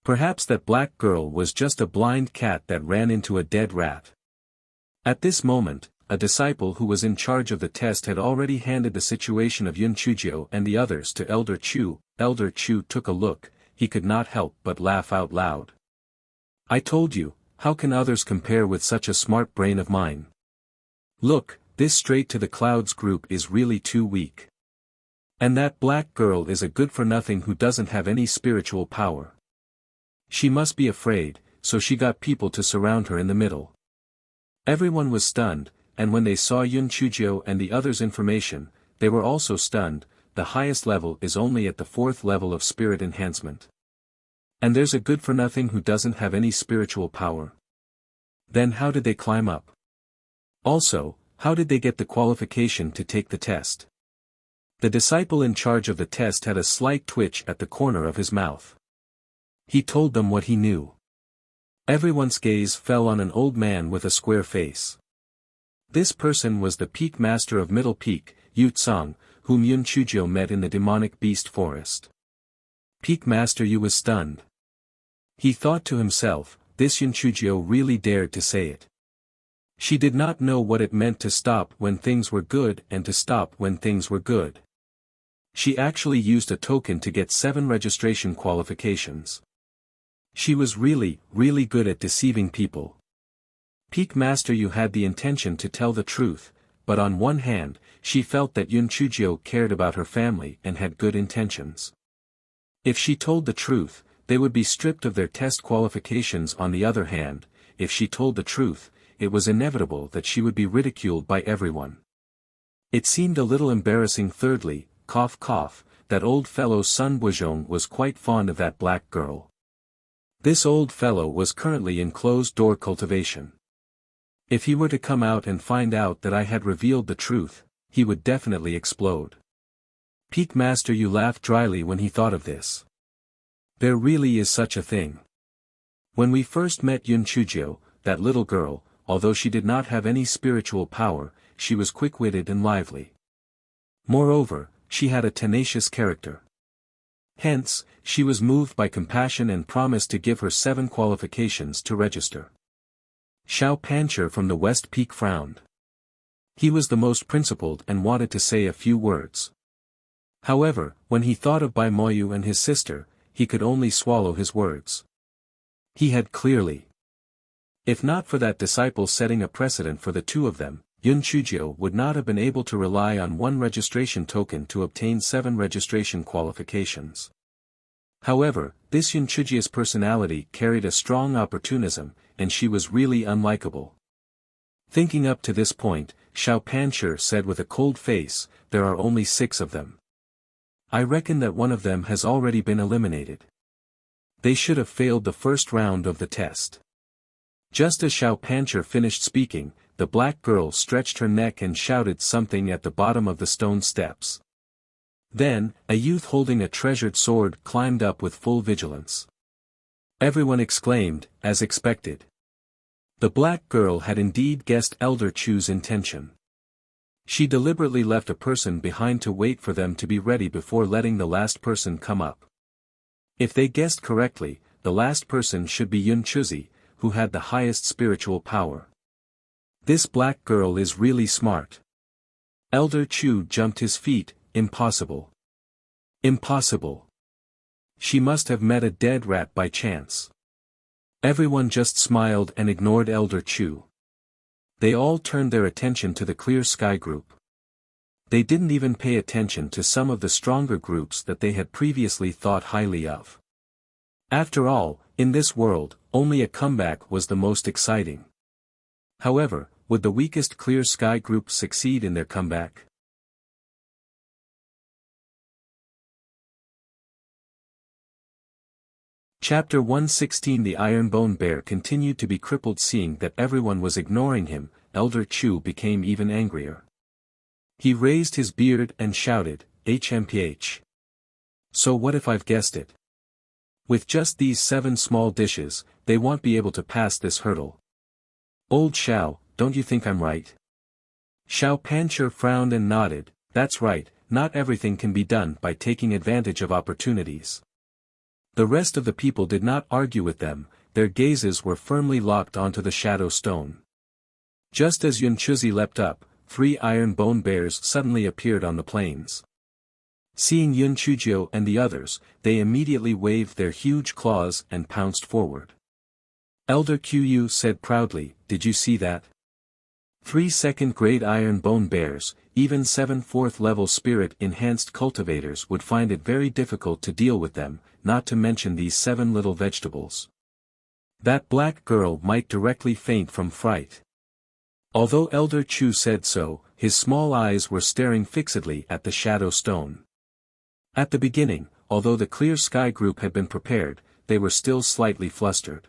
Perhaps that black girl was just a blind cat that ran into a dead rat." At this moment, a disciple who was in charge of the test had already handed the situation of Yun Chujio and the others to Elder Chu. Elder Chu took a look, he could not help but laugh out loud. "I told you, how can others compare with such a smart brain of mine? Look, this straight to the clouds group is really too weak. And that black girl is a good-for-nothing who doesn't have any spiritual power. She must be afraid, so she got people to surround her in the middle." Everyone was stunned, and when they saw Yun Chujio and the others' information, they were also stunned. The highest level is only at the 4th level of spirit enhancement. And there's a good-for-nothing who doesn't have any spiritual power. Then how did they climb up? Also, how did they get the qualification to take the test? The disciple in charge of the test had a slight twitch at the corner of his mouth. He told them what he knew. Everyone's gaze fell on an old man with a square face. This person was the peak master of Middle Peak, Yu Tsang, whom Yun Chujio met in the demonic beast forest. Peak Master Yu was stunned. He thought to himself, this Yun Chujio really dared to say it. She did not know what it meant to stop when things were good and to stop when things were good. She actually used a token to get 7 registration qualifications. She was really, really good at deceiving people. Peak Master Yu had the intention to tell the truth, but on one hand, she felt that Yun Chujio cared about her family and had good intentions. If she told the truth, they would be stripped of their test qualifications. On the other hand, if she told the truth, it was inevitable that she would be ridiculed by everyone. It seemed a little embarrassing. Thirdly, cough cough, that old fellow Sun Buzhong was quite fond of that black girl. This old fellow was currently in closed-door cultivation. If he were to come out and find out that I had revealed the truth, he would definitely explode. Peak Master Yu laughed dryly when he thought of this. There really is such a thing. When we first met Yun Chujio, that little girl, although she did not have any spiritual power, she was quick-witted and lively. Moreover, she had a tenacious character. Hence, she was moved by compassion and promised to give her 7 qualifications to register. Xiao Pancher from the West Peak frowned. He was the most principled and wanted to say a few words. However, when he thought of Bai Moyu and his sister, he could only swallow his words. He had clearly. If not for that disciple setting a precedent for the two of them, Yun Chujio would not have been able to rely on one registration token to obtain 7 registration qualifications. However, this Yun Chujio's personality carried a strong opportunism, and she was really unlikable. Thinking up to this point, Xiao Pancher said with a cold face, "There are only 6 of them. I reckon that one of them has already been eliminated. They should have failed the first round of the test." Just as Xiao Pancher finished speaking, the black girl stretched her neck and shouted something at the bottom of the stone steps. Then, a youth holding a treasured sword climbed up with full vigilance. Everyone exclaimed, as expected. The black girl had indeed guessed Elder Chu's intention. She deliberately left a person behind to wait for them to be ready before letting the last person come up. If they guessed correctly, the last person should be Yun Chuzi, who had the highest spiritual power. This black girl is really smart. Elder Chu jumped his feet. Impossible. Impossible. She must have met a dead rat by chance. Everyone just smiled and ignored Elder Chu. They all turned their attention to the Clear Sky group. They didn't even pay attention to some of the stronger groups that they had previously thought highly of. After all, in this world, only a comeback was the most exciting. However, would the weakest Clear Sky group succeed in their comeback? Chapter 116. The Ironbone Bear continued to be crippled. Seeing that everyone was ignoring him, Elder Chu became even angrier. He raised his beard and shouted, "HMPH. So what if I've guessed it? With just these 7 small dishes, they won't be able to pass this hurdle. Old Xiao, don't you think I'm right?" Xiao Pancher frowned and nodded. "That's right, not everything can be done by taking advantage of opportunities." The rest of the people did not argue with them, their gazes were firmly locked onto the shadow stone. Just as Yun Chuzi leapt up, 3 iron bone bears suddenly appeared on the plains. Seeing Yun Chujio and the others, they immediately waved their huge claws and pounced forward. Elder Qu said proudly, "Did you see that? 3 second-grade iron bone bears, even 7 4th-level spirit-enhanced cultivators would find it very difficult to deal with them, not to mention these 7 little vegetables. That black girl might directly faint from fright." Although Elder Chu said so, his small eyes were staring fixedly at the shadow stone. At the beginning, although the Clear Sky group had been prepared, they were still slightly flustered.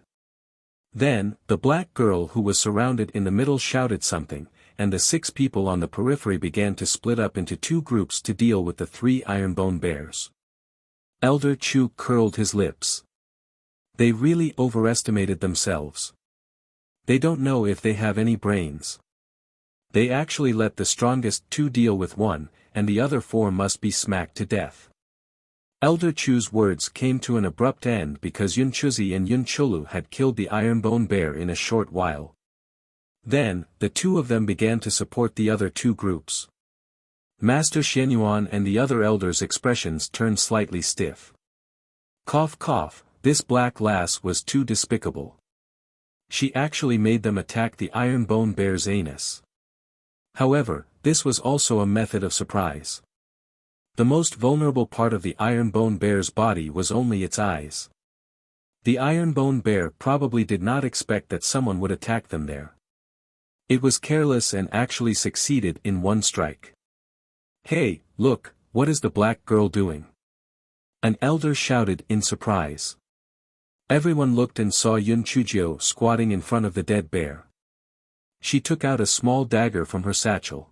Then, the black girl who was surrounded in the middle shouted something, and the 6 people on the periphery began to split up into 2 groups to deal with the 3 ironbone bears. Elder Chu curled his lips. They really overestimated themselves. They don't know if they have any brains. They actually let the strongest 2 deal with 1, and the other 4 must be smacked to death. Elder Chu's words came to an abrupt end because Yun Chuzi and Yun Chulu had killed the ironbone bear in a short while. Then, the 2 of them began to support the other 2 groups. Master Xianyuan and the other elders' expressions turned slightly stiff. Cough cough, this black lass was too despicable. She actually made them attack the ironbone bear's anus. However, this was also a method of surprise. The most vulnerable part of the ironbone bear's body was only its eyes. The ironbone bear probably did not expect that someone would attack them there. It was careless and actually succeeded in 1 strike. "Hey, look, what is the black girl doing?" An elder shouted in surprise. Everyone looked and saw Yun Chujio squatting in front of the dead bear. She took out a small dagger from her satchel.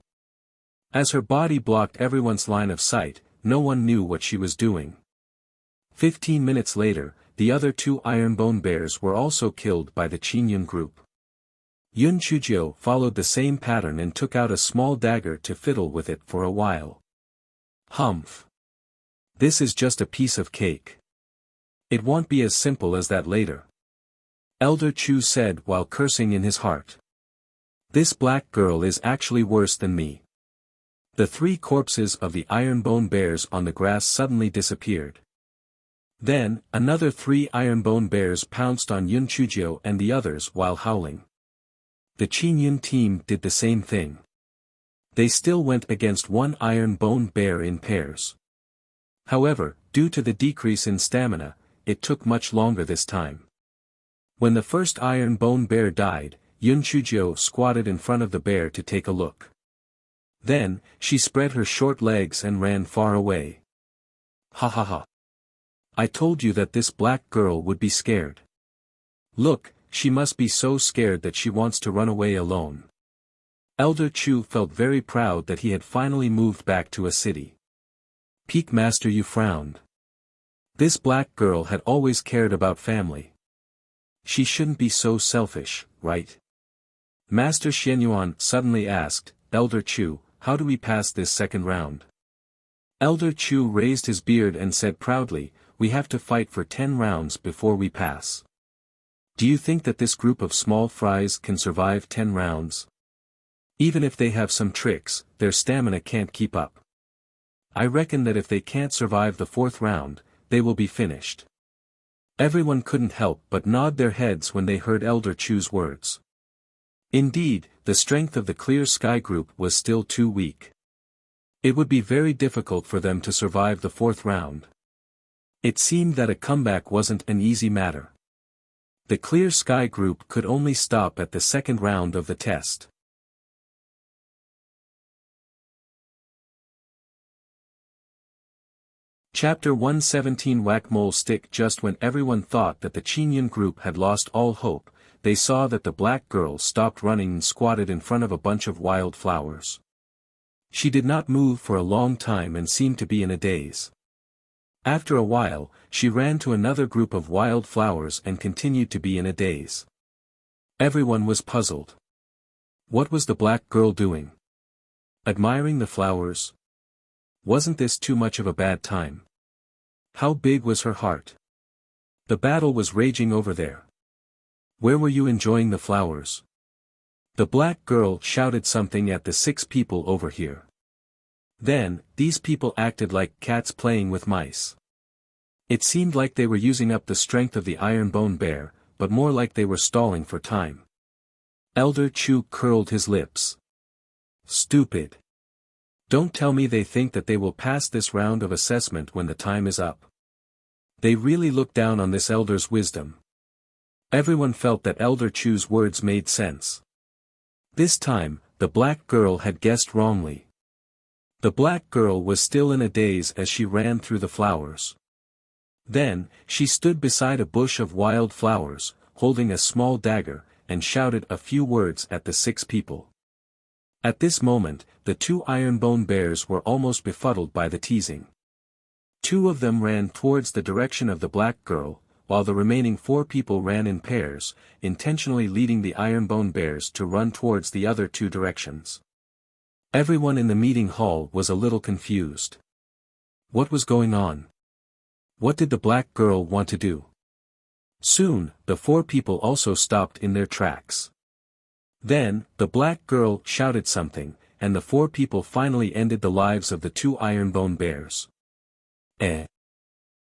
As her body blocked everyone's line of sight, no one knew what she was doing. 15 minutes later, the other 2 ironbone bears were also killed by the Qingyun group. Yun Chujio followed the same pattern and took out a small dagger to fiddle with it for a while. Humph. This is just a piece of cake. It won't be as simple as that later. Elder Chu said while cursing in his heart. This black girl is actually worse than me. The 3 corpses of the iron-bone bears on the grass suddenly disappeared. Then, another 3 iron-bone bears pounced on Yun Chujio and the others while howling. The Qin Yun team did the same thing. They still went against 1 iron-bone bear in pairs. However, due to the decrease in stamina, it took much longer this time. When the first iron-bone bear died, Yun Chujio squatted in front of the bear to take a look. Then, she spread her short legs and ran far away. Ha ha ha. I told you that this black girl would be scared. Look, she must be so scared that she wants to run away alone. Elder Chu felt very proud that he had finally moved back to a city. Peak Master Yu frowned. This black girl had always cared about family. She shouldn't be so selfish, right? Master Xianyuan suddenly asked, Elder Chu, how do we pass this second round? Elder Chu raised his beard and said proudly, we have to fight for 10 rounds before we pass. Do you think that this group of small fries can survive 10 rounds? Even if they have some tricks, their stamina can't keep up. I reckon that if they can't survive the 4th round, they will be finished. Everyone couldn't help but nod their heads when they heard Elder Chu's words. Indeed, the strength of the Clear Sky group was still too weak. It would be very difficult for them to survive the 4th round. It seemed that a comeback wasn't an easy matter. The Clear Sky group could only stop at the 2nd round of the test. Chapter 117 Whack-Mole Stick. Just when everyone thought that the Qingyun group had lost all hope, they saw that the black girl stopped running and squatted in front of a bunch of wild flowers. She did not move for a long time and seemed to be in a daze. After a while, she ran to another group of wild flowers and continued to be in a daze. Everyone was puzzled. What was the black girl doing? Admiring the flowers? Wasn't this too much of a bad time? How big was her heart? The battle was raging over there. Where were you enjoying the flowers? The black girl shouted something at the 6 people over here. Then, these people acted like cats playing with mice. It seemed like they were using up the strength of the iron-bone bear, but more like they were stalling for time. Elder Chu curled his lips. Stupid. Don't tell me they think that they will pass this round of assessment when the time is up. They really look down on this elder's wisdom. Everyone felt that Elder Chu's words made sense. This time, the black girl had guessed wrongly. The black girl was still in a daze as she ran through the flowers. Then, she stood beside a bush of wild flowers, holding a small dagger, and shouted a few words at the 6 people. At this moment, the 2 iron-bone bears were almost befuddled by the teasing. 2 of them ran towards the direction of the black girl, while the remaining 4 people ran in pairs, intentionally leading the iron-bone bears to run towards the other 2 directions. Everyone in the meeting hall was a little confused. What was going on? What did the black girl want to do? Soon, the 4 people also stopped in their tracks. Then, the black girl shouted something, and the 4 people finally ended the lives of the 2 iron-bone bears.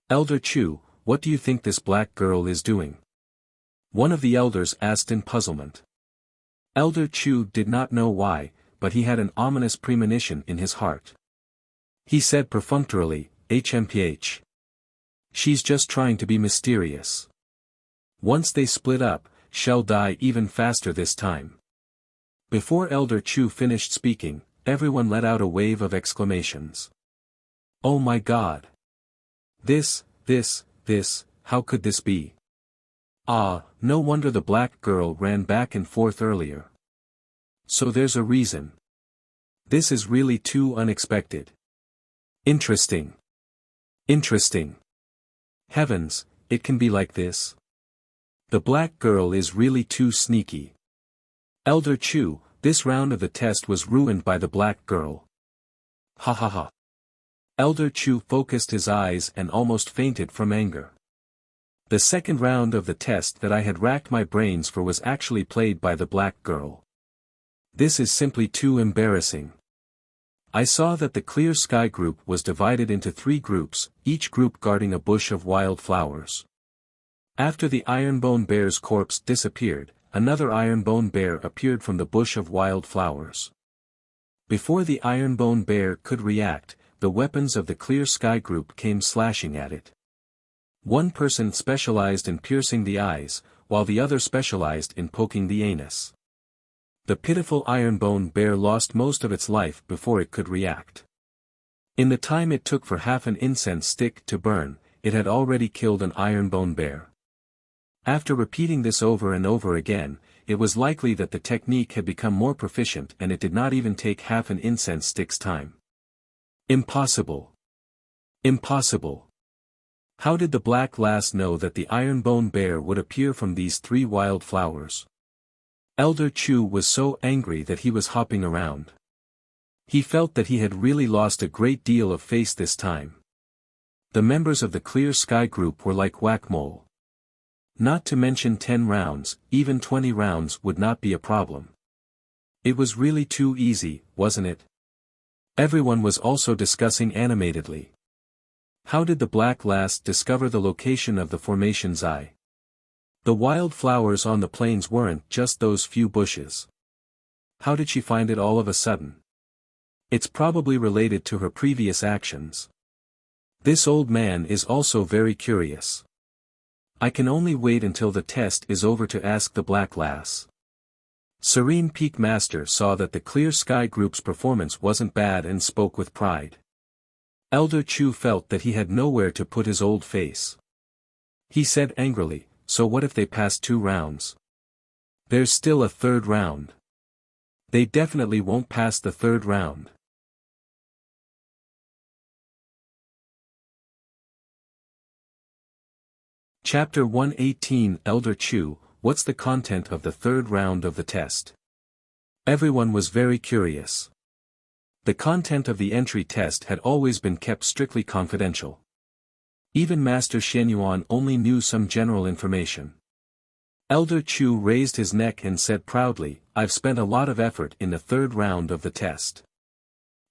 Elder Chu, what do you think this black girl is doing? One of the elders asked in puzzlement. Elder Chu did not know why, but he had an ominous premonition in his heart. He said perfunctorily, HMPH. She's just trying to be mysterious. Once they split up, she'll die even faster this time. Before Elder Chu finished speaking, everyone let out a wave of exclamations. Oh my God! This, how could this be? Ah, no wonder the black girl ran back and forth earlier. So there's a reason. This is really too unexpected. Interesting. Heavens, it can be like this. The black girl is really too sneaky. Elder Chu, this round of the test was ruined by the black girl. Ha ha ha. Elder Chu focused his eyes and almost fainted from anger. The second round of the test that I had racked my brains for was actually played by the black girl. This is simply too embarrassing. I saw that the Clear Sky group was divided into 3 groups, each group guarding a bush of wild flowers. After the Ironbone Bear's corpse disappeared, another Ironbone Bear appeared from the bush of wild flowers. Before the Ironbone Bear could react, the weapons of the Clear Sky group came slashing at it. One person specialized in piercing the eyes, while the other specialized in poking the anus. The pitiful Ironbone Bear lost most of its life before it could react. In the time it took for half an incense stick to burn, it had already killed an Ironbone Bear. After repeating this over and over again, it was likely that the technique had become more proficient and it did not even take half an incense stick's time. Impossible. Impossible. How did the Black Lass know that the Ironbone Bear would appear from these 3 wild flowers? Elder Chu was so angry that he was hopping around. He felt that he had really lost a great deal of face this time. The members of the Clear Sky group were like whack-a-mole. Not to mention 10 rounds, even 20 rounds would not be a problem. It was really too easy, wasn't it? Everyone was also discussing animatedly. How did the Black Lass discover the location of the formation's eye? The wild flowers on the plains weren't just those few bushes. How did she find it all of a sudden? It's probably related to her previous actions. This old man is also very curious. I can only wait until the test is over to ask the Black Lass. Serene Peak Master saw that the Clear Sky group's performance wasn't bad and spoke with pride. Elder Chu felt that he had nowhere to put his old face. He said angrily, so what if they pass 2 rounds? There's still a 3rd round. They definitely won't pass the 3rd round. Chapter 118 Elder Chu, what's the content of the 3rd round of the test? Everyone was very curious. The content of the entry test had always been kept strictly confidential. Even Master Shenyuan only knew some general information. Elder Chu raised his neck and said proudly, I've spent a lot of effort in the 3rd round of the test.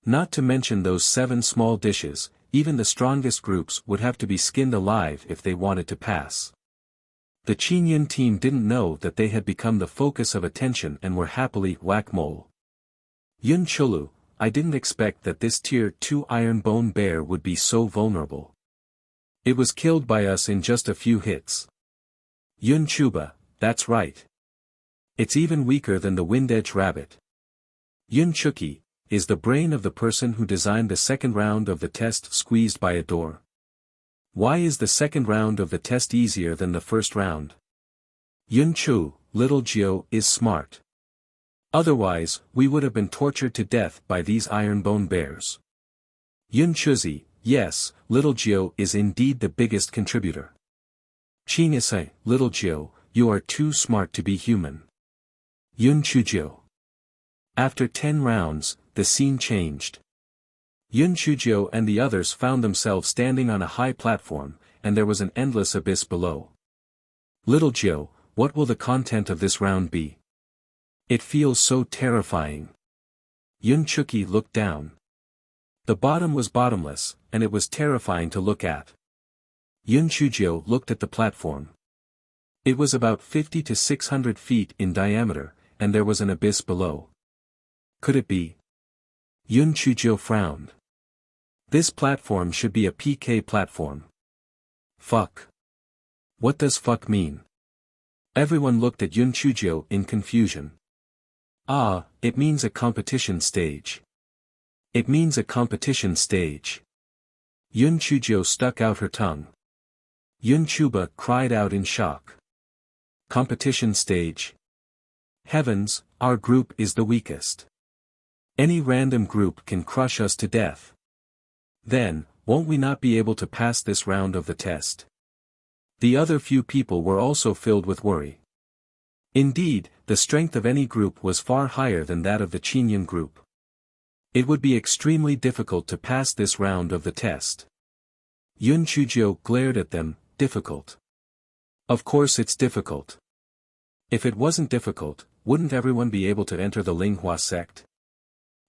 Not to mention those 7 small dishes, even the strongest groups would have to be skinned alive if they wanted to pass. The Qingyun team didn't know that they had become the focus of attention and were happily whack-a-mole. Yun Chulu, I didn't expect that this Tier 2 Ironbone Bear would be so vulnerable. It was killed by us in just a few hits. Yun Chuba, that's right. It's even weaker than the Wind-Edge Rabbit. Yun Chuki, is the brain of the person who designed the 2nd round of the test squeezed by a door? Why is the 2nd round of the test easier than the 1st round? Yun Chu, Little Gio is smart. Otherwise, we would have been tortured to death by these Ironbone Bears. Yun Chuzi, yes, Little Gio is indeed the biggest contributor. Chingisai, Little Gio, you are too smart to be human. Yun Chujio. After 10 rounds, the scene changed. Yun Chujio and the others found themselves standing on a high platform, and there was an endless abyss below. Little Gio, what will the content of this round be? It feels so terrifying. Yun Chuki looked down. The bottom was bottomless, and it was terrifying to look at. Yun Chujio looked at the platform. It was about 50 to 600 feet in diameter, and there was an abyss below. Could it be? Yun Chujio frowned. This platform should be a PK platform. Fuck. What does fuck mean? Everyone looked at Yun Chujio in confusion. Ah, it means a competition stage. It means a competition stage. Yun Chujio stuck out her tongue. Yun Chuba cried out in shock. Competition stage. Heavens, our group is the weakest. Any random group can crush us to death. Then, won't we not be able to pass this round of the test? The other few people were also filled with worry. Indeed, the strength of any group was far higher than that of the Qingyun group. It would be extremely difficult to pass this round of the test. Yun Chujio glared at them, difficult. Of course it's difficult. If it wasn't difficult, wouldn't everyone be able to enter the Linghua sect?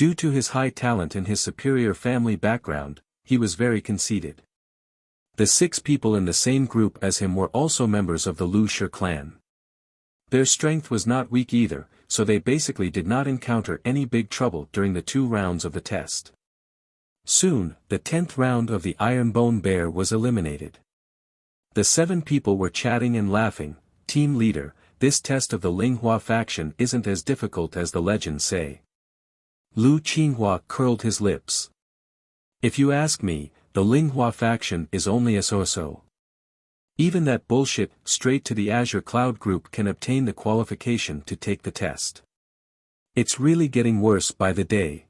Due to his high talent and his superior family background, he was very conceited. The 6 people in the same group as him were also members of the Lu Shi clan. Their strength was not weak either, so they basically did not encounter any big trouble during the 2 rounds of the test. Soon, the 10th round of the Iron Bone Bear was eliminated. The 7 people were chatting and laughing. Team leader, this test of the Linghua faction isn't as difficult as the legends say. Lu Qinghua curled his lips. If you ask me, the Linghua faction is only a so-so. Even that bullshit, straight to the Azure Cloud group can obtain the qualification to take the test. It's really getting worse by the day.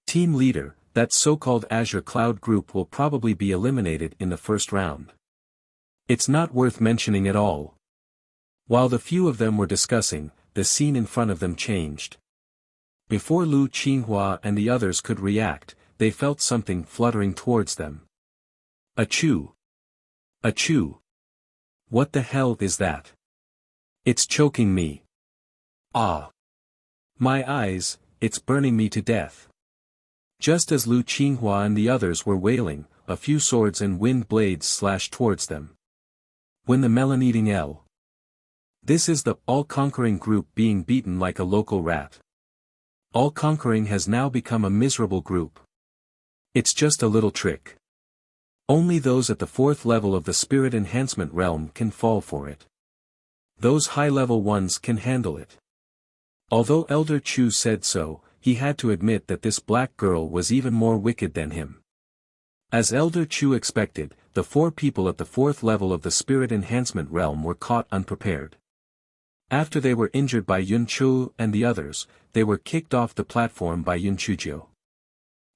Team leader, that so-called Azure Cloud group will probably be eliminated in the first round. It's not worth mentioning at all. While the few of them were discussing, the scene in front of them changed. Before Lu Qinghua and the others could react, they felt something fluttering towards them. Achoo! Achoo! What the hell is that? It's choking me. Ah! My eyes, it's burning me to death. Just as Lu Qinghua and the others were wailing, a few swords and wind blades slashed towards them. When the melon-eating L. This is the all-conquering group being beaten like a local rat. All-conquering has now become a miserable group. It's just a little trick. Only those at the 4th level of the spirit enhancement realm can fall for it. Those high-level ones can handle it. Although Elder Chu said so, he had to admit that this black girl was even more wicked than him. As Elder Chu expected, the 4 people at the 4th level of the spirit enhancement realm were caught unprepared. After they were injured by Yun Chu and the others, they were kicked off the platform by Yun Chuzhou.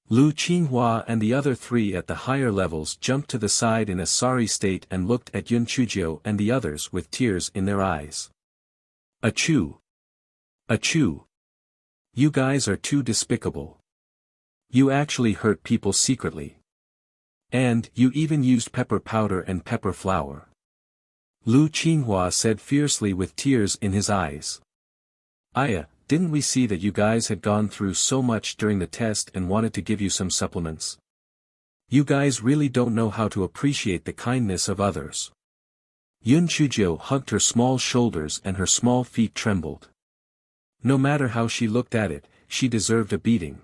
Lu Qinghua and the other 3 at the higher levels jumped to the side in a sorry state and looked at Yun Chuzhou and the others with tears in their eyes. Achoo! Achoo! You guys are too despicable. You actually hurt people secretly. And you even used pepper powder and pepper flour. Lu Qinghua said fiercely with tears in his eyes. Aya, didn't we see that you guys had gone through so much during the test and wanted to give you some supplements? You guys really don't know how to appreciate the kindness of others. Yun Chuzhou hugged her small shoulders and her small feet trembled. No matter how she looked at it, she deserved a beating.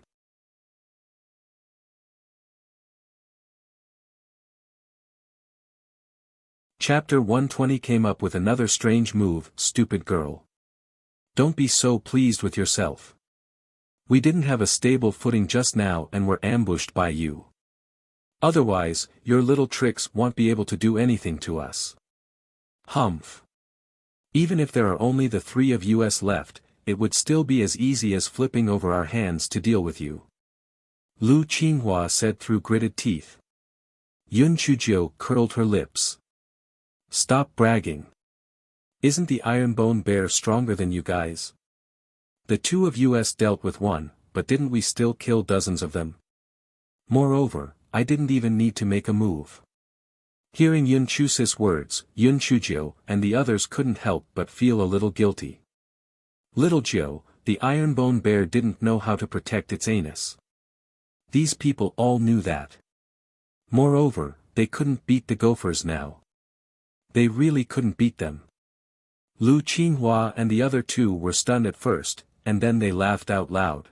Chapter 120 came up with another strange move, stupid girl. Don't be so pleased with yourself. We didn't have a stable footing just now and were ambushed by you. Otherwise, your little tricks won't be able to do anything to us. Humph. Even if there are only the 3 of us left, it would still be as easy as flipping over our hands to deal with you. Lu Qinghua said through gritted teeth. Yun Chuzhou curled her lips. Stop bragging. Isn't the Iron Bone Bear stronger than you guys? The 2 of us dealt with one, but didn't we still kill dozens of them? Moreover, I didn't even need to make a move. Hearing Yun Chuzhou's words, Yun Chuzhou and the others couldn't help but feel a little guilty. Little Joe, the Iron Bone Bear didn't know how to protect its anus. These people all knew that. Moreover, they couldn't beat the gophers now. They really couldn't beat them. Lu Qinghua and the other 2 were stunned at first, and then they laughed out loud.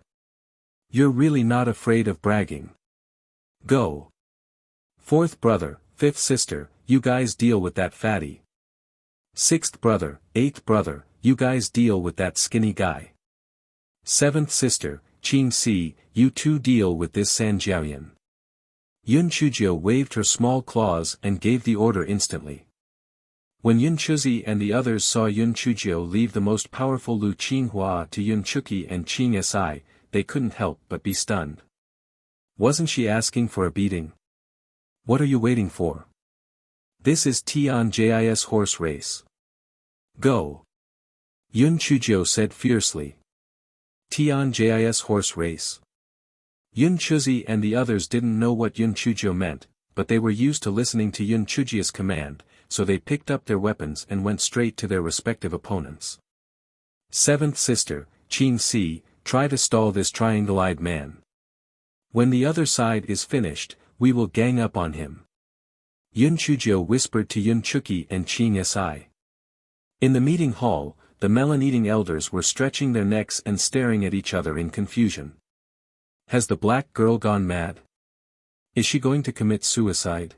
You're really not afraid of bragging. Go. 4th brother, 5th sister, you guys deal with that fatty. 6th brother, 8th brother, you guys deal with that skinny guy. 7th sister, Qing Si, you 2 deal with this Sanjiaoyan. Yun Chuzhou waved her small claws and gave the order instantly. When Yun Chuzi and the others saw Yun Chuzhou leave the most powerful Lu Qinghua to Yun Chuki and Qing Si, they couldn't help but be stunned. Wasn't she asking for a beating? What are you waiting for? This is Tianjis horse race. Go. Yun Chuzhou said fiercely. Tianjis horse race. Yun Chuzi and the others didn't know what Yun Chuzhou meant, but they were used to listening to Yun Chuji's command, so they picked up their weapons and went straight to their respective opponents. 7th sister, Qing Si, try to stall this triangle-eyed man. When the other side is finished, we will gang up on him. Yun Chujio whispered to Yun Chuki and Ching Si. In the meeting hall, the melon-eating elders were stretching their necks and staring at each other in confusion. Has the black girl gone mad? Is she going to commit suicide?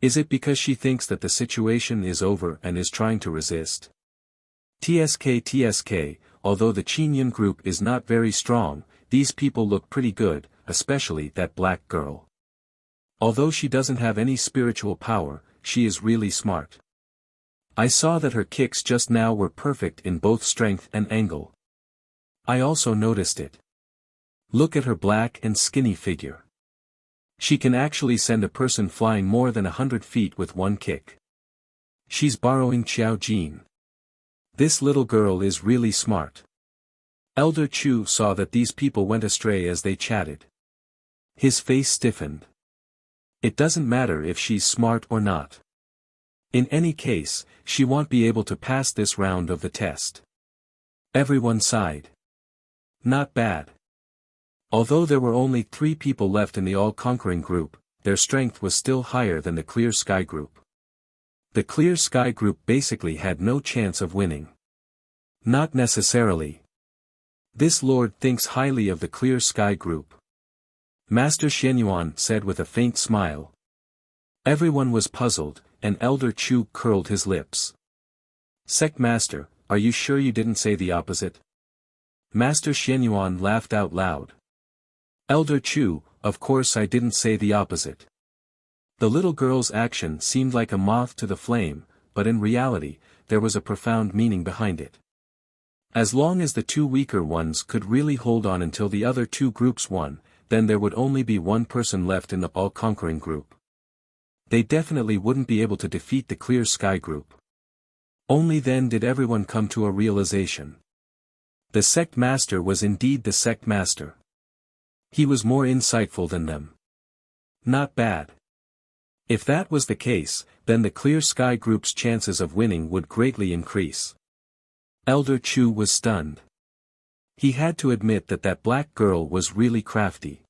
Is it because she thinks that the situation is over and is trying to resist? TSK, although the Qingyun group is not very strong, these people look pretty good, especially that black girl. Although she doesn't have any spiritual power, she is really smart. I saw that her kicks just now were perfect in both strength and angle. I also noticed it. Look at her black and skinny figure. She can actually send a person flying more than 100 feet with one kick. She's borrowing Xiao Jin. This little girl is really smart. Elder Chu saw that these people went astray as they chatted. His face stiffened. It doesn't matter if she's smart or not. In any case, she won't be able to pass this round of the test. Everyone sighed. Not bad. Although there were only 3 people left in the all-conquering group, their strength was still higher than the Clear Sky group. The Clear Sky group basically had no chance of winning. Not necessarily. This lord thinks highly of the Clear Sky group. Master Xianyuan said with a faint smile. Everyone was puzzled, and Elder Chu curled his lips. Sect Master, are you sure you didn't say the opposite? Master Xianyuan laughed out loud. Elder Chu, of course I didn't say the opposite. The little girl's action seemed like a moth to the flame, but in reality, there was a profound meaning behind it. As long as the 2 weaker ones could really hold on until the other 2 groups won, then there would only be 1 person left in the all-conquering group. They definitely wouldn't be able to defeat the Clear Sky group. Only then did everyone come to a realization. The sect master was indeed the sect master. He was more insightful than them. Not bad. If that was the case, then the Clear Sky group's chances of winning would greatly increase. Elder Chu was stunned. He had to admit that that black girl was really crafty.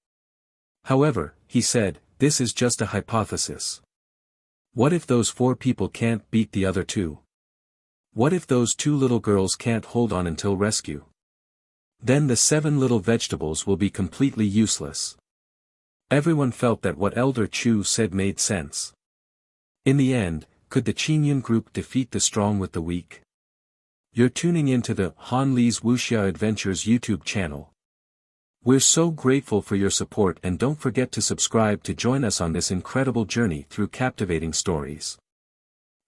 However, he said, this is just a hypothesis. What if those 4 people can't beat the other 2? What if those 2 little girls can't hold on until rescue? Then the 7 little vegetables will be completely useless. Everyone felt that what Elder Chu said made sense. In the end, could the Qingyun group defeat the strong with the weak? You're tuning into the Han Li's Wuxia Adventures YouTube channel. We're so grateful for your support, and don't forget to subscribe to join us on this incredible journey through captivating stories.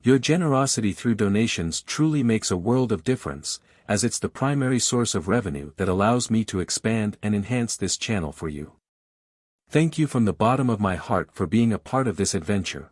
Your generosity through donations truly makes a world of difference, as it's the primary source of revenue that allows me to expand and enhance this channel for you. Thank you from the bottom of my heart for being a part of this adventure.